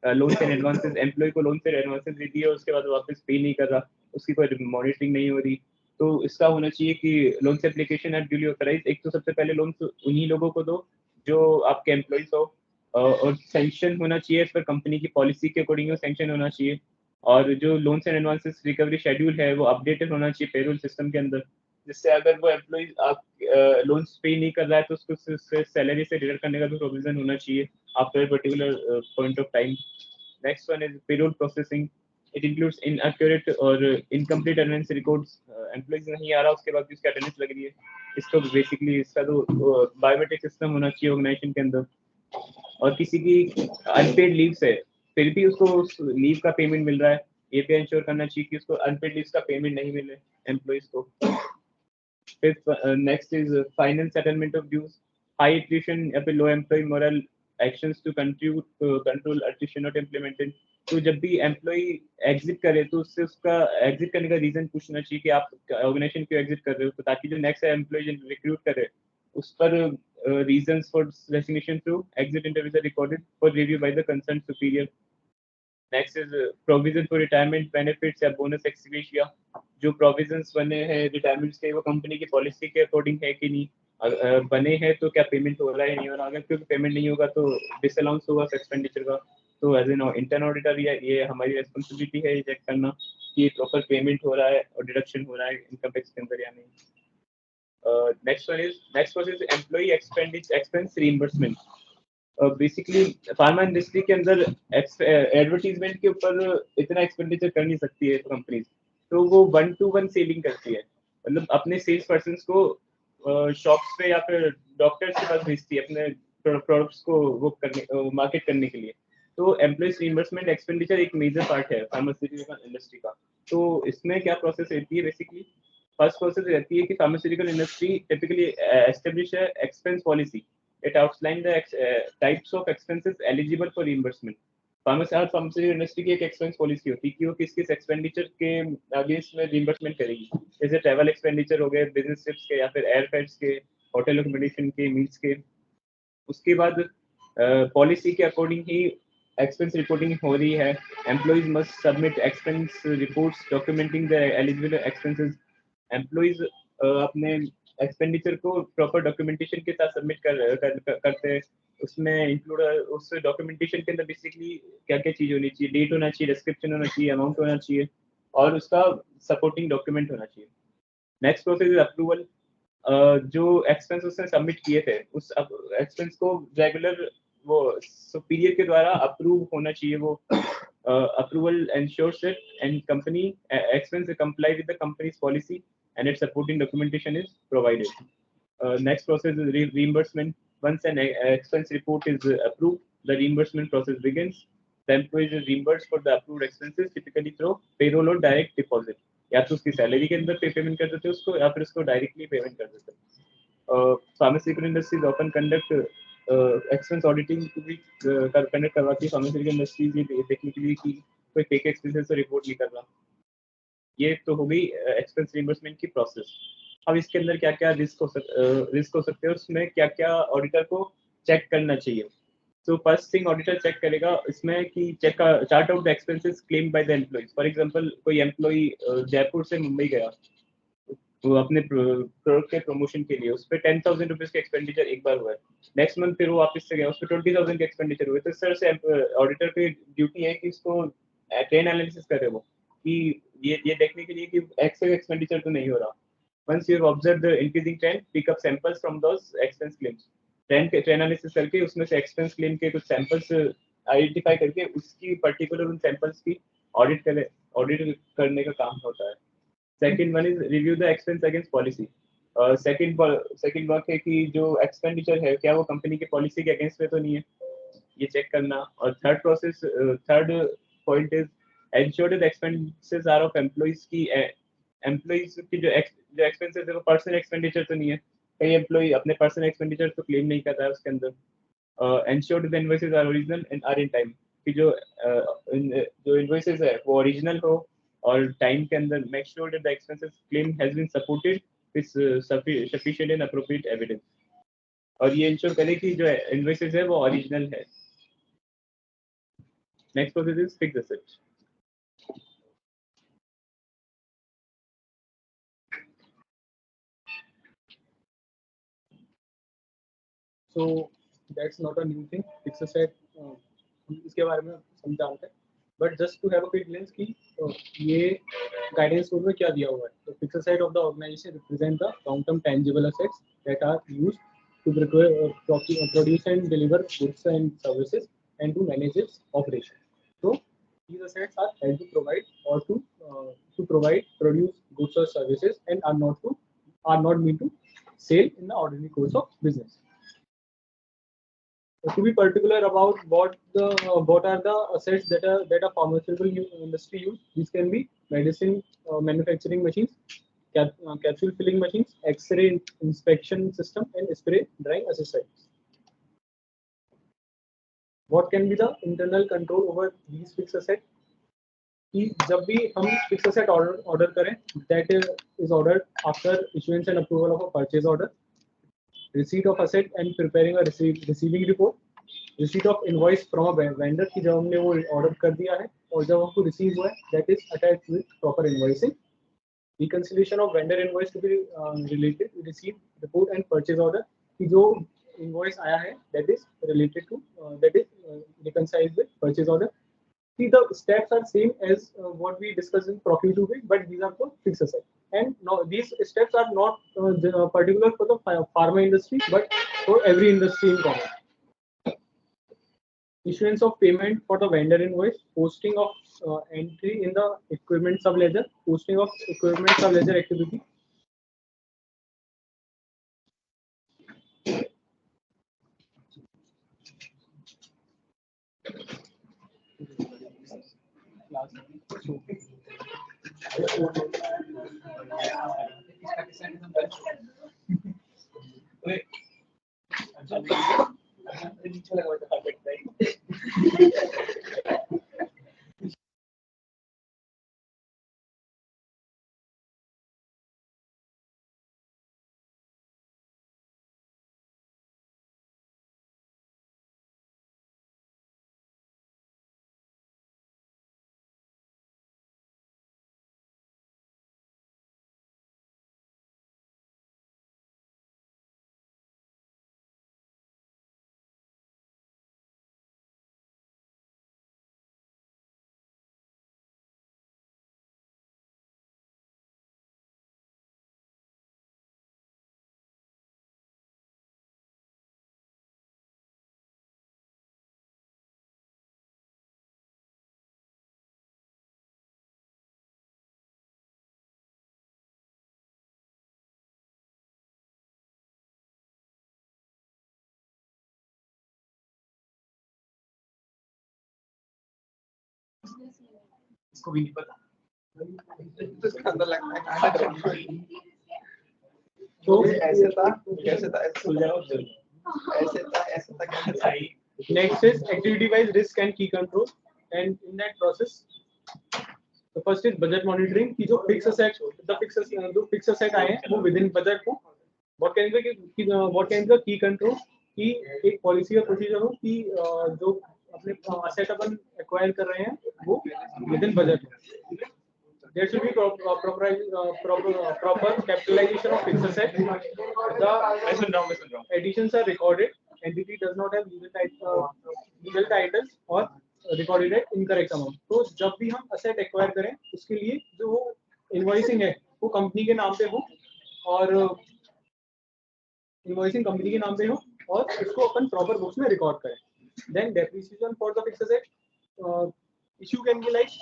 loans and advances. Employ को लोन से एडवांसेस दे दिए उसके बाद वापस पे नहीं कर रहा, उसकी कोई मॉनिटरिंग नहीं हो रही, तो इसका होना चाहिए कि loans application are duly authorise. एक तो सबसे पहले लोन उन्हीं लोगों को दो जो आपके एम्प्लॉइज हो, और सैंक्शन होना चाहिए इस पर कंपनी की पॉलिसी के अकॉर्डिंग सैंक्शन होना चाहिए. और जो loans and advances recovery schedule है वो अपडेटेड होना चाहिए पेरोल सिस्टम के अंदर, जिससे अगर वो एम्प्लॉइज आप लोन्स पे नहीं कर रहा है तो उसको सैलरी से डिडक्ट करने का भी प्रोविजन होना चाहिए after particular point of time. Next one is payroll processing. It includes inaccurate और इनकम्प्लीट अटेंडेंस रिकॉर्ड्स. एम्प्लॉइज नहीं आ रहा उसके बाद भी उसकी अटेंडेंस लग रही है, इसको बेसिकली इसका तो बायोमेट्रिक सिस्टम होना चाहिए ऑर्गेनाइजेशन के अंदर. और किसी की अनपेड लीव्स है फिर भी उसको उस लीव का पेमेंट मिल रहा है, ये भी इंश्योर करना चाहिए कि उसको अनपेड लीव्स का पेमेंट नहीं मिले एम्प्लॉइज को. फिर next is finance settlement of dues. High attrition या फिर low employ morale actions to control attrition not implemented. तो जब भी एम्प्लॉय एग्जिट करे तो उससे उसका एग्जिट करने का रीजन पूछना चाहिए कि आप ऑर्गेनाइजेशन क्यों एग्जिट कर रहे हो, तो ताकि जो नेक्स्ट एम्प्लॉय रिक्रूट करे उस पर reasons for resignation through exit interviews are recorded for review by the concerned superior. Next is provision for retirement benefits या bonus ex gratia. जो provisions बने हैं retirements के वो company की policy के according है कि नहीं, बने हैं तो क्या payment हो रहा है नहीं हो रहा, अगर क्योंकि payment नहीं होगा तो disallowance होगा expenditure का. तो as an internal auditor ये हमारी responsibility है ये check करना कि proper payment हो रहा है और deduction हो रहा है income tax के अंदर या नहीं. Next one is employee expense reimbursement. Basically pharma industry के अंदर एडवर्टीजमेंट के ऊपर इतना एक्सपेंडिचर कर नहीं सकती है कंपनी, तो वो 1-to-1 सेलिंग करती है, मतलब अपने सेल्स पर्सन को शॉप्स पे या फिर डॉक्टर्स के पास भेजती है अपने प्रोडक्ट्स को वो करने मार्केट करने के लिए. तो एम्प्लॉय रिइंबर्समेंट एक्सपेंडिचर एक मेजर पार्ट है फार्मास्यूटिकल इंडस्ट्री का. तो इसमें क्या प्रोसेस रहती है, बेसिकली फर्स्ट प्रोसेस रहती है कि pharmaceutical industry typically establish expense policy. It outlines the types of expenses eligible for reimbursement. Pharmaceutical industry की एक एक्सपेंस पॉलिसी होती है कि वो किस किस एक्सपेंडिचर के अगेंस्ट में रिइंबर्समेंट करेगी. जैसे ट्रैवल एक्सपेंडिचर हो गए, बिजनेस ट्रिप्स के या फिर एयरफेयर्स के, होटल अकोमोडेशन के, मील्स के. उसके बाद पॉलिसी के अकॉर्डिंग ही एक्सपेंस रिपोर्टिंग हो रही है. Employees must submit expense reports documenting the eligible expenses. Employees अपने एक्सपेंडिचर को प्रॉपर डॉक्यूमेंटेशन के साथ सबमिट करते हैं. उसमें इंक्लूड उस डॉक्यूमेंटेशन के अंदर बेसिकली क्या क्या चीज़ होनी चाहिए, डेट होना चाहिए, डिस्क्रिप्शन होना चाहिए, अमाउंट होना चाहिए और उसका सपोर्टिंग डॉक्यूमेंट होना चाहिए. Next process is approval. जो एक्सपेंस उसने सबमिट किए थे उस एक्सपेंस को रेगुलर वो सुपीरियर के द्वारा अप्रूव होना चाहिए. वो approval ensures it and company expense comply with the companies policy and its supporting documentation is provided. Next process is reimbursement. Once an expense report is approved, the reimbursement process begins. The employee is reimbursed for the approved expenses, typically through payroll or direct deposit. या तो उसकी salary के अंदर payment कर देते हैं उसको या फिर उसको डायरेक्टली पेमेंट कर देते हैं. Pharmaceutical industries often conduct expense auditing भी कंडक्ट करवाती है. फार्मास्यूटिकल इंडस्ट्रीज ये देखने के लिए कि कोई फेक एक्सपेंसेस रिपोर्ट नहीं कर रहा. ये तो हो गई एक्सपेंस रिइंबर्समेंट की प्रोसेस. अब इसके अंदर क्या क्या रिस्क हो सकते हैं, उसमें क्या क्या ऑडिटर को चेक करना चाहिए. तो फर्स्ट थिंग ऑडिटर चेक करेगा इसमें कि check chart out the expenses claimed by the employees. For example कोई एम्प्लॉई जयपुर से मुंबई गया वो अपने प्रोडक्ट के प्रमोशन के लिए, उस पर 10,000 रुपीज का एक्सपेंडिचर एक बार हुआ है. नेक्स्ट मंथ फिर वो वापस से गया, उस पर 20,000 का एक्सपेंडिचर हुआ. तो सर से ऑडिटर की ड्यूटी है कि इसको ट्रेन एनालिसिस करे वो कि ये देखने के लिए कि एक्सेस एक्सपेंडिचर तो नहीं हो रहा. Once you have observed the increasing trend, pick up samples from those expense claims. Trend analysis करके उसमें से एक्सपेंस क्लेम के कुछ सैंपल्स आइडेंटिफाई करके उसकी पर्टिकुलर उन सैंपल्स की ऑडिट करने का काम होता है. Second one is review the expense against policy. Second work है कि जो एक्सपेंडिचर है क्या वो कंपनी के पॉलिसी के अगेंस्ट में तो नहीं है, ये चेक करना. और third point is ensure that expenses are of employees की जो एक्सपेंसेस है वो पर्सनल एक्सपेंडिचर तो नहीं है. कई एम्प्लॉई अपने पर्सनल एक्सपेंडिचर तो क्लेम नहीं कर रहा है उसके अंदर. Ensure that the invoices are original and are in time, कि जो इनवॉइसेस है वो ओरिजिनल हो और टाइम के अंदर. Make sure that the expenses claim has been supported with sufficient and appropriate evidence. और ये इंश्योर करें कि जो इनवॉइसेस है वो ओरिजिनल है. Next process is fix assets. So that's not a new thing. Fixed asset हम इसके बारे में हम जानते हैं, but just to have a quick glimpse कि ये गाइडेंस कोड में क्या दिया हुआ है. तो fixed asset of the organisation represent the long term tangible assets that are used to produce and deliver goods and services and to manage its operation. So these assets are held to provide or to provide, produce goods or services and are not meant to sell in the ordinary course of business. To be particular about what are the assets that a pharmaceutical industry use, these can be medicine manufacturing machines, capsule filling machines, X-ray inspection system, and spray drying assistants. What can be the internal control over these fixed assets? कि जब भी हम fixed asset order करें, that is ordered after issuance and approval of a purchase order. receipt of asset and preparing a receiving report, receipt of invoice from a vendor कि जब हमने वो order कर दिया है और जब हमको receive हुआ है, that is attached with proper invoicing. Reconciliation of vendor invoice to be related receipt report and purchase order कि जो invoice आया है that is related to reconciled with purchase order. See, the steps are same as what we discussed in Profi 2 but these are for fixed asset. And no, these steps are not particular for the pharma industry, but for every industry in common. Issuance of payment for the vendor invoice, posting of entry in the equipment subledger, posting of equipment subledger activity. इसको भी नहीं पता इसके अंदर लगता है तो ऐसे था कैसे था ऐसे था क्या next is activity wise risk and key control, and in that process the first is budget monitoring कि जो fixed asset जो fixed asset आए हैं वो within budget को what can be the key control कि एक policy या procedure हो कि जो अपने asset अपन acquire कर रहे हैं वो within budget हो. There should be proper capitalization of fixed asset. The additions are recorded. Entity does not have legal titles or recorded at incorrect amount. तो जब भी हम asset acquire करें उसके लिए जो invoicing है वो company के नाम पे हो और invoicing company के नाम पे हो और उसको अपन proper books में record करें. Then depreciation for the fixed asset issue can be like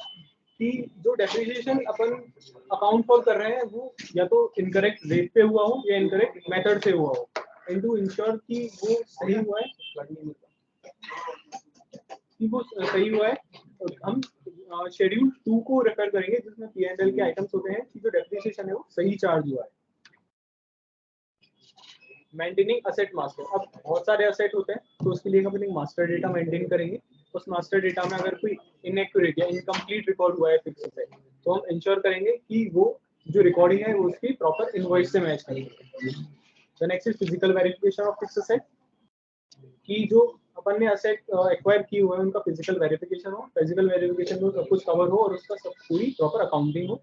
कि जो डेप्रिसिएशन अपन अकाउंट फॉर कर रहे हैं वो या तो इनकरेक्ट रेट पे हुआ हो या इनकरेक्ट मेथड से हुआ हो, एंड टू इंश्योर कि वो सही हुआ है हम शेड्यूल 2 को रेफर करेंगे जिसमें P&L के आइटम्स होते हैं कि जो डेप्रिसिएशन है वो सही चार्ज हुआ है. मेंटेनिंग असेट मास्टर, अब बहुत सारे असेट होते हैं तो उसके लिए हम एक मास्टर डेटा मेंटेन करेंगे. उस मास्टर डेटा में अगर कोई इनएक्यूरेट या इनकम्प्लीट रिकॉर्ड हुआ है फिक्स असेट तो हम इंश्योर करेंगे कि वो जो रिकॉर्डिंग है वो उसकी प्रॉपर इनवॉइस से मैच करेंगे. The next is physical verification of fix asset कि जो अपन ने असेट एक्वायर किए हुए हैं उनका फिजिकल वेरिफिकेशन हो. फिजिकल वेरिफिकेशन में सब कुछ कवर हो और उसका सब पूरी प्रॉपर अकाउंटिंग हो.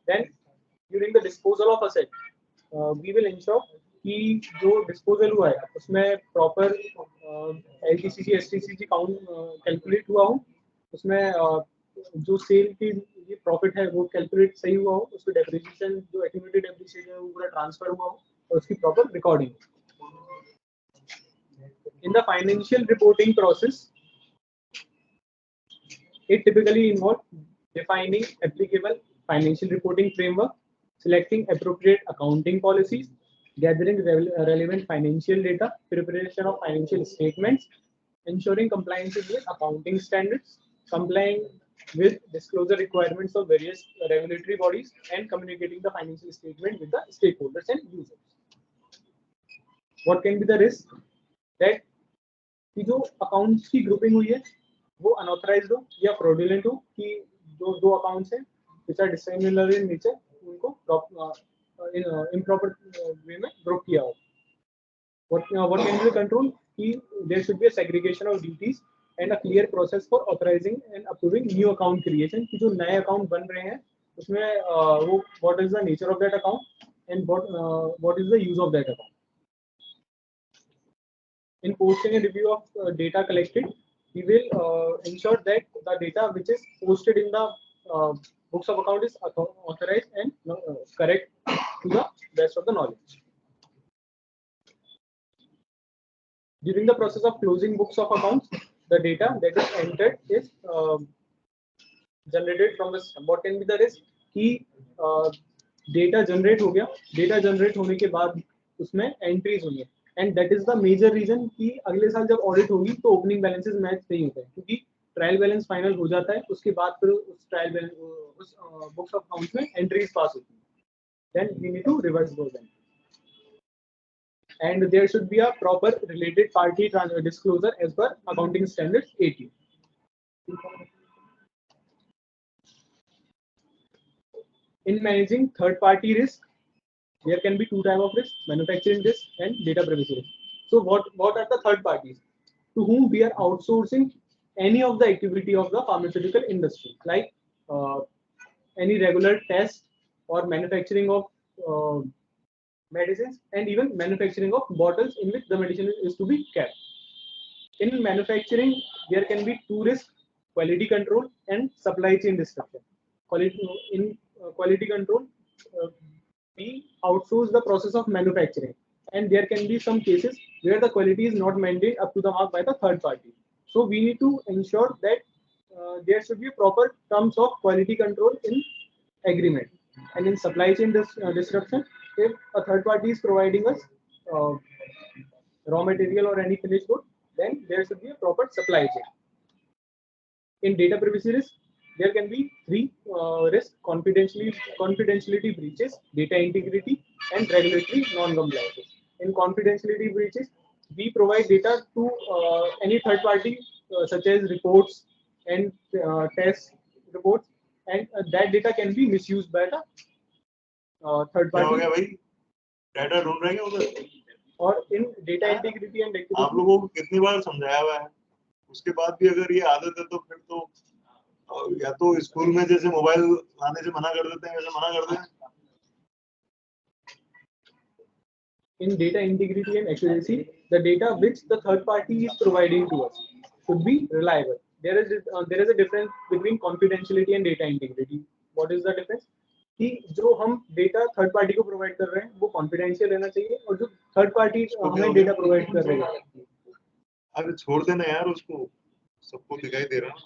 Then during the disposal of asset we will ensure कि जो डिस्पोजल हुआ है उसमें proper LTCC STCC count calculate हुआ हो, उसमें जो सेल की ये प्रॉफिट है वो कैलकुलेट सही हुआ हो, उसकी डेप्रिसिएशन जो एक्यूमुलेटेड डेप्रिसिएशन है वो पूरा ट्रांसफर हुआ हो और उसकी proper recording. In the financial reporting process it typically involves defining applicable financial reporting framework, selecting appropriate accounting policies, gathering relevant financial data, preparation of financial statements, ensuring compliance with accounting standards, complying with disclosure requirements of various regulatory bodies, and communicating the financial statement with the stakeholders and users. What can be the risk? That कि जो accounts की grouping हुई है वो unauthorized हो या fraudulent हो कि जो दो accounts हैं which are dissimilar in nature उनको improper way में group किया हो. What can be the control? There should be a segregation of duties and a clear process for authorizing and approving new account creation. कि जो नए account बन रहे हैं उसमें वो what is the nature of that account and what is the use of that account. In posting a review of data collected, we will ensure that the data which is posted in the books of account is authorized and correct to the best of the knowledge. During the process of closing books of accounts, the data that is entered is generated from the system. What can be the risk? कि data generate हो गया, data generate होने के बाद उसमें entries होंगे, and that is the major reason कि अगले साल जब audit होगी तो opening balances match नहीं होते हैं, क्योंकि ट्रायल बैलेंस फाइनल हो जाता है, उसके बाद फिर उस ट्रायल बैलेंस उस बुक्स ऑफ अकाउंट्स में एंट्रीज पास होती हैं. Then we need to reverse those entries. And there should be a proper related party disclosure as per accounting standards 80. In managing third party risk, there can be two types of risk: manufacturing risk and data privacy risk. So what are the third parties to whom we are outsourcing any of the activity of the pharmaceutical industry, like any regular test or manufacturing of medicines, and even manufacturing of bottles in which the medicine is to be kept. In manufacturing, there can be two risks: quality control and supply chain disruption. Quality control, we outsource the process of manufacturing, and there can be some cases where the quality is not maintained up to the mark by the third party. So we need to ensure that there should be proper terms of quality control in agreement. And in supply chain disruption, if a third party is providing us raw material or any finished good, then there should be a proper supply chain. In data privacy risk, there can be three risks: confidentiality breaches, data integrity, and regulatory non-compliances. In confidentiality breaches, we provide data to any third party, such as reports and test reports, and that data can be misused by the third क्या हो party. गया भाई? Data ढूंढ रहे हैं उधर. और इन data integrity and आप लोगों को कितनी बार समझाया हुआ है, उसके बाद भी अगर ये आदत है तो फिर तो या तो स्कूल में जैसे मोबाइल लाने से मना कर देते हैं वैसे मना कर दें. In data integrity and accuracy, the data which the third party is providing to us should be reliable. There is a difference between confidentiality and data integrity. What is the difference? कि जो हम data third party को provide कर रहे हैं वो confidential रहना चाहिए, और जो थर्ड पार्टी हमें डेटा प्रोवाइड कर रही है. अरे छोड़ देना यार उसको, सबको दिखाई दे रहा है,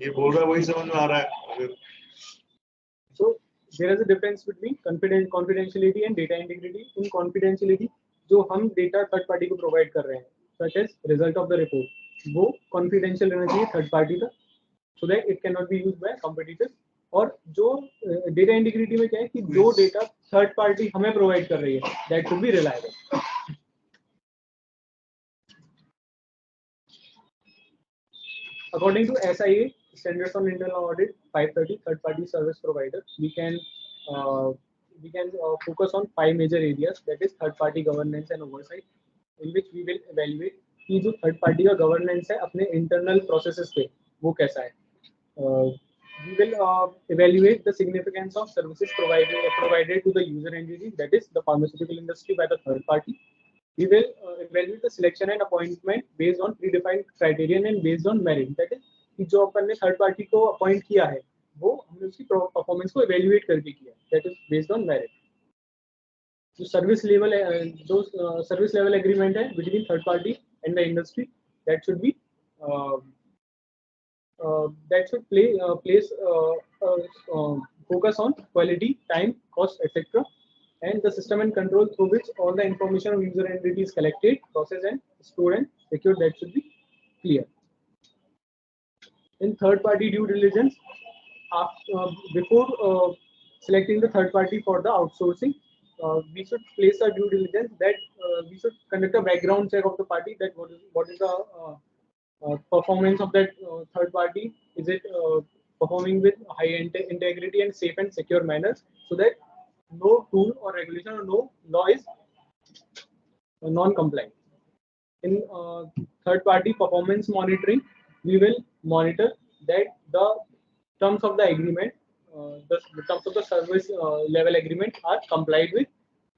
ये बोल रहा है वही समझ में आ रहा है. So there is a difference between confidentiality and data integrity. In confidentiality, जो हम डेटा थर्ड पार्टी को प्रोवाइड कर रहे हैं, such as result of the report, वो confidential रहना चाहिए थर्ड पार्टी का, so that it cannot be used by competitors. और जो डेटा इंटीग्रिटी में क्या है कि जो डेटा थर्ड पार्टी हमें प्रोवाइड कर रही है, that should be reliable. According to SIA, Standards on Internal Audit 530, third party service provider, we can focus on 5 major areas, that is third party governance and oversight, in which we will evaluate कि जो third party का governance है अपने internal processes पे वो कैसा है. We will evaluate the significance of services provided to the user entity, that is the pharmaceutical industry, by the third party. We will evaluate the selection and appointment based on predefined criterion and based on merit, that is कि जो अपन ने third party को appoint किया है वो हमने उसकी performance को इवेल्युएट करके किया, that is based on merit. जो सर्विस लेवल एग्रीमेंट है between third party and the industry, that should be that should place focus on quality, time, cost, etc., and the system and control through which all the information of user entity is collected, processed, and stored and secured, that should be clear. In third party due diligence, before selecting the third party for the outsourcing, we should place a due diligence that we should conduct a background check of the party, that what is the performance of that third party. Is it performing with high integrity and safe and secure manner, so that no tool or regulation or no non-compliant. In third-party performance monitoring, we will monitor that the terms of the agreement, the terms of the service level agreement are complied with,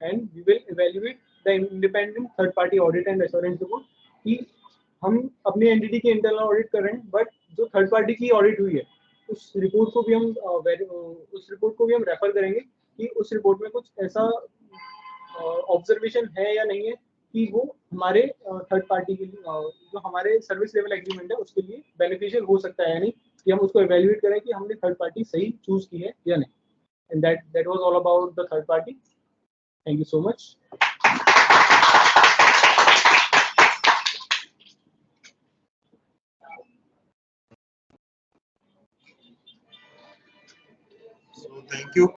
and we will evaluate the independent third-party audit and assurance report कि हम अपनी entity की internal audit कर रहे हैं, but जो third party की audit हुई है उस रिपोर्ट को भी हम रेफर करेंगे कि उस रिपोर्ट में कुछ ऐसा ऑब्जर्वेशन है या नहीं है कि वो हमारे थर्ड पार्टी के लिए जो हमारे सर्विस लेवल एग्रीमेंट है उसके लिए बेनिफिशियल हो सकता है या नहीं, कि हम उसको इवेल्युएट करें कि हमने थर्ड पार्टी सही चूज की है या नहीं. And that was all about the third party. Thank you so much. So thank you.